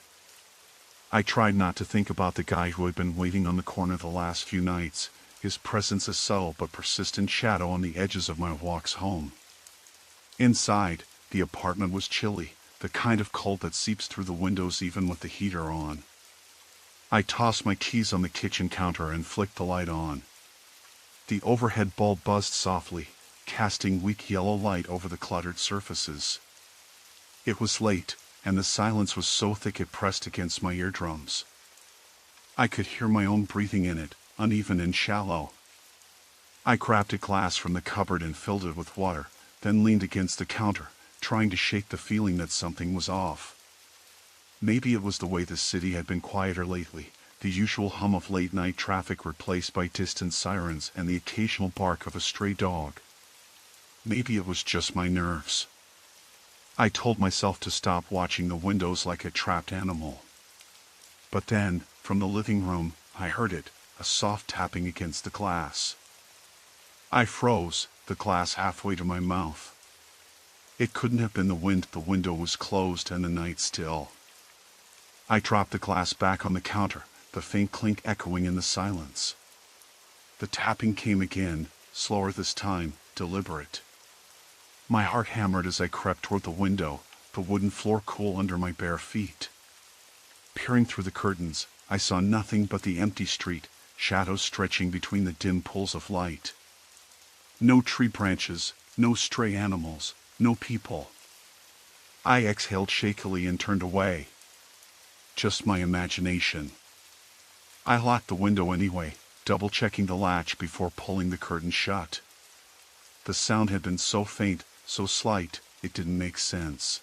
A: I tried not to think about the guy who had been waiting on the corner the last few nights, his presence a subtle but persistent shadow on the edges of my walks home. Inside, the apartment was chilly, the kind of cold that seeps through the windows even with the heater on. I tossed my keys on the kitchen counter and flicked the light on. The overhead bulb buzzed softly, casting weak yellow light over the cluttered surfaces. It was late, and the silence was so thick it pressed against my eardrums. I could hear my own breathing in it, uneven and shallow. I grabbed a glass from the cupboard and filled it with water, then leaned against the counter, trying to shake the feeling that something was off. Maybe it was the way the city had been quieter lately, the usual hum of late-night traffic replaced by distant sirens and the occasional bark of a stray dog. Maybe it was just my nerves. I told myself to stop watching the windows like a trapped animal. But then, from the living room, I heard it, a soft tapping against the glass. I froze, the glass halfway to my mouth. It couldn't have been the wind, the window was closed and the night still. I dropped the glass back on the counter, the faint clink echoing in the silence. The tapping came again, slower this time, deliberate. My heart hammered as I crept toward the window, the wooden floor cool under my bare feet. Peering through the curtains, I saw nothing but the empty street, shadows stretching between the dim pools of light. No tree branches, no stray animals, no people. I exhaled shakily and turned away. Just my imagination. I locked the window anyway, double-checking the latch before pulling the curtain shut. The sound had been so faint, so slight, it didn't make sense.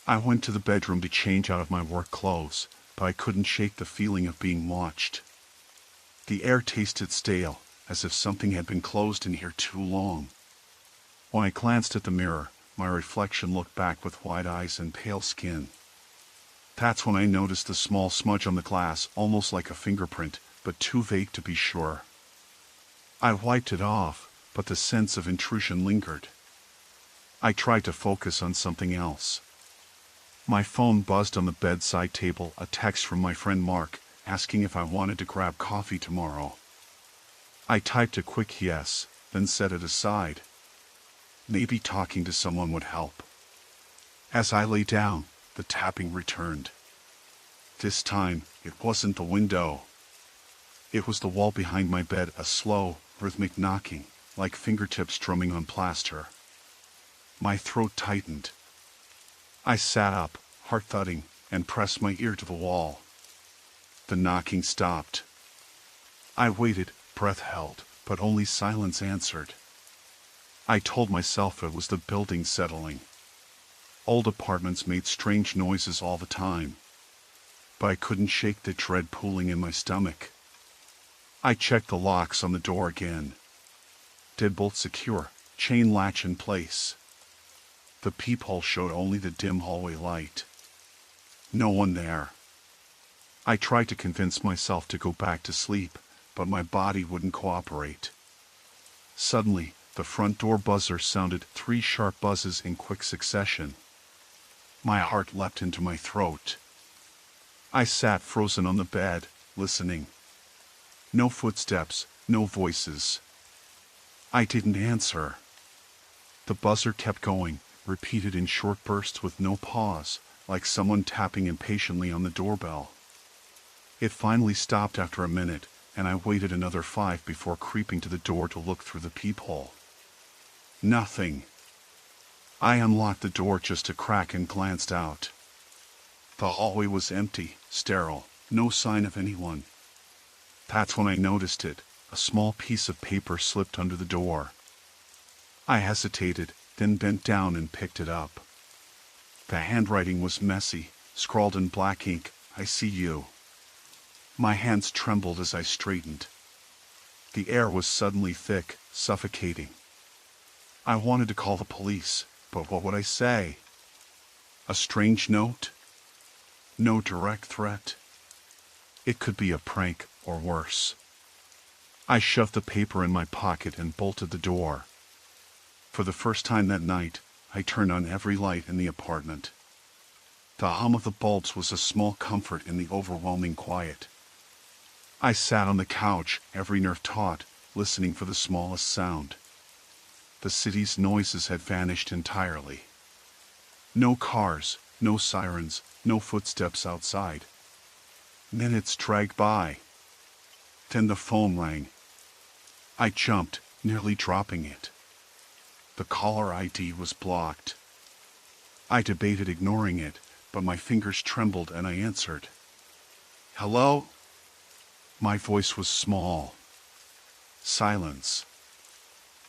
A: I went to the bedroom to change out of my work clothes, but I couldn't shake the feeling of being watched. The air tasted stale, as if something had been closed in here too long. When I glanced at the mirror, my reflection looked back with wide eyes and pale skin. That's when I noticed the small smudge on the glass, almost like a fingerprint, but too vague to be sure. I wiped it off, but the sense of intrusion lingered. I tried to focus on something else. My phone buzzed on the bedside table, a text from my friend Mark, asking if I wanted to grab coffee tomorrow. I typed a quick yes, then set it aside. Maybe talking to someone would help. As I lay down, the tapping returned. This time, it wasn't the window. It was the wall behind my bed, a slow, rhythmic knocking, like fingertips drumming on plaster. My throat tightened. I sat up, heart thudding, and pressed my ear to the wall. The knocking stopped. I waited, breath held, but only silence answered. I told myself it was the building settling. Old apartments made strange noises all the time, but I couldn't shake the dread pooling in my stomach. I checked the locks on the door again. Deadbolt secure, chain latch in place. The peephole showed only the dim hallway light. No one there. I tried to convince myself to go back to sleep, but my body wouldn't cooperate. Suddenly, the front door buzzer sounded 3 sharp buzzes in quick succession. My heart leapt into my throat. I sat frozen on the bed, listening. No footsteps, no voices. I didn't answer. The buzzer kept going, repeated in short bursts with no pause, like someone tapping impatiently on the doorbell. It finally stopped after a minute, and I waited another 5 before creeping to the door to look through the peephole. Nothing. I unlocked the door just a crack and glanced out. The hallway was empty, sterile, no sign of anyone. That's when I noticed it. A small piece of paper slipped under the door. I hesitated, then bent down and picked it up. The handwriting was messy, scrawled in black ink, "I see you." My hands trembled as I straightened. The air was suddenly thick, suffocating. I wanted to call the police, but what would I say? A strange note? No direct threat. It could be a prank, or worse. I shoved the paper in my pocket and bolted the door. For the first time that night, I turned on every light in the apartment. The hum of the bulbs was a small comfort in the overwhelming quiet. I sat on the couch, every nerve taut, listening for the smallest sound. The city's noises had vanished entirely. No cars, no sirens, no footsteps outside. Minutes dragged by. Then the phone rang. I jumped, nearly dropping it. The caller ID was blocked. I debated ignoring it, but my fingers trembled and I answered. "Hello?" My voice was small. Silence.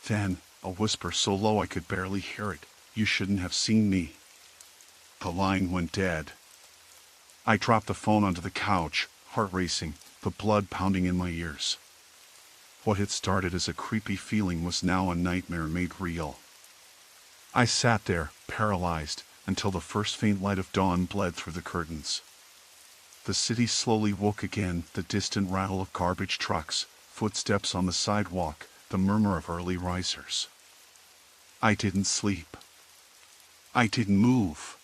A: Then, a whisper so low I could barely hear it. "You shouldn't have seen me." The line went dead. I dropped the phone onto the couch, heart racing, the blood pounding in my ears. What had started as a creepy feeling was now a nightmare made real. I sat there, paralyzed, until the first faint light of dawn bled through the curtains. The city slowly woke again, the distant rattle of garbage trucks, footsteps on the sidewalk, the murmur of early risers. I didn't sleep. I didn't move.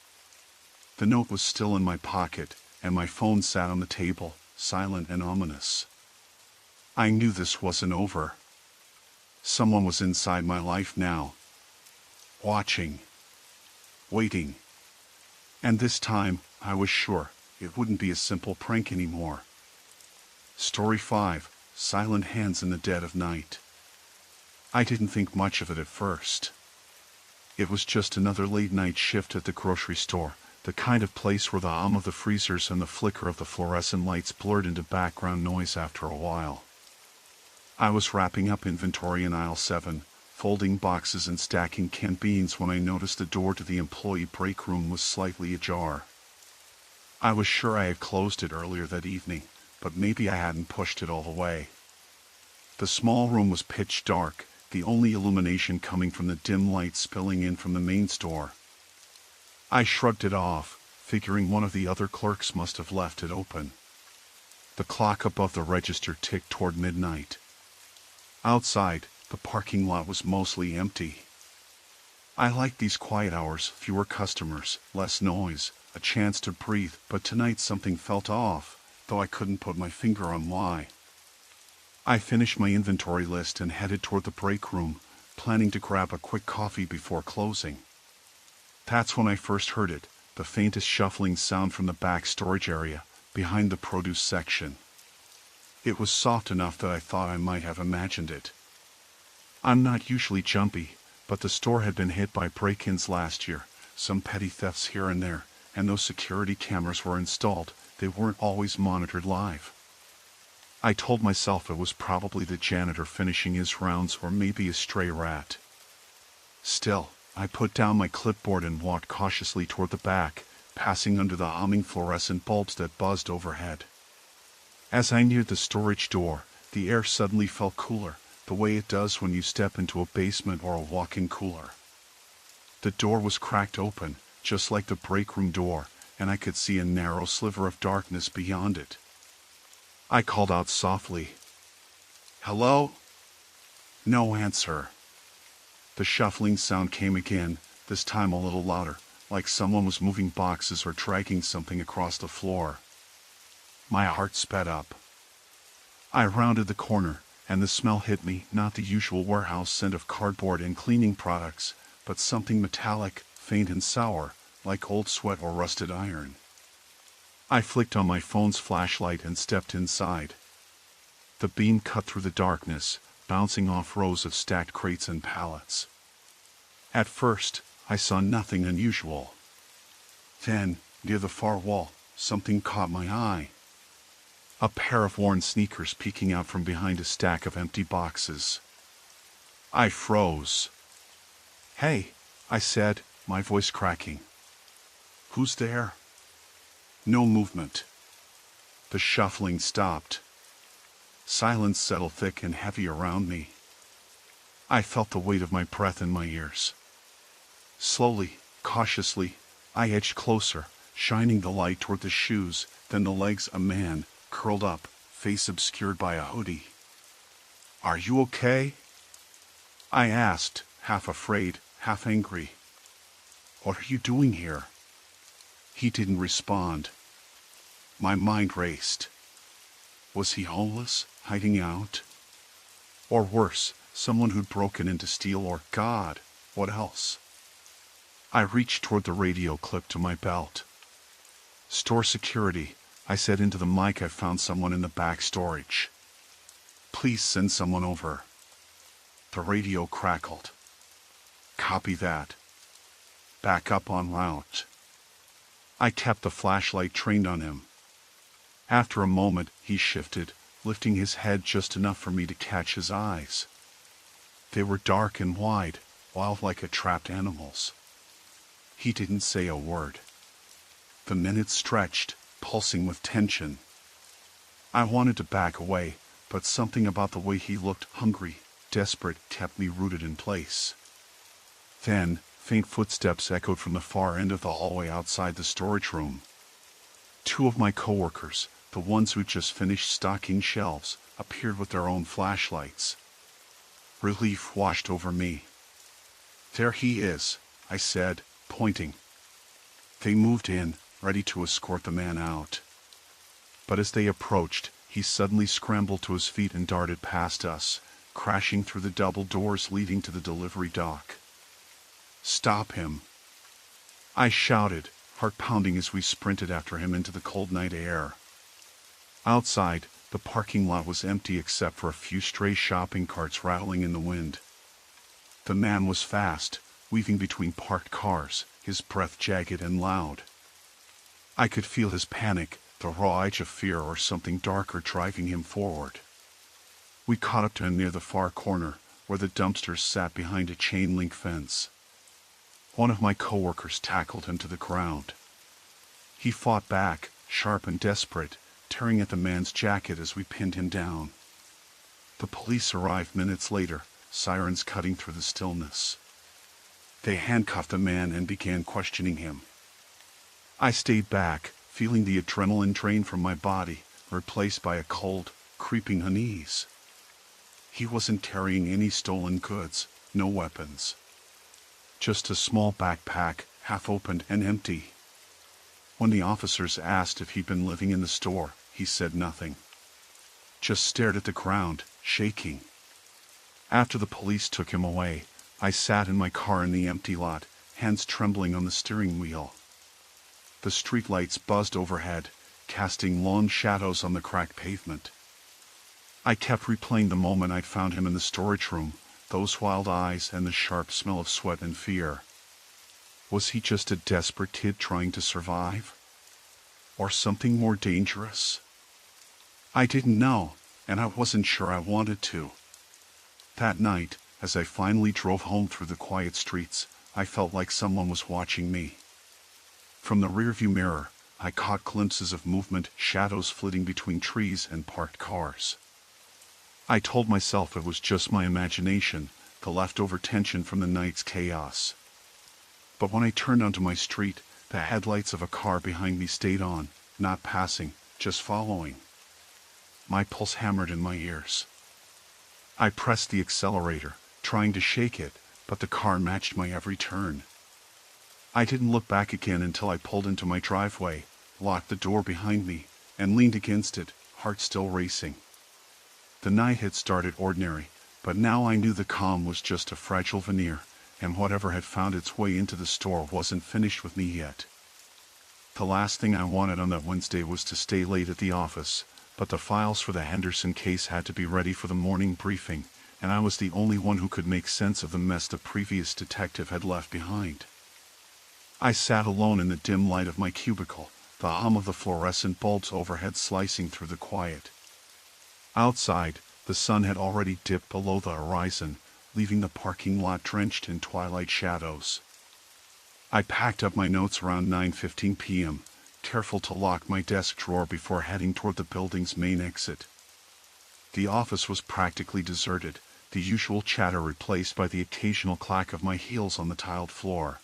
A: The note was still in my pocket, and my phone sat on the table, silent and ominous. I knew this wasn't over. Someone was inside my life now. Watching. Waiting. And this time, I was sure, it wouldn't be a simple prank anymore. Story 5, Silent Hands in the Dead of Night. I didn't think much of it at first. It was just another late-night shift at the grocery store, the kind of place where the hum of the freezers and the flicker of the fluorescent lights blurred into background noise after a while. I was wrapping up inventory in aisle 7, folding boxes and stacking canned beans when I noticed the door to the employee break room was slightly ajar. I was sure I had closed it earlier that evening, but maybe I hadn't pushed it all the way. The small room was pitch dark, the only illumination coming from the dim light spilling in from the main store. I shrugged it off, figuring one of the other clerks must have left it open. The clock above the register ticked toward midnight. Outside, the parking lot was mostly empty. I liked these quiet hours, fewer customers, less noise, a chance to breathe, but tonight something felt off, though I couldn't put my finger on why. I finished my inventory list and headed toward the break room, planning to grab a quick coffee before closing. That's when I first heard it, the faintest shuffling sound from the back storage area, behind the produce section. It was soft enough that I thought I might have imagined it. I'm not usually jumpy, but the store had been hit by break-ins last year, some petty thefts here and there, and though security cameras were installed, they weren't always monitored live. I told myself it was probably the janitor finishing his rounds or maybe a stray rat. Still, I put down my clipboard and walked cautiously toward the back, passing under the humming fluorescent bulbs that buzzed overhead. As I neared the storage door, the air suddenly felt cooler, the way it does when you step into a basement or a walk-in cooler. The door was cracked open, just like the break room door, and I could see a narrow sliver of darkness beyond it. I called out softly, "Hello?" No answer. The shuffling sound came again, this time a little louder, like someone was moving boxes or dragging something across the floor. My heart sped up. I rounded the corner, and the smell hit me, not the usual warehouse scent of cardboard and cleaning products, but something metallic, faint and sour, like old sweat or rusted iron. I flicked on my phone's flashlight and stepped inside. The beam cut through the darkness, bouncing off rows of stacked crates and pallets. At first, I saw nothing unusual. Then, near the far wall, something caught my eye. A pair of worn sneakers peeking out from behind a stack of empty boxes. I froze. "Hey," I said, my voice cracking. "Who's there?" No movement. The shuffling stopped. Silence settled thick and heavy around me. I felt the weight of my breath in my ears. Slowly, cautiously, I edged closer, shining the light toward the shoes, then the legs of a man, curled up, face obscured by a hoodie. "Are you okay?" I asked, half afraid, half angry. "What are you doing here?" He didn't respond. My mind raced. Was he homeless, hiding out? Or worse, someone who'd broken in to steal, or, God, what else? I reached toward the radio clipped to my belt. "Store security," I said into the mic. "I found someone in the back storage. Please send someone over." The radio crackled. "Copy that. Back up en route." I kept the flashlight trained on him. After a moment, he shifted, lifting his head just enough for me to catch his eyes. They were dark and wide, wild like a trapped animal's. He didn't say a word. The minutes stretched, pulsing with tension. I wanted to back away, but something about the way he looked, hungry, desperate, kept me rooted in place. Then, faint footsteps echoed from the far end of the hallway outside the storage room. Two of my coworkers, the ones who'd just finished stocking shelves, appeared with their own flashlights. Relief washed over me. "There he is," I said, pointing. They moved in, ready to escort the man out. But as they approached, he suddenly scrambled to his feet and darted past us, crashing through the double doors leading to the delivery dock. "Stop him!" I shouted, heart pounding as we sprinted after him into the cold night air. Outside, the parking lot was empty except for a few stray shopping carts rattling in the wind. The man was fast, weaving between parked cars, his breath jagged and loud. I could feel his panic, the raw edge of fear or something darker driving him forward. We caught up to him near the far corner, where the dumpsters sat behind a chain-link fence. One of my coworkers tackled him to the ground. He fought back, sharp and desperate, tearing at the man's jacket as we pinned him down. The police arrived minutes later, sirens cutting through the stillness. They handcuffed the man and began questioning him. I stayed back, feeling the adrenaline drain from my body, replaced by a cold, creeping unease. He wasn't carrying any stolen goods, no weapons. Just a small backpack, half opened and empty. When the officers asked if he'd been living in the store, he said nothing. Just stared at the ground, shaking. After the police took him away, I sat in my car in the empty lot, hands trembling on the steering wheel. The streetlights buzzed overhead, casting long shadows on the cracked pavement. I kept replaying the moment I'd found him in the storage room, those wild eyes and the sharp smell of sweat and fear. Was he just a desperate kid trying to survive? Or something more dangerous? I didn't know, and I wasn't sure I wanted to. That night, as I finally drove home through the quiet streets, I felt like someone was watching me. From the rearview mirror, I caught glimpses of movement, shadows flitting between trees and parked cars. I told myself it was just my imagination, the leftover tension from the night's chaos. But when I turned onto my street, the headlights of a car behind me stayed on, not passing, just following. My pulse hammered in my ears. I pressed the accelerator, trying to shake it, but the car matched my every turn. I didn't look back again until I pulled into my driveway, locked the door behind me, and leaned against it, heart still racing. The night had started ordinary, but now I knew the calm was just a fragile veneer, and whatever had found its way into the store wasn't finished with me yet. The last thing I wanted on that Wednesday was to stay late at the office, but the files for the Henderson case had to be ready for the morning briefing, and I was the only one who could make sense of the mess the previous detective had left behind. I sat alone in the dim light of my cubicle, the hum of the fluorescent bulbs overhead slicing through the quiet. Outside, the sun had already dipped below the horizon, leaving the parking lot drenched in twilight shadows. I packed up my notes around 9:15 p.m., careful to lock my desk drawer before heading toward the building's main exit. The office was practically deserted, the usual chatter replaced by the occasional clack of my heels on the tiled floor.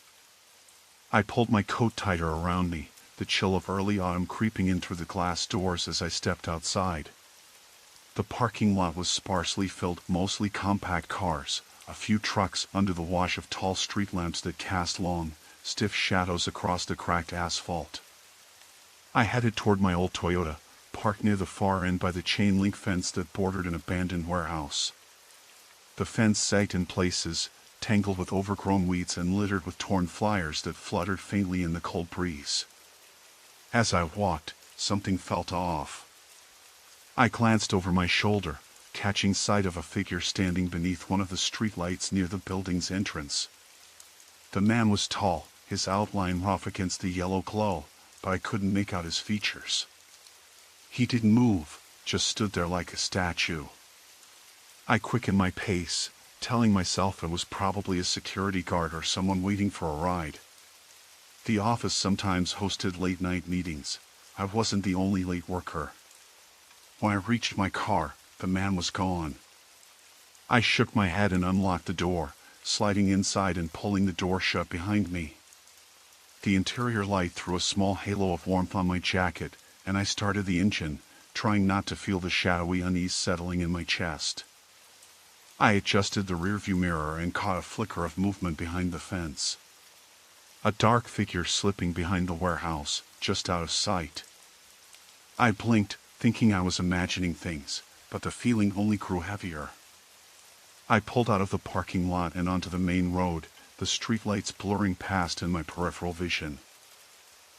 A: I pulled my coat tighter around me, the chill of early autumn creeping in through the glass doors as I stepped outside. The parking lot was sparsely filled, mostly compact cars, a few trucks under the wash of tall street lamps that cast long, stiff shadows across the cracked asphalt. I headed toward my old Toyota, parked near the far end by the chain-link fence that bordered an abandoned warehouse. The fence sagged in places, tangled with overgrown weeds and littered with torn flyers that fluttered faintly in the cold breeze. As I walked, something felt off. I glanced over my shoulder, catching sight of a figure standing beneath one of the streetlights near the building's entrance. The man was tall, his outline rough against the yellow glow, but I couldn't make out his features. He didn't move, just stood there like a statue. I quickened my pace, telling myself it was probably a security guard or someone waiting for a ride. The office sometimes hosted late-night meetings. I wasn't the only late worker. When I reached my car, the man was gone. I shook my head and unlocked the door, sliding inside and pulling the door shut behind me. The interior light threw a small halo of warmth on my jacket, and I started the engine, trying not to feel the shadowy unease settling in my chest. I adjusted the rearview mirror and caught a flicker of movement behind the fence. A dark figure slipping behind the warehouse, just out of sight. I blinked, thinking I was imagining things, but the feeling only grew heavier. I pulled out of the parking lot and onto the main road, the streetlights blurring past in my peripheral vision.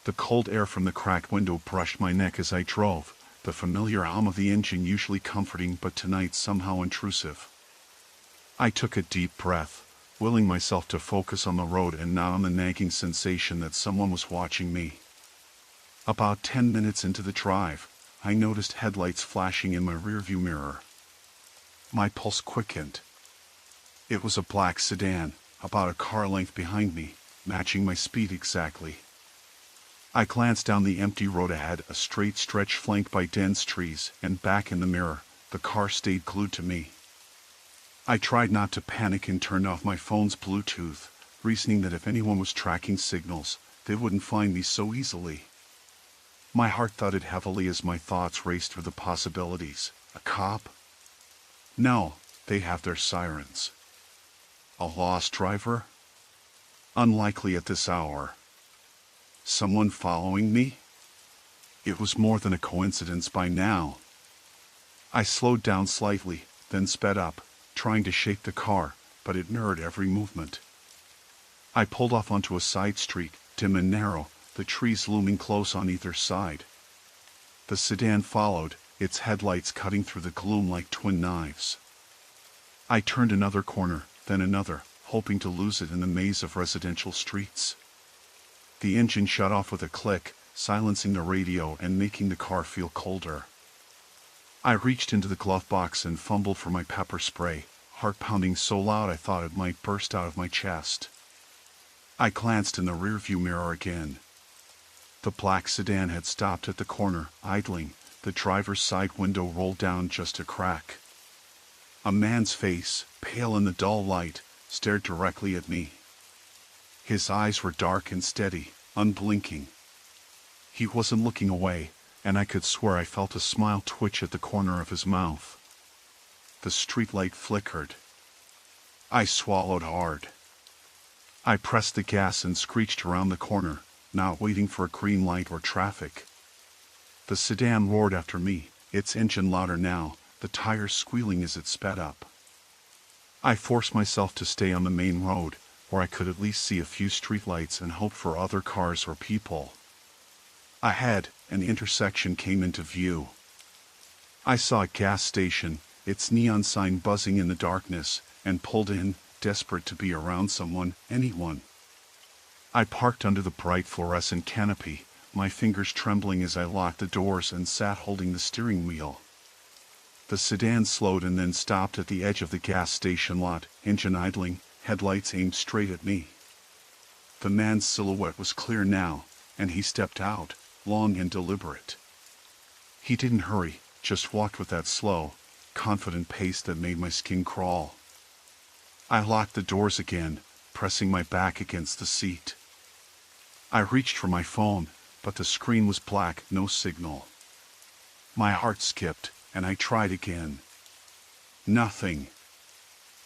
A: The cold air from the cracked window brushed my neck as I drove, the familiar hum of the engine usually comforting but tonight somehow intrusive. I took a deep breath, willing myself to focus on the road and not on the nagging sensation that someone was watching me. About 10 minutes into the drive, I noticed headlights flashing in my rearview mirror. My pulse quickened. It was a black sedan, about a car length behind me, matching my speed exactly. I glanced down the empty road ahead, a straight stretch flanked by dense trees, and back in the mirror, the car stayed glued to me. I tried not to panic and turned off my phone's Bluetooth, reasoning that if anyone was tracking signals, they wouldn't find me so easily. My heart thudded heavily as my thoughts raced through the possibilities. A cop? No, they have their sirens. A lost driver? Unlikely at this hour. Someone following me? It was more than a coincidence by now. I slowed down slightly, then sped up, trying to shake the car, but it mirrored every movement. I pulled off onto a side street, dim and narrow, the trees looming close on either side. The sedan followed, its headlights cutting through the gloom like twin knives. I turned another corner, then another, hoping to lose it in the maze of residential streets. The engine shut off with a click, silencing the radio and making the car feel colder. I reached into the glove box and fumbled for my pepper spray, heart pounding so loud I thought it might burst out of my chest. I glanced in the rearview mirror again. The black sedan had stopped at the corner, idling, the driver's side window rolled down just a crack. A man's face, pale in the dull light, stared directly at me. His eyes were dark and steady, unblinking. He wasn't looking away, and I could swear I felt a smile twitch at the corner of his mouth. The streetlight flickered. I swallowed hard. I pressed the gas and screeched around the corner, not waiting for a green light or traffic. The sedan roared after me, its engine louder now, the tires squealing as it sped up. I forced myself to stay on the main road, where I could at least see a few streetlights and hope for other cars or people. Ahead, an intersection came into view. I saw a gas station, its neon sign buzzing in the darkness, and pulled in, desperate to be around someone, anyone. I parked under the bright fluorescent canopy, my fingers trembling as I locked the doors and sat holding the steering wheel. The sedan slowed and then stopped at the edge of the gas station lot, engine idling, headlights aimed straight at me. The man's silhouette was clear now, and he stepped out, long and deliberate. He didn't hurry, just walked with that slow, confident pace that made my skin crawl. I locked the doors again, pressing my back against the seat. I reached for my phone, but the screen was black, no signal. My heart skipped, and I tried again. Nothing.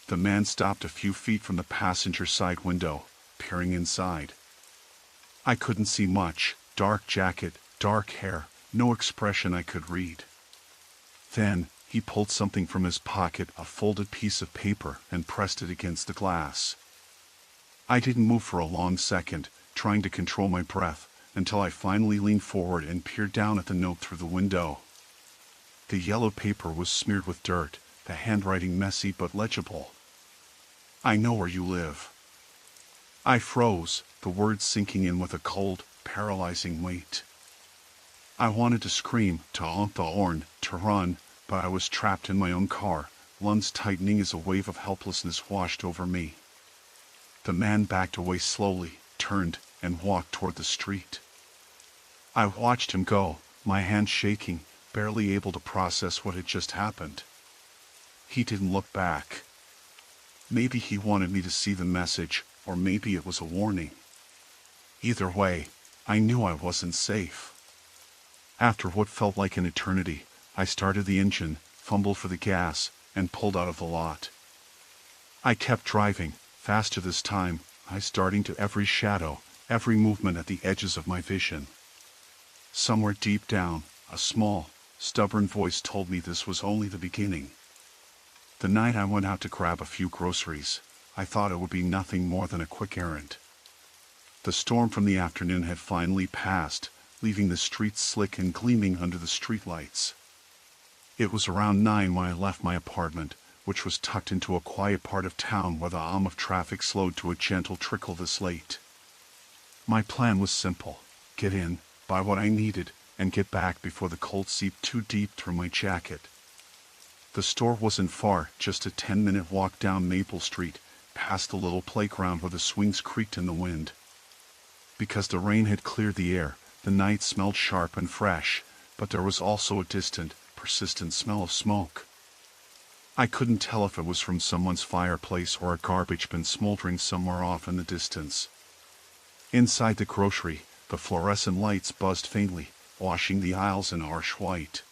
A: The man stopped a few feet from the passenger side window, peering inside. I couldn't see much, dark jacket, dark hair, no expression I could read. Then, he pulled something from his pocket, a folded piece of paper, and pressed it against the glass. I didn't move for a long second, trying to control my breath, until I finally leaned forward and peered down at the note through the window. The yellow paper was smeared with dirt, the handwriting messy but legible. I know where you live. I froze, the words sinking in with a cold, paralyzing weight. I wanted to scream, to honk the horn, to run, but I was trapped in my own car, lungs tightening as a wave of helplessness washed over me. The man backed away slowly, turned, and walked toward the street. I watched him go, my hands shaking, barely able to process what had just happened. He didn't look back. Maybe he wanted me to see the message, or maybe it was a warning. Either way, I knew I wasn't safe. After what felt like an eternity, I started the engine, fumbled for the gas, and pulled out of the lot. I kept driving, faster this time, eyes darting to every shadow, every movement at the edges of my vision. Somewhere deep down, a small, stubborn voice told me this was only the beginning. The night I went out to grab a few groceries, I thought it would be nothing more than a quick errand. The storm from the afternoon had finally passed, leaving the streets slick and gleaming under the streetlights. It was around 9 when I left my apartment, which was tucked into a quiet part of town where the hum of traffic slowed to a gentle trickle this late. My plan was simple: get in, buy what I needed, and get back before the cold seeped too deep through my jacket. The store wasn't far, just a 10-minute walk down Maple Street, past the little playground where the swings creaked in the wind. Because the rain had cleared the air, the night smelled sharp and fresh, but there was also a distant, persistent smell of smoke. I couldn't tell if it was from someone's fireplace or a garbage bin smoldering somewhere off in the distance. Inside the grocery, the fluorescent lights buzzed faintly, washing the aisles in harsh white.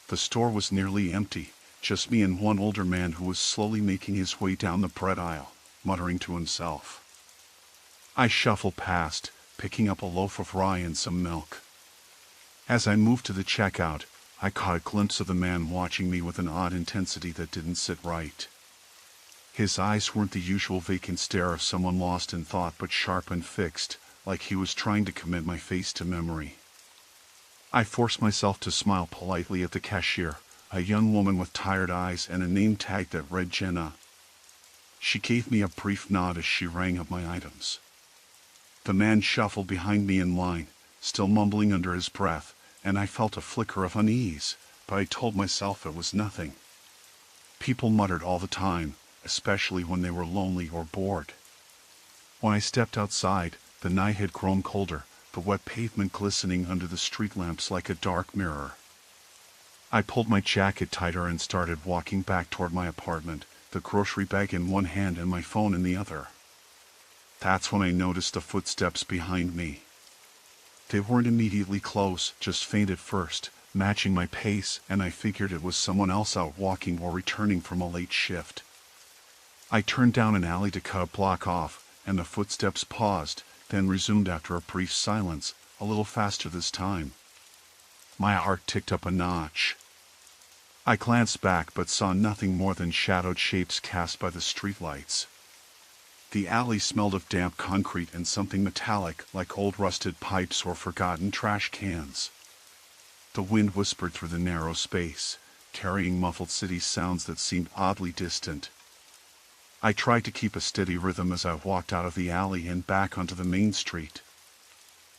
A: The store was nearly empty, just me and one older man who was slowly making his way down the bread aisle, muttering to himself. I shuffled past, picking up a loaf of rye and some milk. As I moved to the checkout, I caught a glimpse of the man watching me with an odd intensity that didn't sit right. His eyes weren't the usual vacant stare of someone lost in thought, but sharp and fixed, like he was trying to commit my face to memory. I forced myself to smile politely at the cashier, a young woman with tired eyes and a name tag that read Jenna. She gave me a brief nod as she rang up my items. The man shuffled behind me in line, still mumbling under his breath, and I felt a flicker of unease, but I told myself it was nothing. People muttered all the time, especially when they were lonely or bored. When I stepped outside, the night had grown colder, the wet pavement glistening under the street lamps like a dark mirror. I pulled my jacket tighter and started walking back toward my apartment, the grocery bag in one hand and my phone in the other. That's when I noticed the footsteps behind me. They weren't immediately close, just faint at first, matching my pace, and I figured it was someone else out walking or returning from a late shift. I turned down an alley to cut a block off, and the footsteps paused, then resumed after a brief silence, a little faster this time. My heart ticked up a notch. I glanced back but saw nothing more than shadowed shapes cast by the streetlights. The alley smelled of damp concrete and something metallic, like old rusted pipes or forgotten trash cans. The wind whispered through the narrow space, carrying muffled city sounds that seemed oddly distant. I tried to keep a steady rhythm as I walked out of the alley and back onto the main street.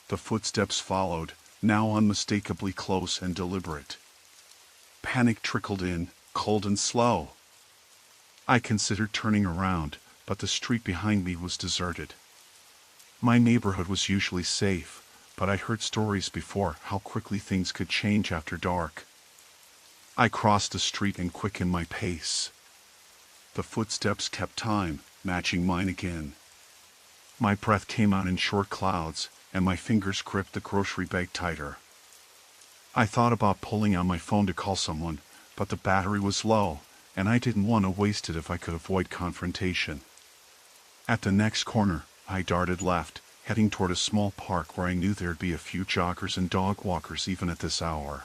A: The footsteps followed, now unmistakably close and deliberate. Panic trickled in, cold and slow. I considered turning around, but the street behind me was deserted. My neighborhood was usually safe, but I heard stories before how quickly things could change after dark. I crossed the street and quickened my pace. The footsteps kept time, matching mine again. My breath came out in short clouds, and my fingers gripped the grocery bag tighter. I thought about pulling out my phone to call someone, but the battery was low, and I didn't want to waste it if I could avoid confrontation. At the next corner, I darted left, heading toward a small park where I knew there'd be a few joggers and dog walkers even at this hour.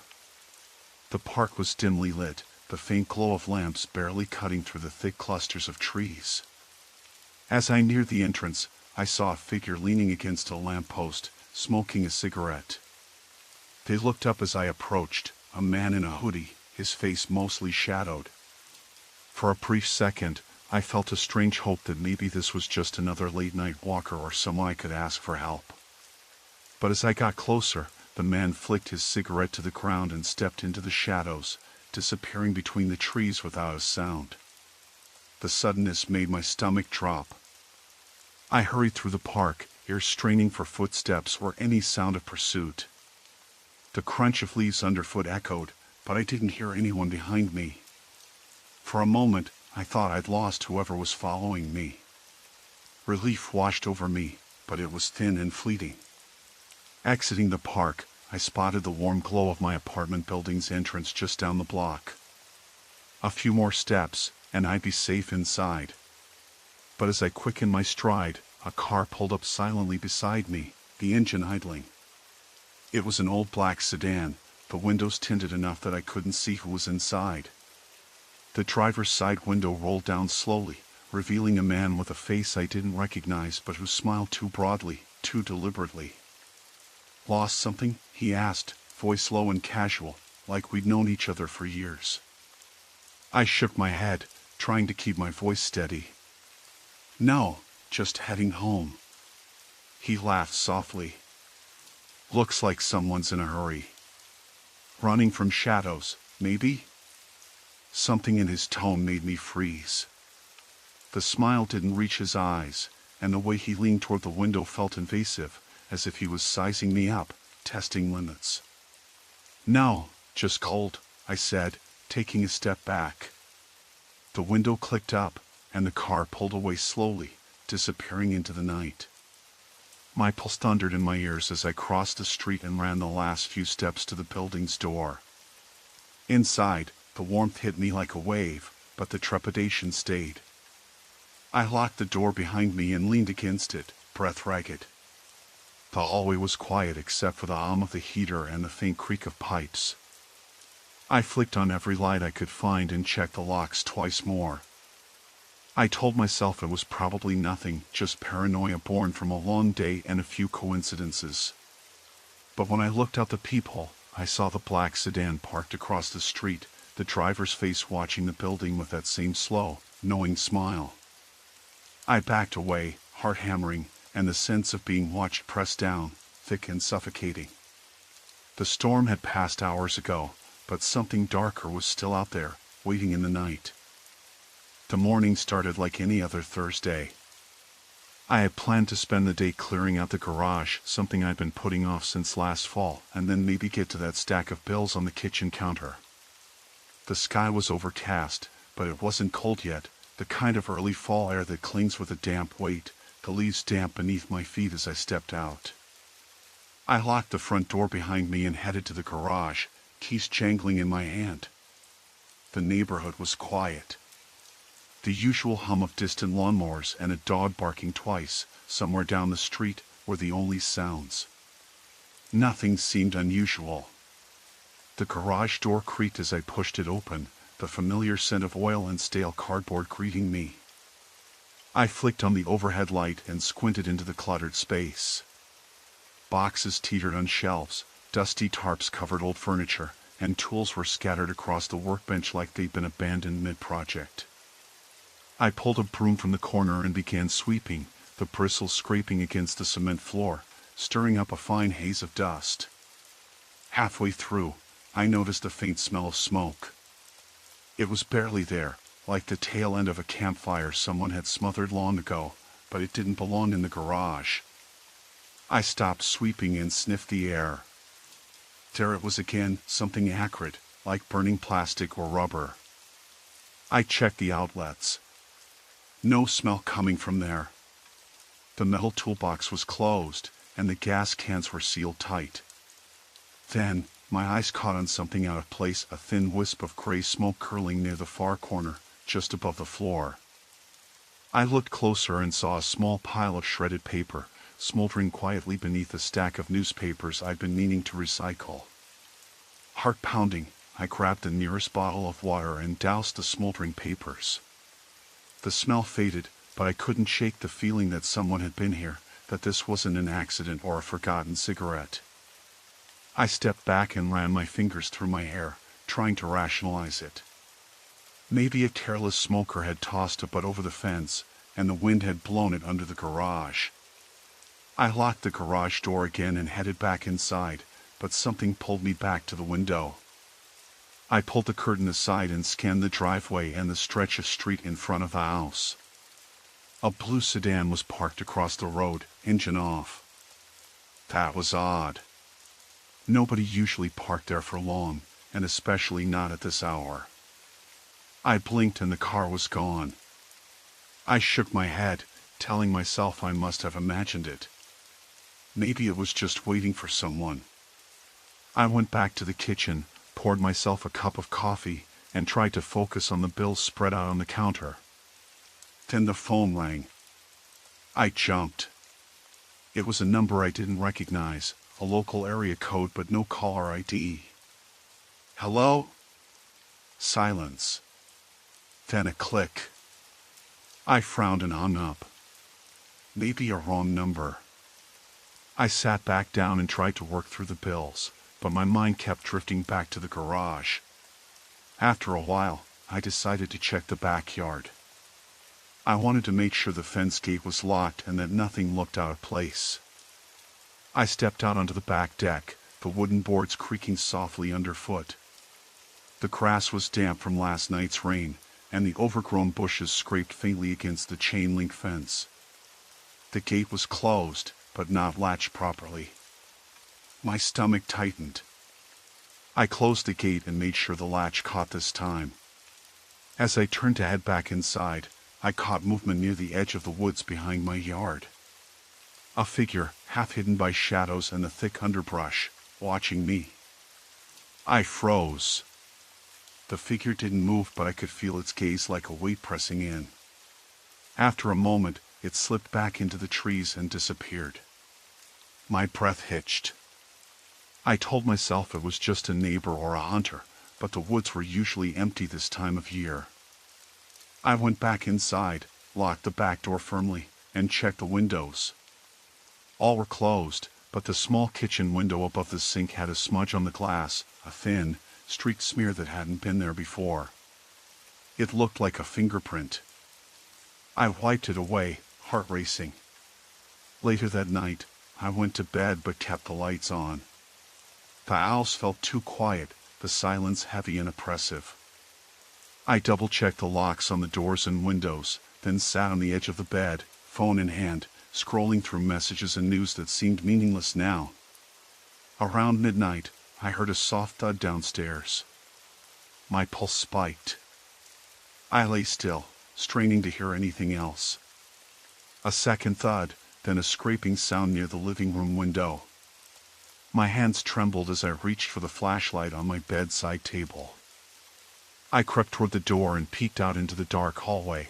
A: The park was dimly lit, the faint glow of lamps barely cutting through the thick clusters of trees. As I neared the entrance, I saw a figure leaning against a lamppost, smoking a cigarette. They looked up as I approached, a man in a hoodie, his face mostly shadowed. For a brief second, I felt a strange hope that maybe this was just another late-night walker or someone I could ask for help. But as I got closer, the man flicked his cigarette to the ground and stepped into the shadows, disappearing between the trees without a sound. The suddenness made my stomach drop. I hurried through the park, ears straining for footsteps or any sound of pursuit. The crunch of leaves underfoot echoed, but I didn't hear anyone behind me. For a moment, I thought I'd lost whoever was following me. Relief washed over me, but it was thin and fleeting. Exiting the park, I spotted the warm glow of my apartment building's entrance just down the block. A few more steps, and I'd be safe inside. But as I quickened my stride, a car pulled up silently beside me, the engine idling. It was an old black sedan, the windows tinted enough that I couldn't see who was inside. The driver's side window rolled down slowly, revealing a man with a face I didn't recognize but who smiled too broadly, too deliberately. "Lost something?" he asked, voice low and casual, like we'd known each other for years. I shook my head, trying to keep my voice steady. "No, just heading home." He laughed softly. "Looks like someone's in a hurry. Running from shadows, maybe?" Something in his tone made me freeze. The smile didn't reach his eyes, and the way he leaned toward the window felt invasive, as if he was sizing me up, testing limits. "No, just cold," I said, taking a step back. The window clicked up, and the car pulled away slowly, disappearing into the night. My pulse thundered in my ears as I crossed the street and ran the last few steps to the building's door. Inside, the warmth hit me like a wave, but the trepidation stayed. I locked the door behind me and leaned against it, breath ragged. The hallway was quiet except for the hum of the heater and the faint creak of pipes. I flicked on every light I could find and checked the locks twice more. I told myself it was probably nothing, just paranoia born from a long day and a few coincidences. But when I looked out the peephole, I saw the black sedan parked across the street, the driver's face watching the building with that same slow, knowing smile. I backed away, heart hammering, and the sense of being watched pressed down, thick and suffocating. The storm had passed hours ago, but something darker was still out there, waiting in the night. The morning started like any other Thursday. I had planned to spend the day clearing out the garage, something I'd been putting off since last fall, and then maybe get to that stack of bills on the kitchen counter. The sky was overcast, but it wasn't cold yet, the kind of early fall air that clings with a damp weight, the leaves damp beneath my feet as I stepped out. I locked the front door behind me and headed to the garage, keys jangling in my hand. The neighborhood was quiet. The usual hum of distant lawnmowers and a dog barking twice, somewhere down the street, were the only sounds. Nothing seemed unusual. The garage door creaked as I pushed it open, the familiar scent of oil and stale cardboard greeting me. I flicked on the overhead light and squinted into the cluttered space. Boxes teetered on shelves, dusty tarps covered old furniture, and tools were scattered across the workbench like they'd been abandoned mid-project. I pulled a broom from the corner and began sweeping, the bristles scraping against the cement floor, stirring up a fine haze of dust. Halfway through, I noticed a faint smell of smoke. It was barely there, like the tail end of a campfire someone had smothered long ago, but it didn't belong in the garage. I stopped sweeping and sniffed the air. There it was again, something acrid, like burning plastic or rubber. I checked the outlets. No smell coming from there. The metal toolbox was closed, and the gas cans were sealed tight. Then, my eyes caught on something out of place, a thin wisp of gray smoke curling near the far corner, just above the floor. I looked closer and saw a small pile of shredded paper, smoldering quietly beneath a stack of newspapers I'd been meaning to recycle. Heart pounding, I grabbed the nearest bottle of water and doused the smoldering papers. The smell faded, but I couldn't shake the feeling that someone had been here, that this wasn't an accident or a forgotten cigarette. I stepped back and ran my fingers through my hair, trying to rationalize it. Maybe a careless smoker had tossed a butt over the fence, and the wind had blown it under the garage. I locked the garage door again and headed back inside, but something pulled me back to the window. I pulled the curtain aside and scanned the driveway and the stretch of street in front of the house. A blue sedan was parked across the road, engine off. That was odd. Nobody usually parked there for long, and especially not at this hour. I blinked and the car was gone. I shook my head, telling myself I must have imagined it. Maybe it was just waiting for someone. I went back to the kitchen, poured myself a cup of coffee, and tried to focus on the bills spread out on the counter. Then the phone rang. I jumped. It was a number I didn't recognize, a local area code but no caller ID. Hello? Silence. Then a click. I frowned and hung up. Maybe a wrong number. I sat back down and tried to work through the bills, but my mind kept drifting back to the garage. After a while, I decided to check the backyard. I wanted to make sure the fence gate was locked and that nothing looked out of place. I stepped out onto the back deck, the wooden boards creaking softly underfoot. The grass was damp from last night's rain, and the overgrown bushes scraped faintly against the chain-link fence. The gate was closed, but not latched properly. My stomach tightened. I closed the gate and made sure the latch caught this time. As I turned to head back inside, I caught movement near the edge of the woods behind my yard. A figure, half hidden by shadows and the thick underbrush, watching me. I froze. The figure didn't move, but I could feel its gaze like a weight pressing in. After a moment, it slipped back into the trees and disappeared. My breath hitched. I told myself it was just a neighbor or a hunter, but the woods were usually empty this time of year. I went back inside, locked the back door firmly, and checked the windows. All were closed, but the small kitchen window above the sink had a smudge on the glass, a thin, streaked smear that hadn't been there before. It looked like a fingerprint. I wiped it away, heart racing. Later that night, I went to bed but kept the lights on. The house felt too quiet, the silence heavy and oppressive. I double-checked the locks on the doors and windows, then sat on the edge of the bed, phone in hand, scrolling through messages and news that seemed meaningless now. Around midnight, I heard a soft thud downstairs. My pulse spiked. I lay still, straining to hear anything else. A second thud, then a scraping sound near the living room window. My hands trembled as I reached for the flashlight on my bedside table. I crept toward the door and peeked out into the dark hallway.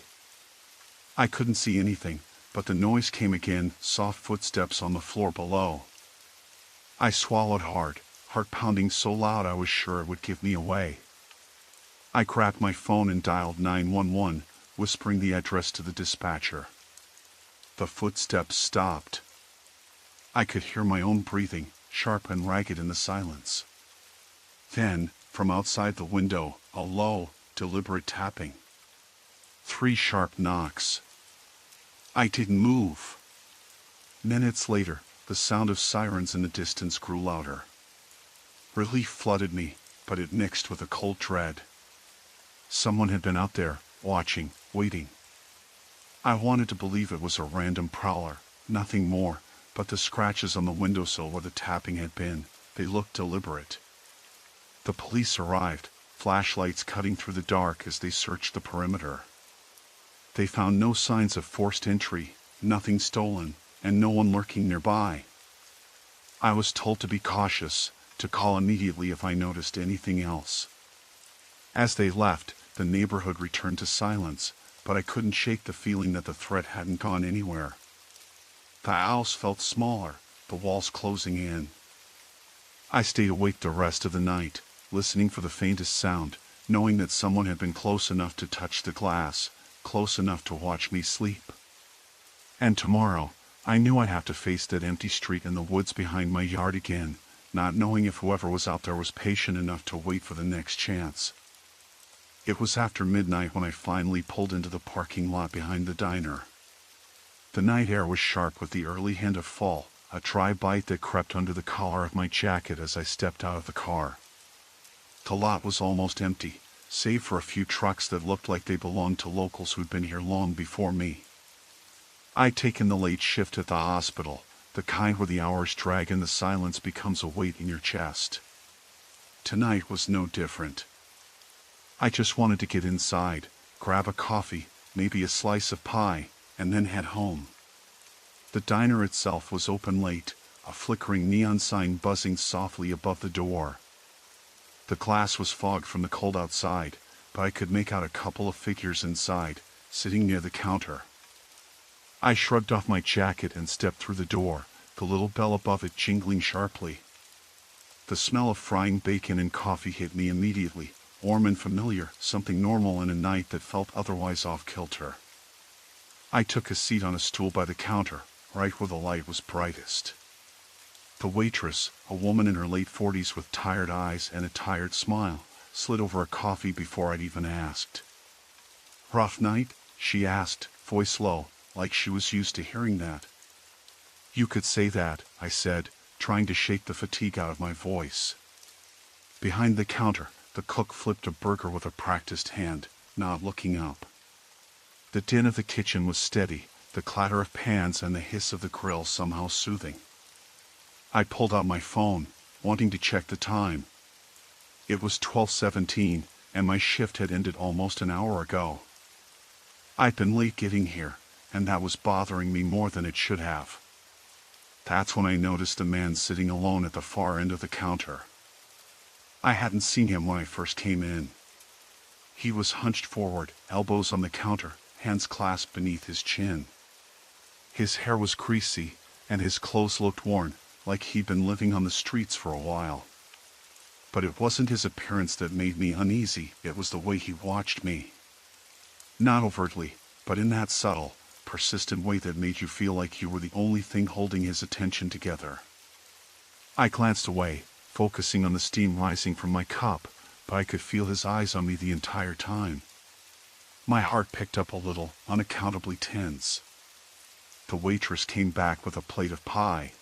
A: I couldn't see anything, but the noise came again, soft footsteps on the floor below. I swallowed hard, heart pounding so loud I was sure it would give me away. I grabbed my phone and dialed 911, whispering the address to the dispatcher. The footsteps stopped. I could hear my own breathing, sharp and ragged in the silence. Then, from outside the window, a low, deliberate tapping. 3 sharp knocks. I didn't move. Minutes later, the sound of sirens in the distance grew louder. Relief flooded me, but it mixed with a cold dread. Someone had been out there, watching, waiting. I wanted to believe it was a random prowler, nothing more, but the scratches on the windowsill where the tapping had been, they looked deliberate. The police arrived, flashlights cutting through the dark as they searched the perimeter. They found no signs of forced entry, nothing stolen, and no one lurking nearby. I was told to be cautious, to call immediately if I noticed anything else. As they left, the neighborhood returned to silence, but I couldn't shake the feeling that the threat hadn't gone anywhere. The house felt smaller, the walls closing in. I stayed awake the rest of the night, listening for the faintest sound, knowing that someone had been close enough to touch the glass, close enough to watch me sleep. And tomorrow, I knew I'd have to face that empty street in the woods behind my yard again, not knowing if whoever was out there was patient enough to wait for the next chance. It was after midnight when I finally pulled into the parking lot behind the diner. The night air was sharp with the early hint of fall, a dry bite that crept under the collar of my jacket as I stepped out of the car. The lot was almost empty, save for a few trucks that looked like they belonged to locals who'd been here long before me. I'd taken the late shift at the hospital, the kind where the hours drag and the silence becomes a weight in your chest. Tonight was no different. I just wanted to get inside, grab a coffee, maybe a slice of pie, and then head home. The diner itself was open late, a flickering neon sign buzzing softly above the door. The glass was fogged from the cold outside, but I could make out a couple of figures inside, sitting near the counter. I shrugged off my jacket and stepped through the door, the little bell above it jingling sharply. The smell of frying bacon and coffee hit me immediately, warm and familiar, something normal in a night that felt otherwise off-kilter. I took a seat on a stool by the counter, right where the light was brightest. The waitress, a woman in her late 40s with tired eyes and a tired smile, slid over a coffee before I'd even asked. "Rough night?" she asked, voice low, like she was used to hearing that. "You could say that," I said, trying to shake the fatigue out of my voice. Behind the counter, The cook flipped a burger with a practiced hand, not looking up. The din of the kitchen was steady, the clatter of pans and the hiss of the grill somehow soothing. I pulled out my phone, wanting to check the time. It was 12:17, and my shift had ended almost an hour ago. I'd been late getting here, and that was bothering me more than it should have. That's when I noticed a man sitting alone at the far end of the counter. I hadn't seen him when I first came in. He was hunched forward, elbows on the counter, hands clasped beneath his chin. His hair was greasy, and his clothes looked worn, like he'd been living on the streets for a while. But it wasn't his appearance that made me uneasy, it was the way he watched me. Not overtly, but in that subtle, persistent way that made you feel like you were the only thing holding his attention together. I glanced away, focusing on the steam rising from my cup, but I could feel his eyes on me the entire time. My heart picked up a little, unaccountably tense. The waitress came back with a plate of pie.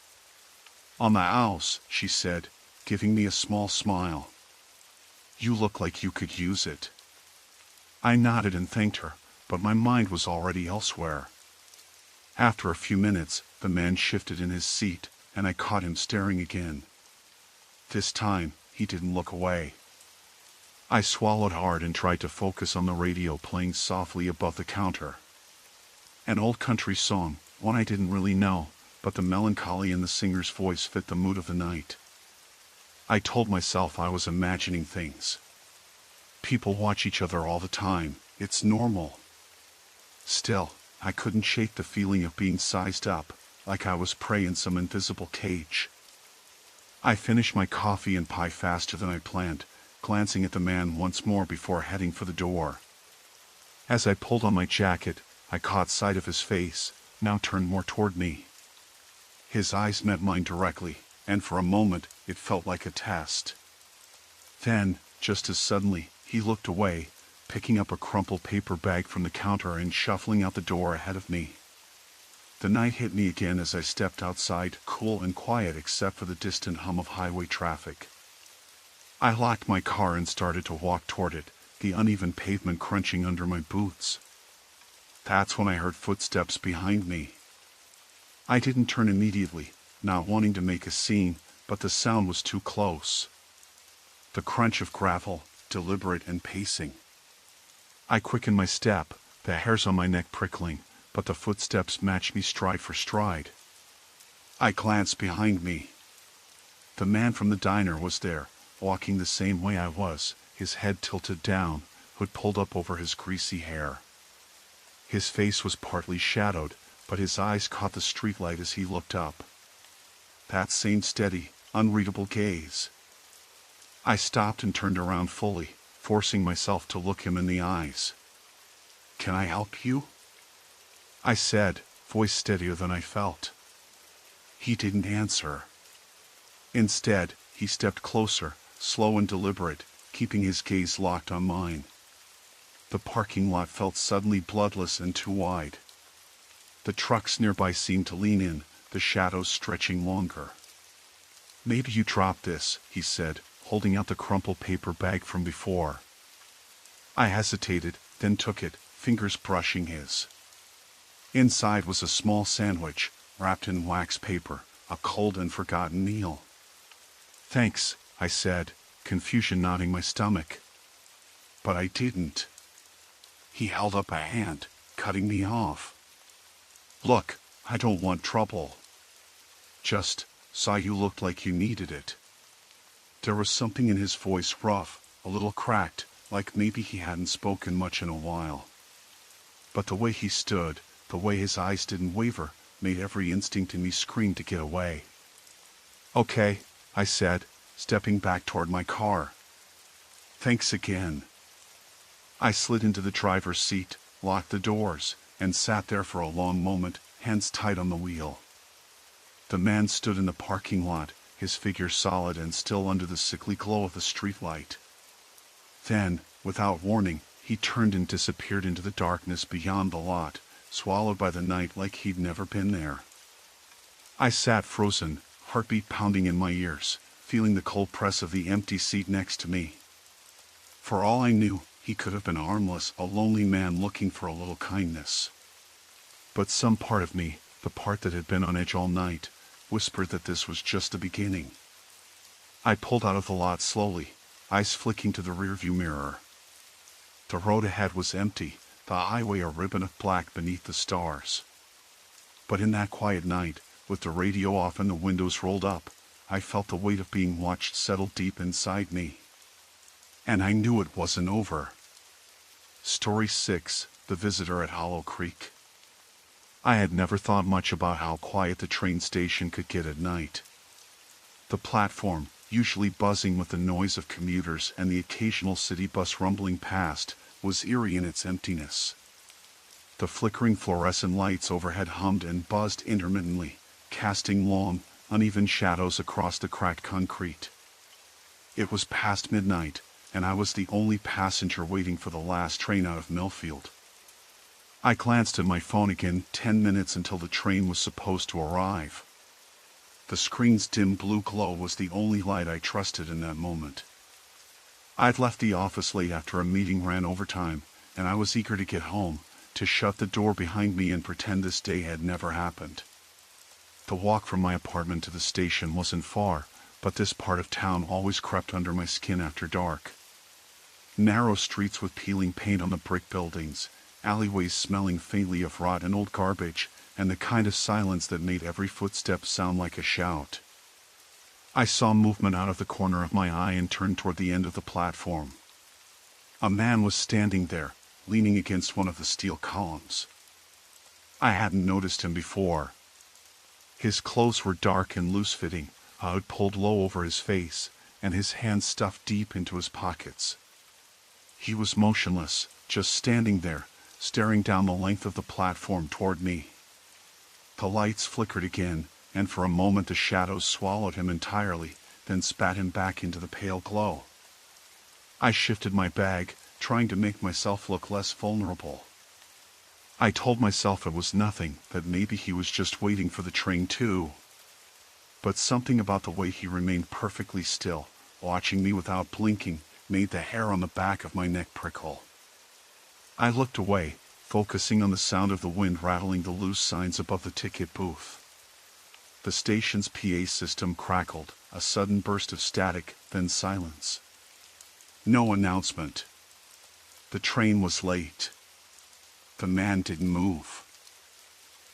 A: "On the house," she said, giving me a small smile. "You look like you could use it." I nodded and thanked her, but my mind was already elsewhere. After a few minutes, the man shifted in his seat, and I caught him staring again. This time, he didn't look away. I swallowed hard and tried to focus on the radio playing softly above the counter. An old country song, one I didn't really know, but the melancholy in the singer's voice fit the mood of the night. I told myself I was imagining things. People watch each other all the time, it's normal. Still, I couldn't shake the feeling of being sized up, like I was prey in some invisible cage. I finished my coffee and pie faster than I planned, glancing at the man once more before heading for the door. As I pulled on my jacket, I caught sight of his face, now turned more toward me. His eyes met mine directly, and for a moment, it felt like a test. Then, just as suddenly, he looked away, picking up a crumpled paper bag from the counter and shuffling out the door ahead of me. The night hit me again as I stepped outside, cool and quiet except for the distant hum of highway traffic. I locked my car and started to walk toward it, the uneven pavement crunching under my boots. That's when I heard footsteps behind me. I didn't turn immediately, not wanting to make a scene, but the sound was too close. The crunch of gravel, deliberate and pacing. I quickened my step, the hairs on my neck prickling, but the footsteps matched me stride for stride. I glanced behind me. The man from the diner was there, walking the same way I was, his head tilted down, hood pulled up over his greasy hair. His face was partly shadowed, but his eyes caught the streetlight as he looked up. That same steady, unreadable gaze. I stopped and turned around fully, forcing myself to look him in the eyes. "Can I help you?" I said, voice steadier than I felt. He didn't answer. Instead, he stepped closer, slow and deliberate, keeping his gaze locked on mine. The parking lot felt suddenly bloodless and too wide. The trucks nearby seemed to lean in, the shadows stretching longer. "Maybe you dropped this," he said, holding out the crumpled paper bag from before. I hesitated, then took it, fingers brushing his. Inside was a small sandwich, wrapped in wax paper, a cold and forgotten meal. "Thanks," I said, confusion knotting my stomach. But I didn't. He held up a hand, cutting me off. "Look, I don't want trouble. Just saw you looked like you needed it." There was something in his voice rough, a little cracked, like maybe he hadn't spoken much in a while. But the way he stood, the way his eyes didn't waver, made every instinct in me scream to get away. "Okay," I said, stepping back toward my car. "Thanks again." I slid into the driver's seat, locked the doors, and sat there for a long moment, hands tight on the wheel. The man stood in the parking lot, his figure solid and still under the sickly glow of the streetlight. Then, without warning, he turned and disappeared into the darkness beyond the lot, swallowed by the night like he'd never been there. I sat frozen, heartbeat pounding in my ears, feeling the cold press of the empty seat next to me. For all I knew, he could have been armless, a lonely man looking for a little kindness. But some part of me, the part that had been on edge all night, whispered that this was just the beginning. I pulled out of the lot slowly, eyes flicking to the rearview mirror. The road ahead was empty, the highway a ribbon of black beneath the stars. But in that quiet night, with the radio off and the windows rolled up, I felt the weight of being watched settle deep inside me. And I knew it wasn't over. Story 6, The Visitor at Hollow Creek. I had never thought much about how quiet the train station could get at night. The platform, usually buzzing with the noise of commuters and the occasional city bus rumbling past, was eerie in its emptiness. The flickering fluorescent lights overhead hummed and buzzed intermittently, casting long, uneven shadows across the cracked concrete. It was past midnight, and I was the only passenger waiting for the last train out of Millfield. I glanced at my phone again, 10 minutes until the train was supposed to arrive. The screen's dim blue glow was the only light I trusted in that moment. I'd left the office late after a meeting ran overtime, and I was eager to get home, to shut the door behind me and pretend this day had never happened. The walk from my apartment to the station wasn't far, but this part of town always crept under my skin after dark. Narrow streets with peeling paint on the brick buildings, alleyways smelling faintly of rot and old garbage, and the kind of silence that made every footstep sound like a shout. I saw movement out of the corner of my eye and turned toward the end of the platform. A man was standing there, leaning against one of the steel columns. I hadn't noticed him before. His clothes were dark and loose-fitting, a hood pulled low over his face, and his hands stuffed deep into his pockets. He was motionless, just standing there, staring down the length of the platform toward me. The lights flickered again, and for a moment the shadows swallowed him entirely, then spat him back into the pale glow. I shifted my bag, trying to make myself look less vulnerable. I told myself it was nothing, that maybe he was just waiting for the train too. But something about the way he remained perfectly still, watching me without blinking, made the hair on the back of my neck prickle. I looked away, focusing on the sound of the wind rattling the loose signs above the ticket booth. The station's PA system crackled, a sudden burst of static, then silence. No announcement. The train was late. The man didn't move.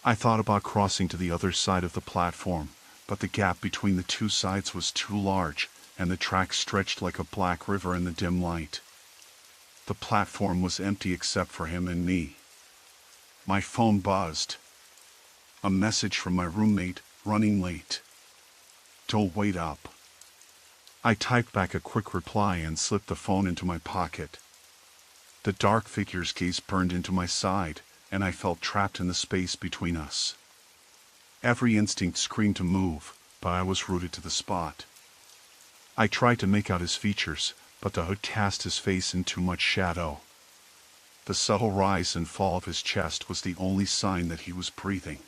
A: I thought about crossing to the other side of the platform, but the gap between the two sides was too large, and the track stretched like a black river in the dim light. The platform was empty except for him and me. My phone buzzed. A message from my roommate, running late. Don't wait up. I typed back a quick reply and slipped the phone into my pocket. The dark figure's gaze burned into my side, and I felt trapped in the space between us. Every instinct screamed to move, but I was rooted to the spot. I tried to make out his features, but the hood cast his face in too much shadow. The subtle rise and fall of his chest was the only sign that he was breathing.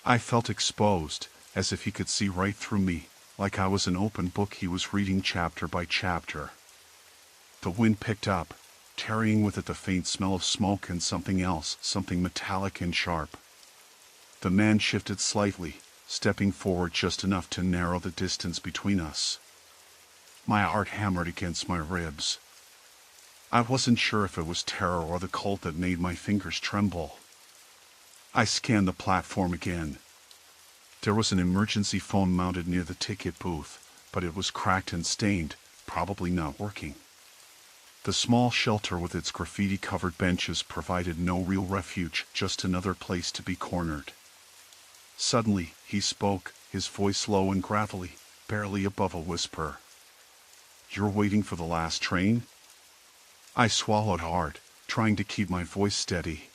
A: I felt exposed, as if he could see right through me, like I was an open book he was reading chapter by chapter. The wind picked up, carrying with it the faint smell of smoke and something else, something metallic and sharp. The man shifted slightly, stepping forward just enough to narrow the distance between us. My heart hammered against my ribs. I wasn't sure if it was terror or the cold that made my fingers tremble. I scanned the platform again. There was an emergency phone mounted near the ticket booth, but it was cracked and stained, probably not working. The small shelter with its graffiti-covered benches provided no real refuge, just another place to be cornered. Suddenly, he spoke, his voice low and gravelly, barely above a whisper. "You're waiting for the last train?" I swallowed hard, trying to keep my voice steady.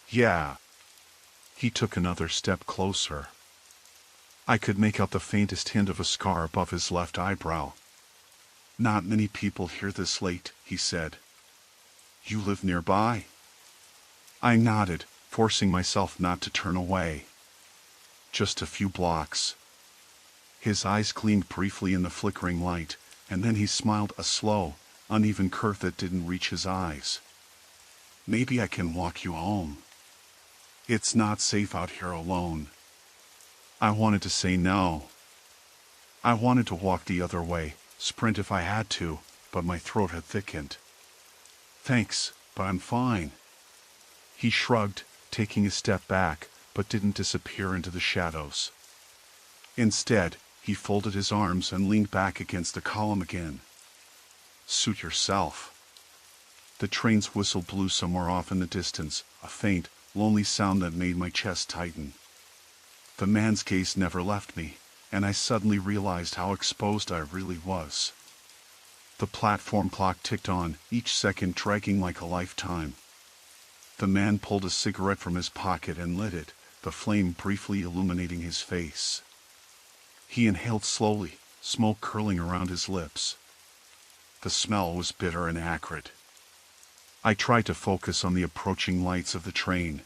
A: "Yeah." He took another step closer. I could make out the faintest hint of a scar above his left eyebrow. "Not many people here this late," he said. "You live nearby?" I nodded, forcing myself not to turn away. "Just a few blocks." His eyes gleamed briefly in the flickering light, and then he smiled, a slow, uneven curve that didn't reach his eyes. "Maybe I can walk you home. It's not safe out here alone." I wanted to say no. I wanted to walk the other way, sprint if I had to, but my throat had thickened. "Thanks, but I'm fine." He shrugged, taking a step back, but didn't disappear into the shadows. Instead, he folded his arms and leaned back against the column again. "Suit yourself." The train's whistle blew somewhere off in the distance, a faint, lonely sound that made my chest tighten. The man's gaze never left me, and I suddenly realized how exposed I really was. The platform clock ticked on, each second dragging like a lifetime. The man pulled a cigarette from his pocket and lit it, the flame briefly illuminating his face. He inhaled slowly, smoke curling around his lips. The smell was bitter and acrid. I tried to focus on the approaching lights of the train.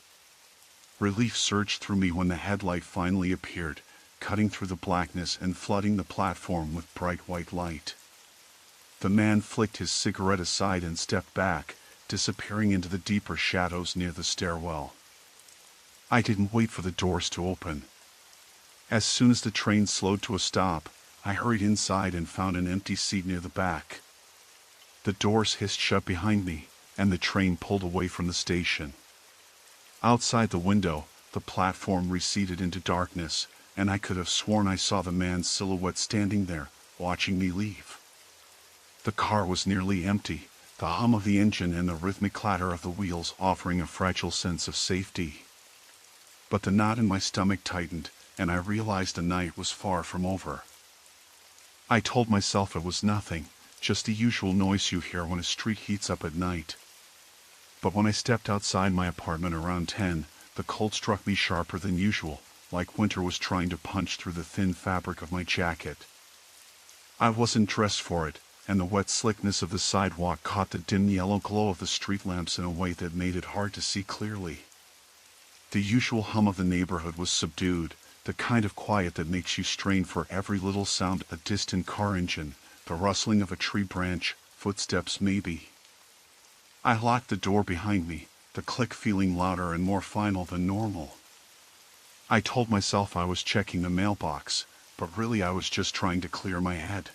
A: Relief surged through me when the headlight finally appeared, cutting through the blackness and flooding the platform with bright white light. The man flicked his cigarette aside and stepped back, disappearing into the deeper shadows near the stairwell. I didn't wait for the doors to open. As soon as the train slowed to a stop, I hurried inside and found an empty seat near the back. The doors hissed shut behind me, and the train pulled away from the station. Outside the window, the platform receded into darkness, and I could have sworn I saw the man's silhouette standing there, watching me leave. The car was nearly empty, the hum of the engine and the rhythmic clatter of the wheels offering a fragile sense of safety. But the knot in my stomach tightened, and I realized the night was far from over. I told myself it was nothing, just the usual noise you hear when a street heats up at night. But when I stepped outside my apartment around 10, the cold struck me sharper than usual, like winter was trying to punch through the thin fabric of my jacket. I wasn't dressed for it, and the wet slickness of the sidewalk caught the dim yellow glow of the street lamps in a way that made it hard to see clearly. The usual hum of the neighborhood was subdued, the kind of quiet that makes you strain for every little sound, a distant car engine, the rustling of a tree branch, footsteps maybe. I locked the door behind me, the click feeling louder and more final than normal. I told myself I was checking the mailbox, but really I was just trying to clear my head.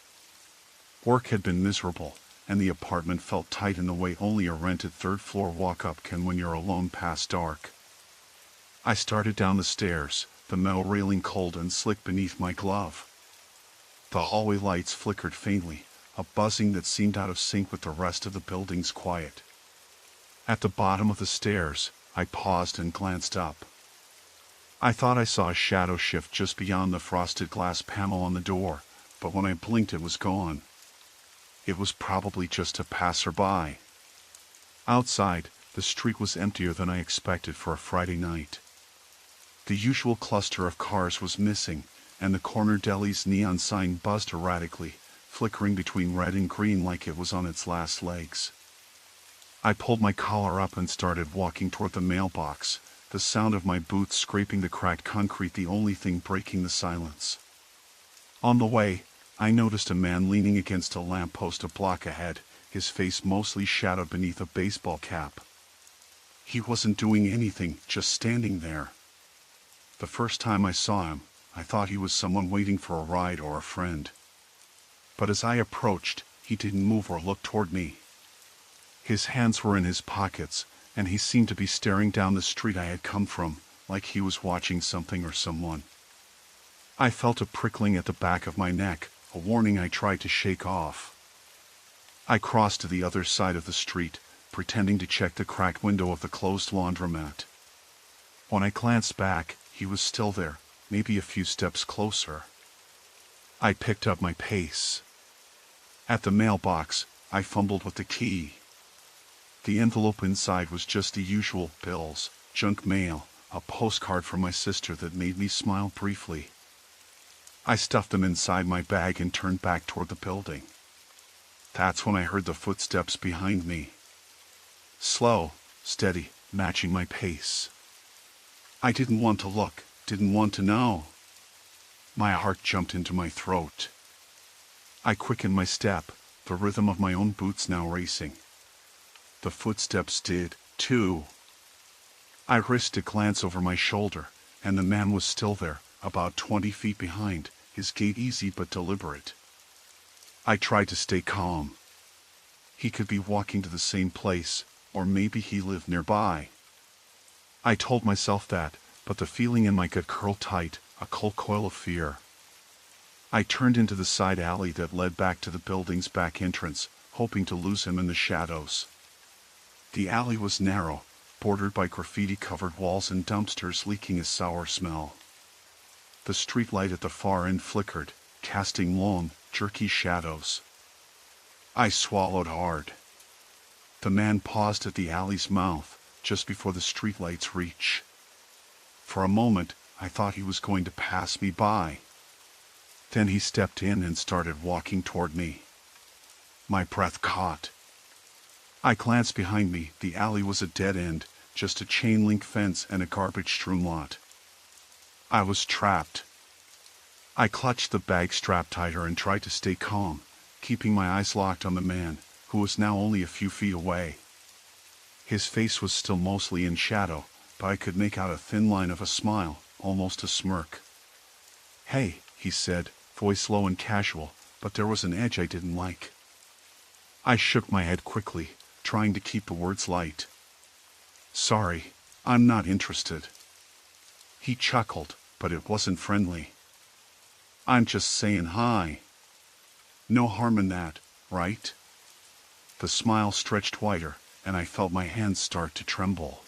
A: Work had been miserable, and the apartment felt tight in the way only a rented third-floor walk-up can when you're alone past dark. I started down the stairs, the metal railing cold and slick beneath my glove. The hallway lights flickered faintly, a buzzing that seemed out of sync with the rest of the building's quiet. At the bottom of the stairs, I paused and glanced up. I thought I saw a shadow shift just beyond the frosted glass panel on the door, but when I blinked it was gone. It was probably just a passerby. Outside, the street was emptier than I expected for a Friday night. The usual cluster of cars was missing, and the corner deli's neon sign buzzed erratically, flickering between red and green like it was on its last legs. I pulled my collar up and started walking toward the mailbox, the sound of my boots scraping the cracked concrete the only thing breaking the silence. On the way, I noticed a man leaning against a lamppost a block ahead, his face mostly shadowed beneath a baseball cap. He wasn't doing anything, just standing there. The first time I saw him, I thought he was someone waiting for a ride or a friend. But as I approached, he didn't move or look toward me. His hands were in his pockets, and he seemed to be staring down the street I had come from, like he was watching something or someone. I felt a prickling at the back of my neck, a warning I tried to shake off. I crossed to the other side of the street, pretending to check the cracked window of the closed laundromat. When I glanced back, he was still there, maybe a few steps closer. I picked up my pace. At the mailbox, I fumbled with the key. The envelope inside was just the usual bills, junk mail, a postcard from my sister that made me smile briefly. I stuffed them inside my bag and turned back toward the building. That's when I heard the footsteps behind me. Slow, steady, matching my pace. I didn't want to look, didn't want to know. My heart jumped into my throat. I quickened my step, the rhythm of my own boots now racing. The footsteps did, too. I risked a glance over my shoulder, and the man was still there, about 20 feet behind, his gait easy but deliberate. I tried to stay calm. He could be walking to the same place, or maybe he lived nearby. I told myself that, but the feeling in my gut curled tight, a cold coil of fear. I turned into the side alley that led back to the building's back entrance, hoping to lose him in the shadows. The alley was narrow, bordered by graffiti-covered walls and dumpsters leaking a sour smell. The streetlight at the far end flickered, casting long, jerky shadows. I swallowed hard. The man paused at the alley's mouth, just before the streetlight's reach. For a moment, I thought he was going to pass me by. Then he stepped in and started walking toward me. My breath caught. I glanced behind me. The alley was a dead end, just a chain-link fence and a garbage-strewn lot. I was trapped. I clutched the bag strap tighter and tried to stay calm, keeping my eyes locked on the man, who was now only a few feet away. His face was still mostly in shadow, but I could make out a thin line of a smile, almost a smirk. "Hey," he said, voice low and casual, but there was an edge I didn't like. I shook my head quickly, trying to keep the words light. "Sorry, I'm not interested." He chuckled, but it wasn't friendly. "I'm just saying hi. No harm in that, right?" The smile stretched wider, and I felt my hands start to tremble.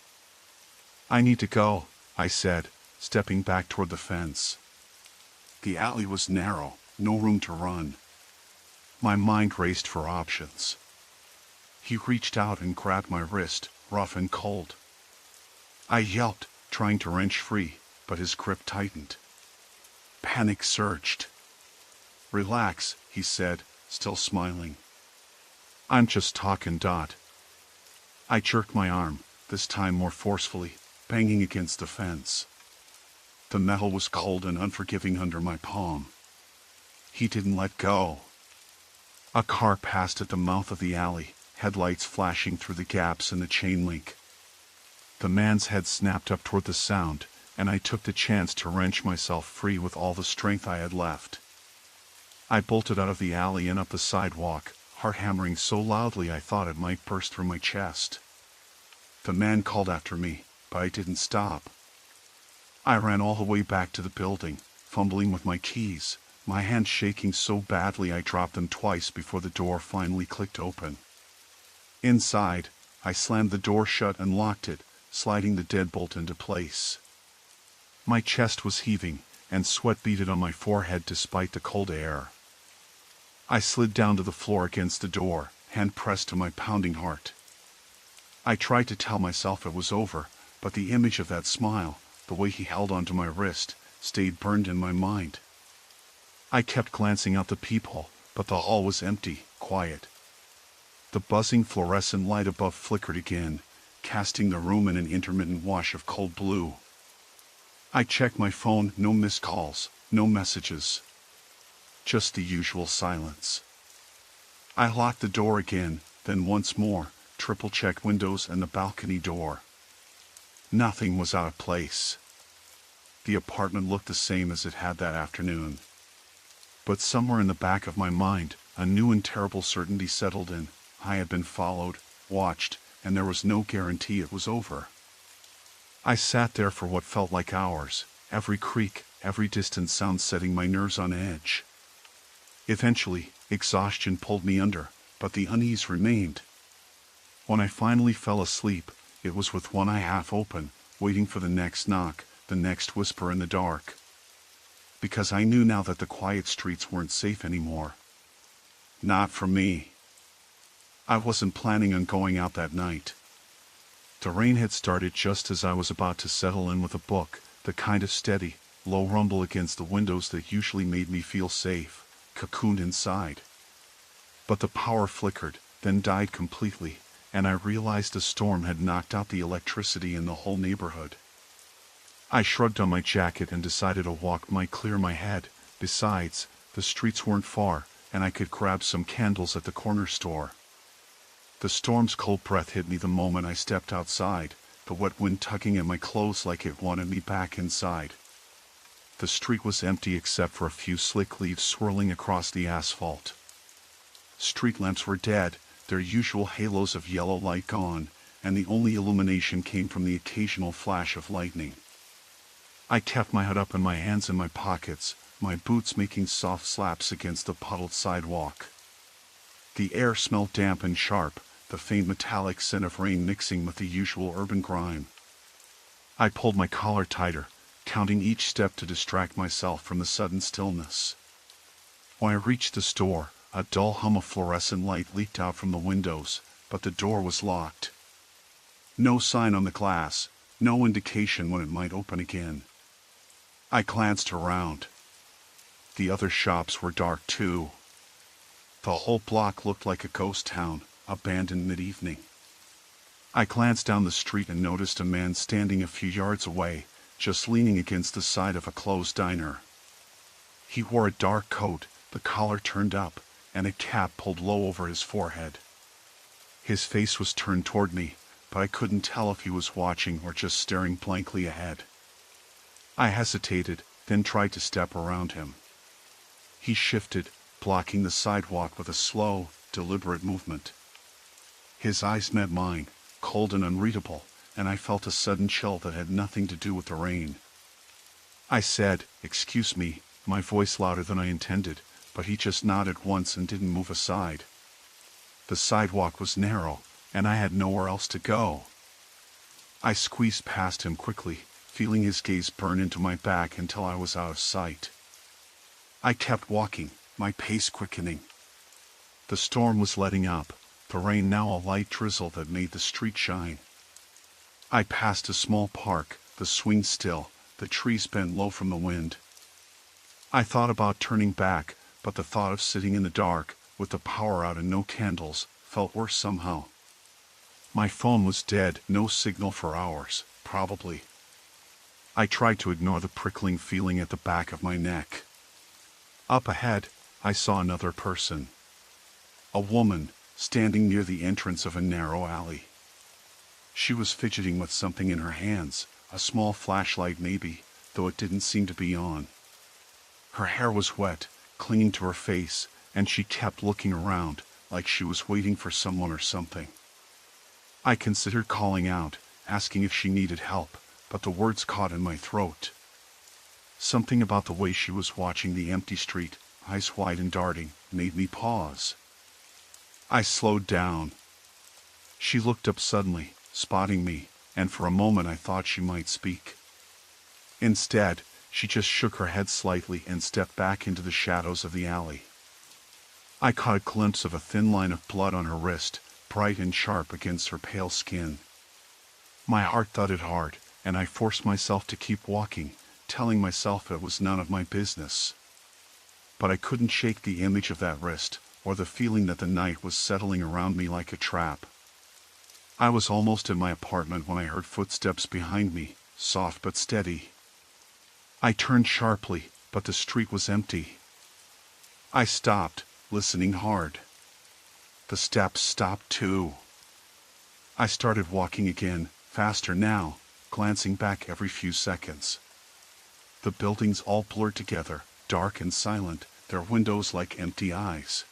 A: "I need to go," I said, stepping back toward the fence. The alley was narrow, no room to run. My mind raced for options. He reached out and grabbed my wrist, rough and cold. I yelped, trying to wrench free, but his grip tightened. Panic surged. "Relax," he said, still smiling. "I'm just talking, Dot." I jerked my arm, this time more forcefully, banging against the fence. The metal was cold and unforgiving under my palm. He didn't let go. A car passed at the mouth of the alley, headlights flashing through the gaps in the chain link. The man's head snapped up toward the sound, and I took the chance to wrench myself free with all the strength I had left. I bolted out of the alley and up the sidewalk, heart hammering so loudly I thought it might burst through my chest. The man called after me, but I didn't stop. I ran all the way back to the building, fumbling with my keys, my hands shaking so badly I dropped them twice before the door finally clicked open. Inside, I slammed the door shut and locked it, sliding the deadbolt into place. My chest was heaving, and sweat beaded on my forehead despite the cold air. I slid down to the floor against the door, hand pressed to my pounding heart. I tried to tell myself it was over, but the image of that smile, the way he held onto my wrist, stayed burned in my mind. I kept glancing out the peephole, but the hall was empty, quiet. The buzzing fluorescent light above flickered again, casting the room in an intermittent wash of cold blue. I checked my phone, no missed calls, no messages. Just the usual silence. I locked the door again, then once more, triple-checked windows and the balcony door. Nothing was out of place. The apartment looked the same as it had that afternoon. But somewhere in the back of my mind, a new and terrible certainty settled in. I had been followed, watched, and there was no guarantee it was over. I sat there for what felt like hours, every creak, every distant sound setting my nerves on edge. Eventually, exhaustion pulled me under, but the unease remained. When I finally fell asleep, it was with one eye half open, waiting for the next knock, the next whisper in the dark. Because I knew now that the quiet streets weren't safe anymore. Not for me. I wasn't planning on going out that night. The rain had started just as I was about to settle in with a book, the kind of steady, low rumble against the windows that usually made me feel safe, cocooned inside. But the power flickered, then died completely, and I realized the storm had knocked out the electricity in the whole neighborhood. I shrugged on my jacket and decided a walk might clear my head. Besides, the streets weren't far, and I could grab some candles at the corner store. The storm's cold breath hit me the moment I stepped outside, the wet wind tugging at my clothes like it wanted me back inside. The street was empty except for a few slick leaves swirling across the asphalt. Street lamps were dead, their usual halos of yellow light gone, and the only illumination came from the occasional flash of lightning. I kept my head up and my hands in my pockets, my boots making soft slaps against the puddled sidewalk. The air smelled damp and sharp, the faint metallic scent of rain mixing with the usual urban grime. I pulled my collar tighter, counting each step to distract myself from the sudden stillness. When I reached the store, a dull hum of fluorescent light leaked out from the windows, but the door was locked. No sign on the glass, no indication when it might open again. I glanced around. The other shops were dark too. The whole block looked like a ghost town, abandoned mid-evening. I glanced down the street and noticed a man standing a few yards away, just leaning against the side of a closed diner. He wore a dark coat, the collar turned up, and a cap pulled low over his forehead. His face was turned toward me, but I couldn't tell if he was watching or just staring blankly ahead. I hesitated, then tried to step around him. He shifted, blocking the sidewalk with a slow, deliberate movement. His eyes met mine, cold and unreadable, and I felt a sudden chill that had nothing to do with the rain. I said, "Excuse me," my voice louder than I intended, but he just nodded once and didn't move aside. The sidewalk was narrow, and I had nowhere else to go. I squeezed past him quickly, feeling his gaze burn into my back until I was out of sight. I kept walking, my pace quickening. The storm was letting up, the rain now a light drizzle that made the street shine. I passed a small park, the swing still, the trees bent low from the wind. I thought about turning back, but the thought of sitting in the dark, with the power out and no candles, felt worse somehow. My phone was dead, no signal for hours, probably. I tried to ignore the prickling feeling at the back of my neck. Up ahead, I saw another person. A woman, standing near the entrance of a narrow alley. She was fidgeting with something in her hands, a small flashlight maybe, though it didn't seem to be on. Her hair was wet, clinging to her face, and she kept looking around, like she was waiting for someone or something. I considered calling out, asking if she needed help, but the words caught in my throat. Something about the way she was watching the empty street, eyes wide and darting, made me pause. I slowed down. She looked up suddenly, spotting me, and for a moment I thought she might speak. Instead, she just shook her head slightly and stepped back into the shadows of the alley. I caught a glimpse of a thin line of blood on her wrist, bright and sharp against her pale skin. My heart thudded hard, and I forced myself to keep walking, telling myself it was none of my business. But I couldn't shake the image of that wrist, or the feeling that the night was settling around me like a trap. I was almost in my apartment when I heard footsteps behind me, soft but steady. I turned sharply, but the street was empty. I stopped, listening hard. The steps stopped too. I started walking again, faster now, glancing back every few seconds. The buildings all blurred together, dark and silent, their windows like empty eyes.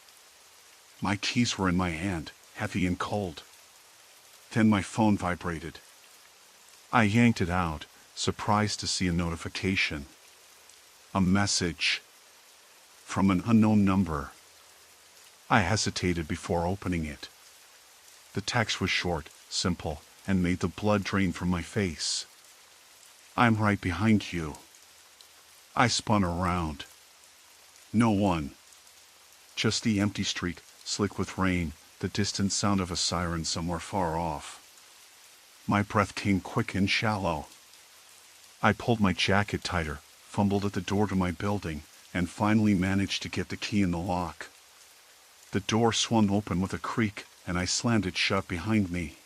A: My keys were in my hand, heavy and cold. Then my phone vibrated. I yanked it out, surprised to see a notification. A message. From an unknown number. I hesitated before opening it. The text was short, simple, and made the blood drain from my face. "I'm right behind you." I spun around. No one. Just the empty street, slick with rain, the distant sound of a siren somewhere far off. My breath came quick and shallow. I pulled my jacket tighter, fumbled at the door to my building, and finally managed to get the key in the lock. The door swung open with a creak, and I slammed it shut behind me.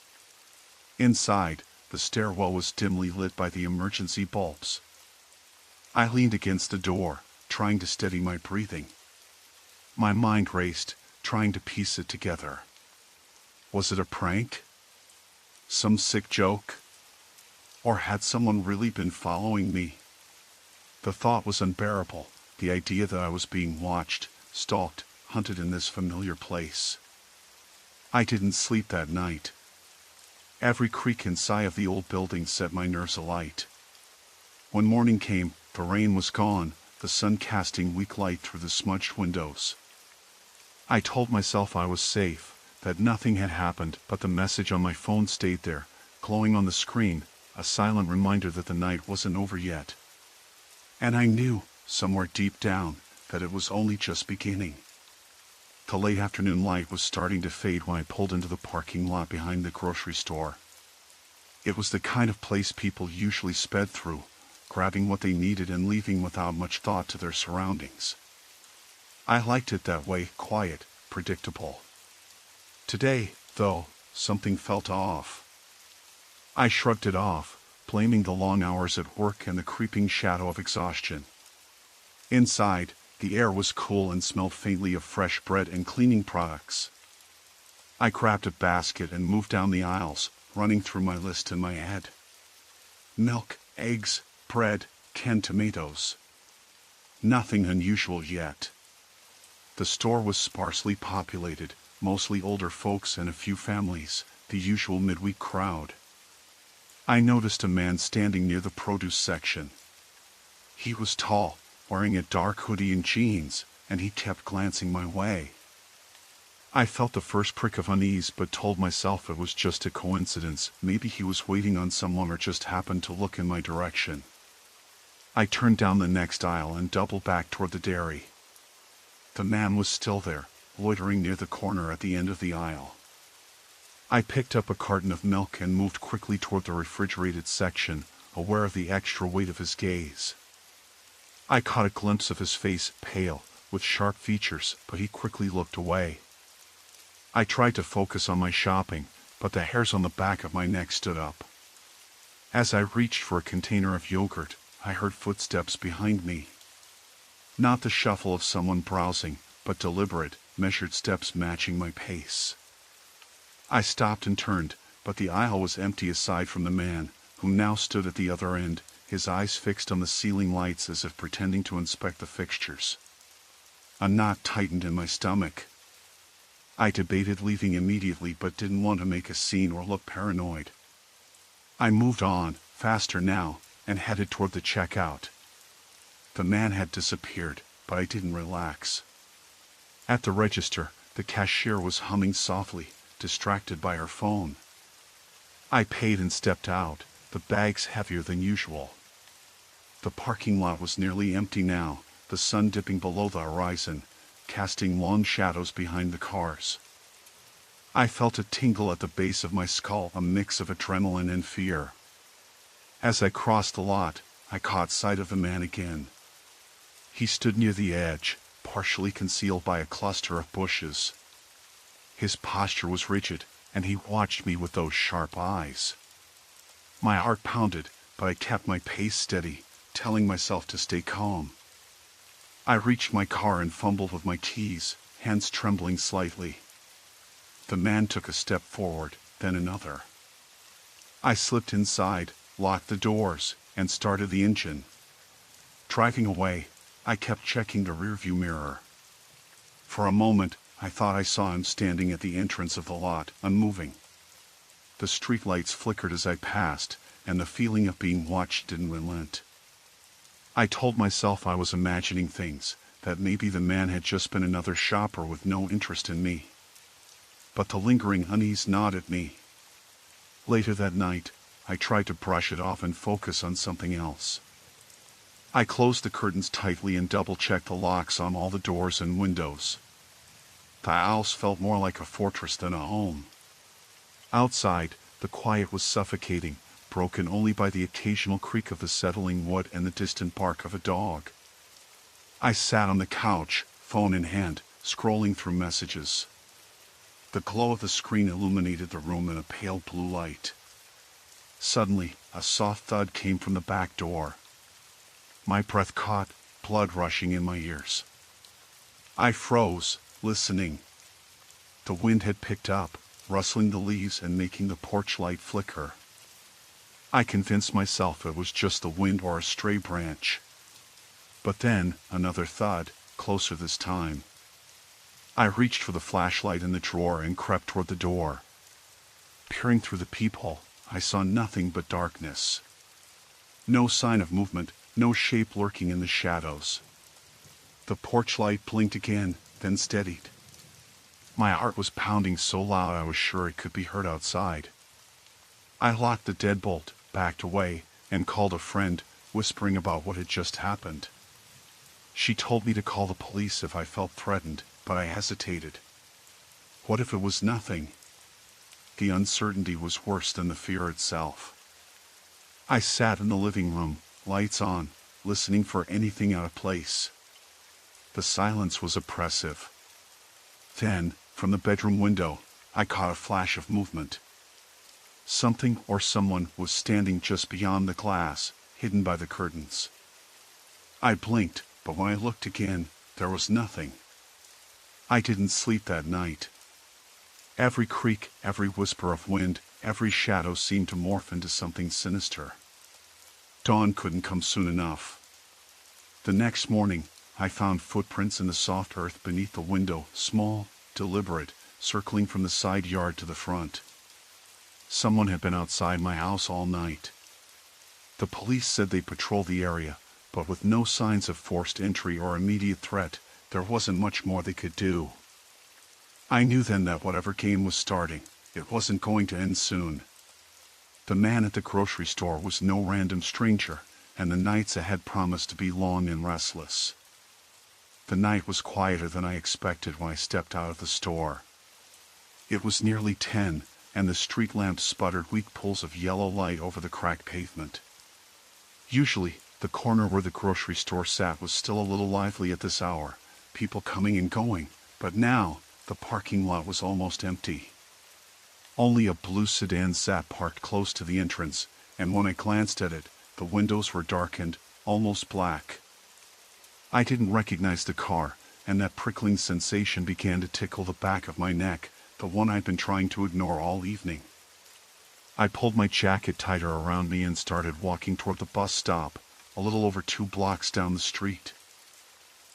A: Inside, the stairwell was dimly lit by the emergency bulbs. I leaned against the door, trying to steady my breathing. My mind raced, trying to piece it together. Was it a prank? Some sick joke? Or had someone really been following me? The thought was unbearable, the idea that I was being watched, stalked, hunted in this familiar place. I didn't sleep that night. Every creak and sigh of the old building set my nerves alight. When morning came, the rain was gone, the sun casting weak light through the smudged windows. I told myself I was safe, that nothing had happened, but the message on my phone stayed there, glowing on the screen, a silent reminder that the night wasn't over yet. And I knew, somewhere deep down, that it was only just beginning. The late afternoon light was starting to fade when I pulled into the parking lot behind the grocery store. It was the kind of place people usually sped through, grabbing what they needed and leaving without much thought to their surroundings. I liked it that way, quiet, predictable. Today, though, something felt off. I shrugged it off, blaming the long hours at work and the creeping shadow of exhaustion. Inside, the air was cool and smelled faintly of fresh bread and cleaning products. I grabbed a basket and moved down the aisles, running through my list in my head. Milk, eggs, bread, canned tomatoes. Nothing unusual yet. The store was sparsely populated, mostly older folks and a few families, the usual midweek crowd. I noticed a man standing near the produce section. He was tall, wearing a dark hoodie and jeans, and he kept glancing my way. I felt the first prick of unease but told myself it was just a coincidence. Maybe he was waiting on someone or just happened to look in my direction. I turned down the next aisle and doubled back toward the dairy. The man was still there, loitering near the corner at the end of the aisle. I picked up a carton of milk and moved quickly toward the refrigerated section, aware of the extra weight of his gaze. I caught a glimpse of his face, pale, with sharp features, but he quickly looked away. I tried to focus on my shopping, but the hairs on the back of my neck stood up. As I reached for a container of yogurt, I heard footsteps behind me. Not the shuffle of someone browsing, but deliberate, measured steps matching my pace. I stopped and turned, but the aisle was empty aside from the man, who now stood at the other end, his eyes fixed on the ceiling lights as if pretending to inspect the fixtures. A knot tightened in my stomach. I debated leaving immediately but didn't want to make a scene or look paranoid. I moved on, faster now, and headed toward the checkout. The man had disappeared, but I didn't relax. At the register, the cashier was humming softly, distracted by her phone. I paid and stepped out, the bags heavier than usual. The parking lot was nearly empty now, the sun dipping below the horizon, casting long shadows behind the cars. I felt a tingle at the base of my skull, a mix of adrenaline and fear. As I crossed the lot, I caught sight of the man again. He stood near the edge, partially concealed by a cluster of bushes. His posture was rigid, and he watched me with those sharp eyes. My heart pounded, but I kept my pace steady, telling myself to stay calm. I reached my car and fumbled with my keys, hands trembling slightly. The man took a step forward, then another. I slipped inside, locked the doors, and started the engine. Driving away, I kept checking the rearview mirror. For a moment, I thought I saw him standing at the entrance of the lot, unmoving. The streetlights flickered as I passed, and the feeling of being watched didn't relent. I told myself I was imagining things, that maybe the man had just been another shopper with no interest in me. But the lingering unease gnawed at me. Later that night, I tried to brush it off and focus on something else. I closed the curtains tightly and double-checked the locks on all the doors and windows. The house felt more like a fortress than a home. Outside, the quiet was suffocating, broken only by the occasional creak of the settling wood and the distant bark of a dog. I sat on the couch, phone in hand, scrolling through messages. The glow of the screen illuminated the room in a pale blue light. Suddenly, a soft thud came from the back door. My breath caught, blood rushing in my ears. I froze, listening. The wind had picked up, rustling the leaves and making the porch light flicker. I convinced myself it was just the wind or a stray branch. But then, another thud, closer this time. I reached for the flashlight in the drawer and crept toward the door. Peering through the peephole, I saw nothing but darkness. No sign of movement, no shape lurking in the shadows. The porch light blinked again, then steadied. My heart was pounding so loud I was sure it could be heard outside. I locked the deadbolt, backed away, and called a friend, whispering about what had just happened. She told me to call the police if I felt threatened, but I hesitated. What if it was nothing? The uncertainty was worse than the fear itself. I sat in the living room, lights on, listening for anything out of place. The silence was oppressive. Then, from the bedroom window, I caught a flash of movement. Something or someone was standing just beyond the glass, hidden by the curtains. I blinked, but when I looked again, there was nothing. I didn't sleep that night. Every creak, every whisper of wind, every shadow seemed to morph into something sinister. Dawn couldn't come soon enough. The next morning, I found footprints in the soft earth beneath the window, small, deliberate, circling from the side yard to the front. Someone had been outside my house all night. The police said they patrolled the area, but with no signs of forced entry or immediate threat, there wasn't much more they could do. I knew then that whatever game was starting, it wasn't going to end soon. The man at the grocery store was no random stranger, and the nights ahead promised to be long and restless. The night was quieter than I expected when I stepped out of the store. It was nearly 10, and the street lamps sputtered weak pulls of yellow light over the cracked pavement. Usually, the corner where the grocery store sat was still a little lively at this hour, people coming and going, but now, the parking lot was almost empty. Only a blue sedan sat parked close to the entrance, and when I glanced at it, the windows were darkened, almost black. I didn't recognize the car, and that prickling sensation began to tickle the back of my neck, the one I'd been trying to ignore all evening. I pulled my jacket tighter around me and started walking toward the bus stop, a little over 2 blocks down the street.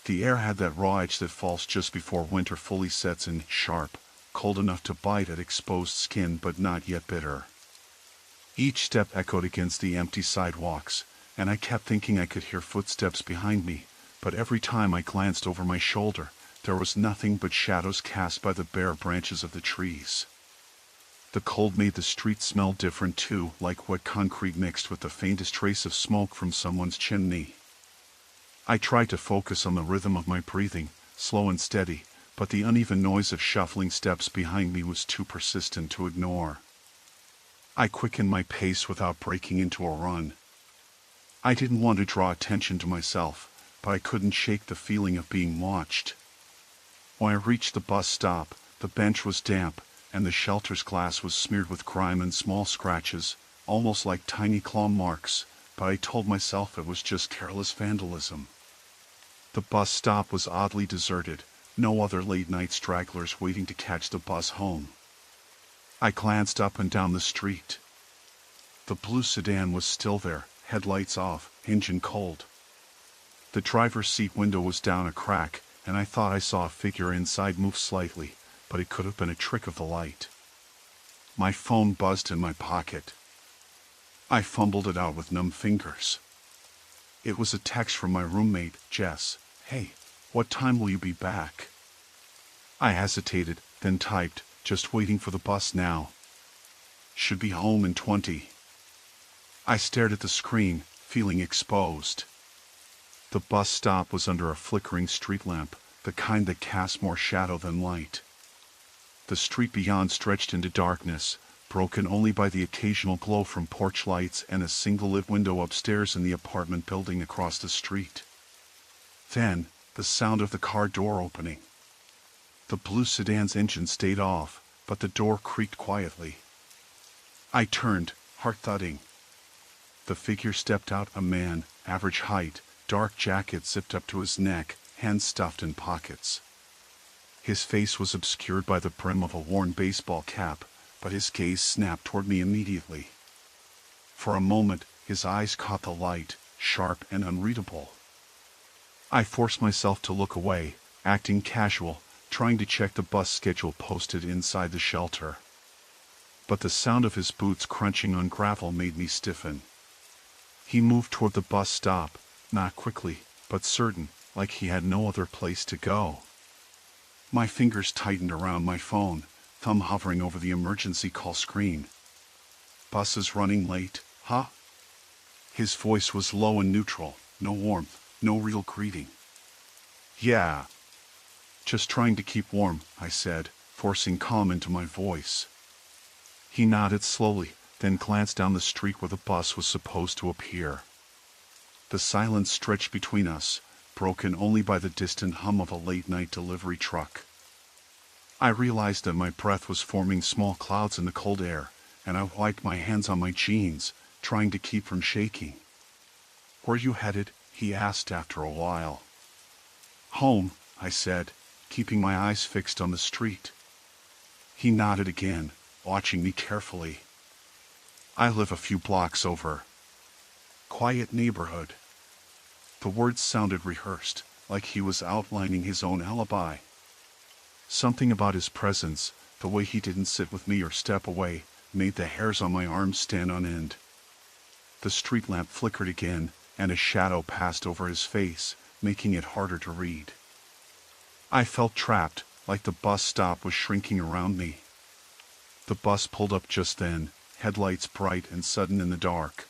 A: The air had that raw edge that falls just before winter fully sets in, sharp, cold enough to bite at exposed skin but not yet bitter. Each step echoed against the empty sidewalks, and I kept thinking I could hear footsteps behind me, but every time I glanced over my shoulder, there was nothing but shadows cast by the bare branches of the trees. The cold made the street smell different too, like wet concrete mixed with the faintest trace of smoke from someone's chimney. I tried to focus on the rhythm of my breathing, slow and steady, but the uneven noise of shuffling steps behind me was too persistent to ignore. I quickened my pace without breaking into a run. I didn't want to draw attention to myself, but I couldn't shake the feeling of being watched. When I reached the bus stop, the bench was damp, and the shelter's glass was smeared with grime and small scratches, almost like tiny claw marks, but I told myself it was just careless vandalism. The bus stop was oddly deserted, no other late-night stragglers waiting to catch the bus home. I glanced up and down the street. The blue sedan was still there, headlights off, engine cold. The driver's seat window was down a crack, and I thought I saw a figure inside move slightly, but it could have been a trick of the light. My phone buzzed in my pocket. I fumbled it out with numb fingers. It was a text from my roommate, Jess. "Hey, what time will you be back?" I hesitated, then typed, "Just waiting for the bus now. Should be home in 20. I stared at the screen, feeling exposed. The bus stop was under a flickering street lamp, the kind that casts more shadow than light. The street beyond stretched into darkness, broken only by the occasional glow from porch lights and a single lit window upstairs in the apartment building across the street. Then, the sound of the car door opening. The blue sedan's engine stayed off, but the door creaked quietly. I turned, heart thudding. The figure stepped out, a man, average height, dark jacket zipped up to his neck, hands stuffed in pockets. His face was obscured by the brim of a worn baseball cap, but his gaze snapped toward me immediately. For a moment, his eyes caught the light, sharp and unreadable. I forced myself to look away, acting casual, trying to check the bus schedule posted inside the shelter. But the sound of his boots crunching on gravel made me stiffen. He moved toward the bus stop, not quickly, but certain, like he had no other place to go. My fingers tightened around my phone, thumb hovering over the emergency call screen. Bus is running late, huh? His voice was low and neutral, no warmth, no real greeting. Yeah. Just trying to keep warm, I said, forcing calm into my voice. He nodded slowly, then glanced down the street where the bus was supposed to appear. The silence stretched between us, broken only by the distant hum of a late-night delivery truck. I realized that my breath was forming small clouds in the cold air, and I wiped my hands on my jeans, trying to keep from shaking. "Where you headed?" he asked after a while. "Home," I said, keeping my eyes fixed on the street. He nodded again, watching me carefully. "I live a few blocks over. Quiet neighborhood." The words sounded rehearsed, like he was outlining his own alibi. Something about his presence, the way he didn't sit with me or step away, made the hairs on my arms stand on end. The street lamp flickered again, and a shadow passed over his face, making it harder to read. I felt trapped, like the bus stop was shrinking around me. The bus pulled up just then, headlights bright and sudden in the dark.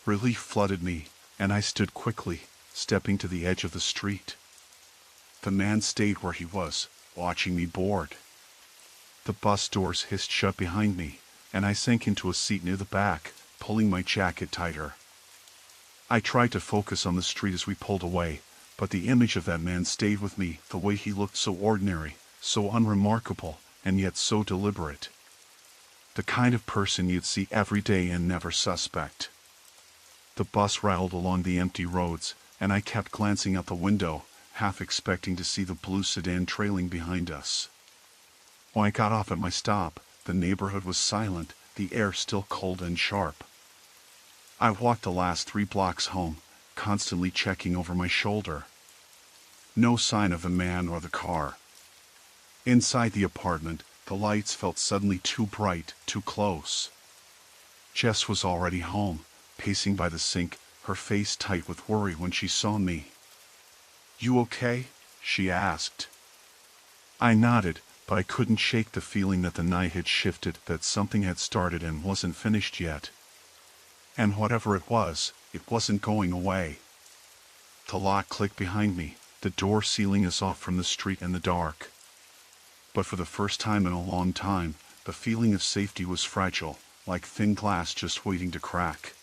A: Relief flooded me, and I stood quickly, stepping to the edge of the street. The man stayed where he was, watching me bored. The bus doors hissed shut behind me, and I sank into a seat near the back, pulling my jacket tighter. I tried to focus on the street as we pulled away, but the image of that man stayed with me, the way he looked so ordinary, so unremarkable, and yet so deliberate. The kind of person you'd see every day and never suspect. The bus rattled along the empty roads, and I kept glancing out the window, half expecting to see the blue sedan trailing behind us. When I got off at my stop, the neighborhood was silent, the air still cold and sharp. I walked the last 3 blocks home, constantly checking over my shoulder. No sign of the man or the car. Inside the apartment, the lights felt suddenly too bright, too close. Jess was already home, pacing by the sink, her face tight with worry when she saw me. "You okay?" she asked. I nodded, but I couldn't shake the feeling that the night had shifted, that something had started and wasn't finished yet. And whatever it wasn't going away. The lock clicked behind me, the door sealing us off from the street and the dark. But for the first time in a long time, the feeling of safety was fragile, like thin glass just waiting to crack.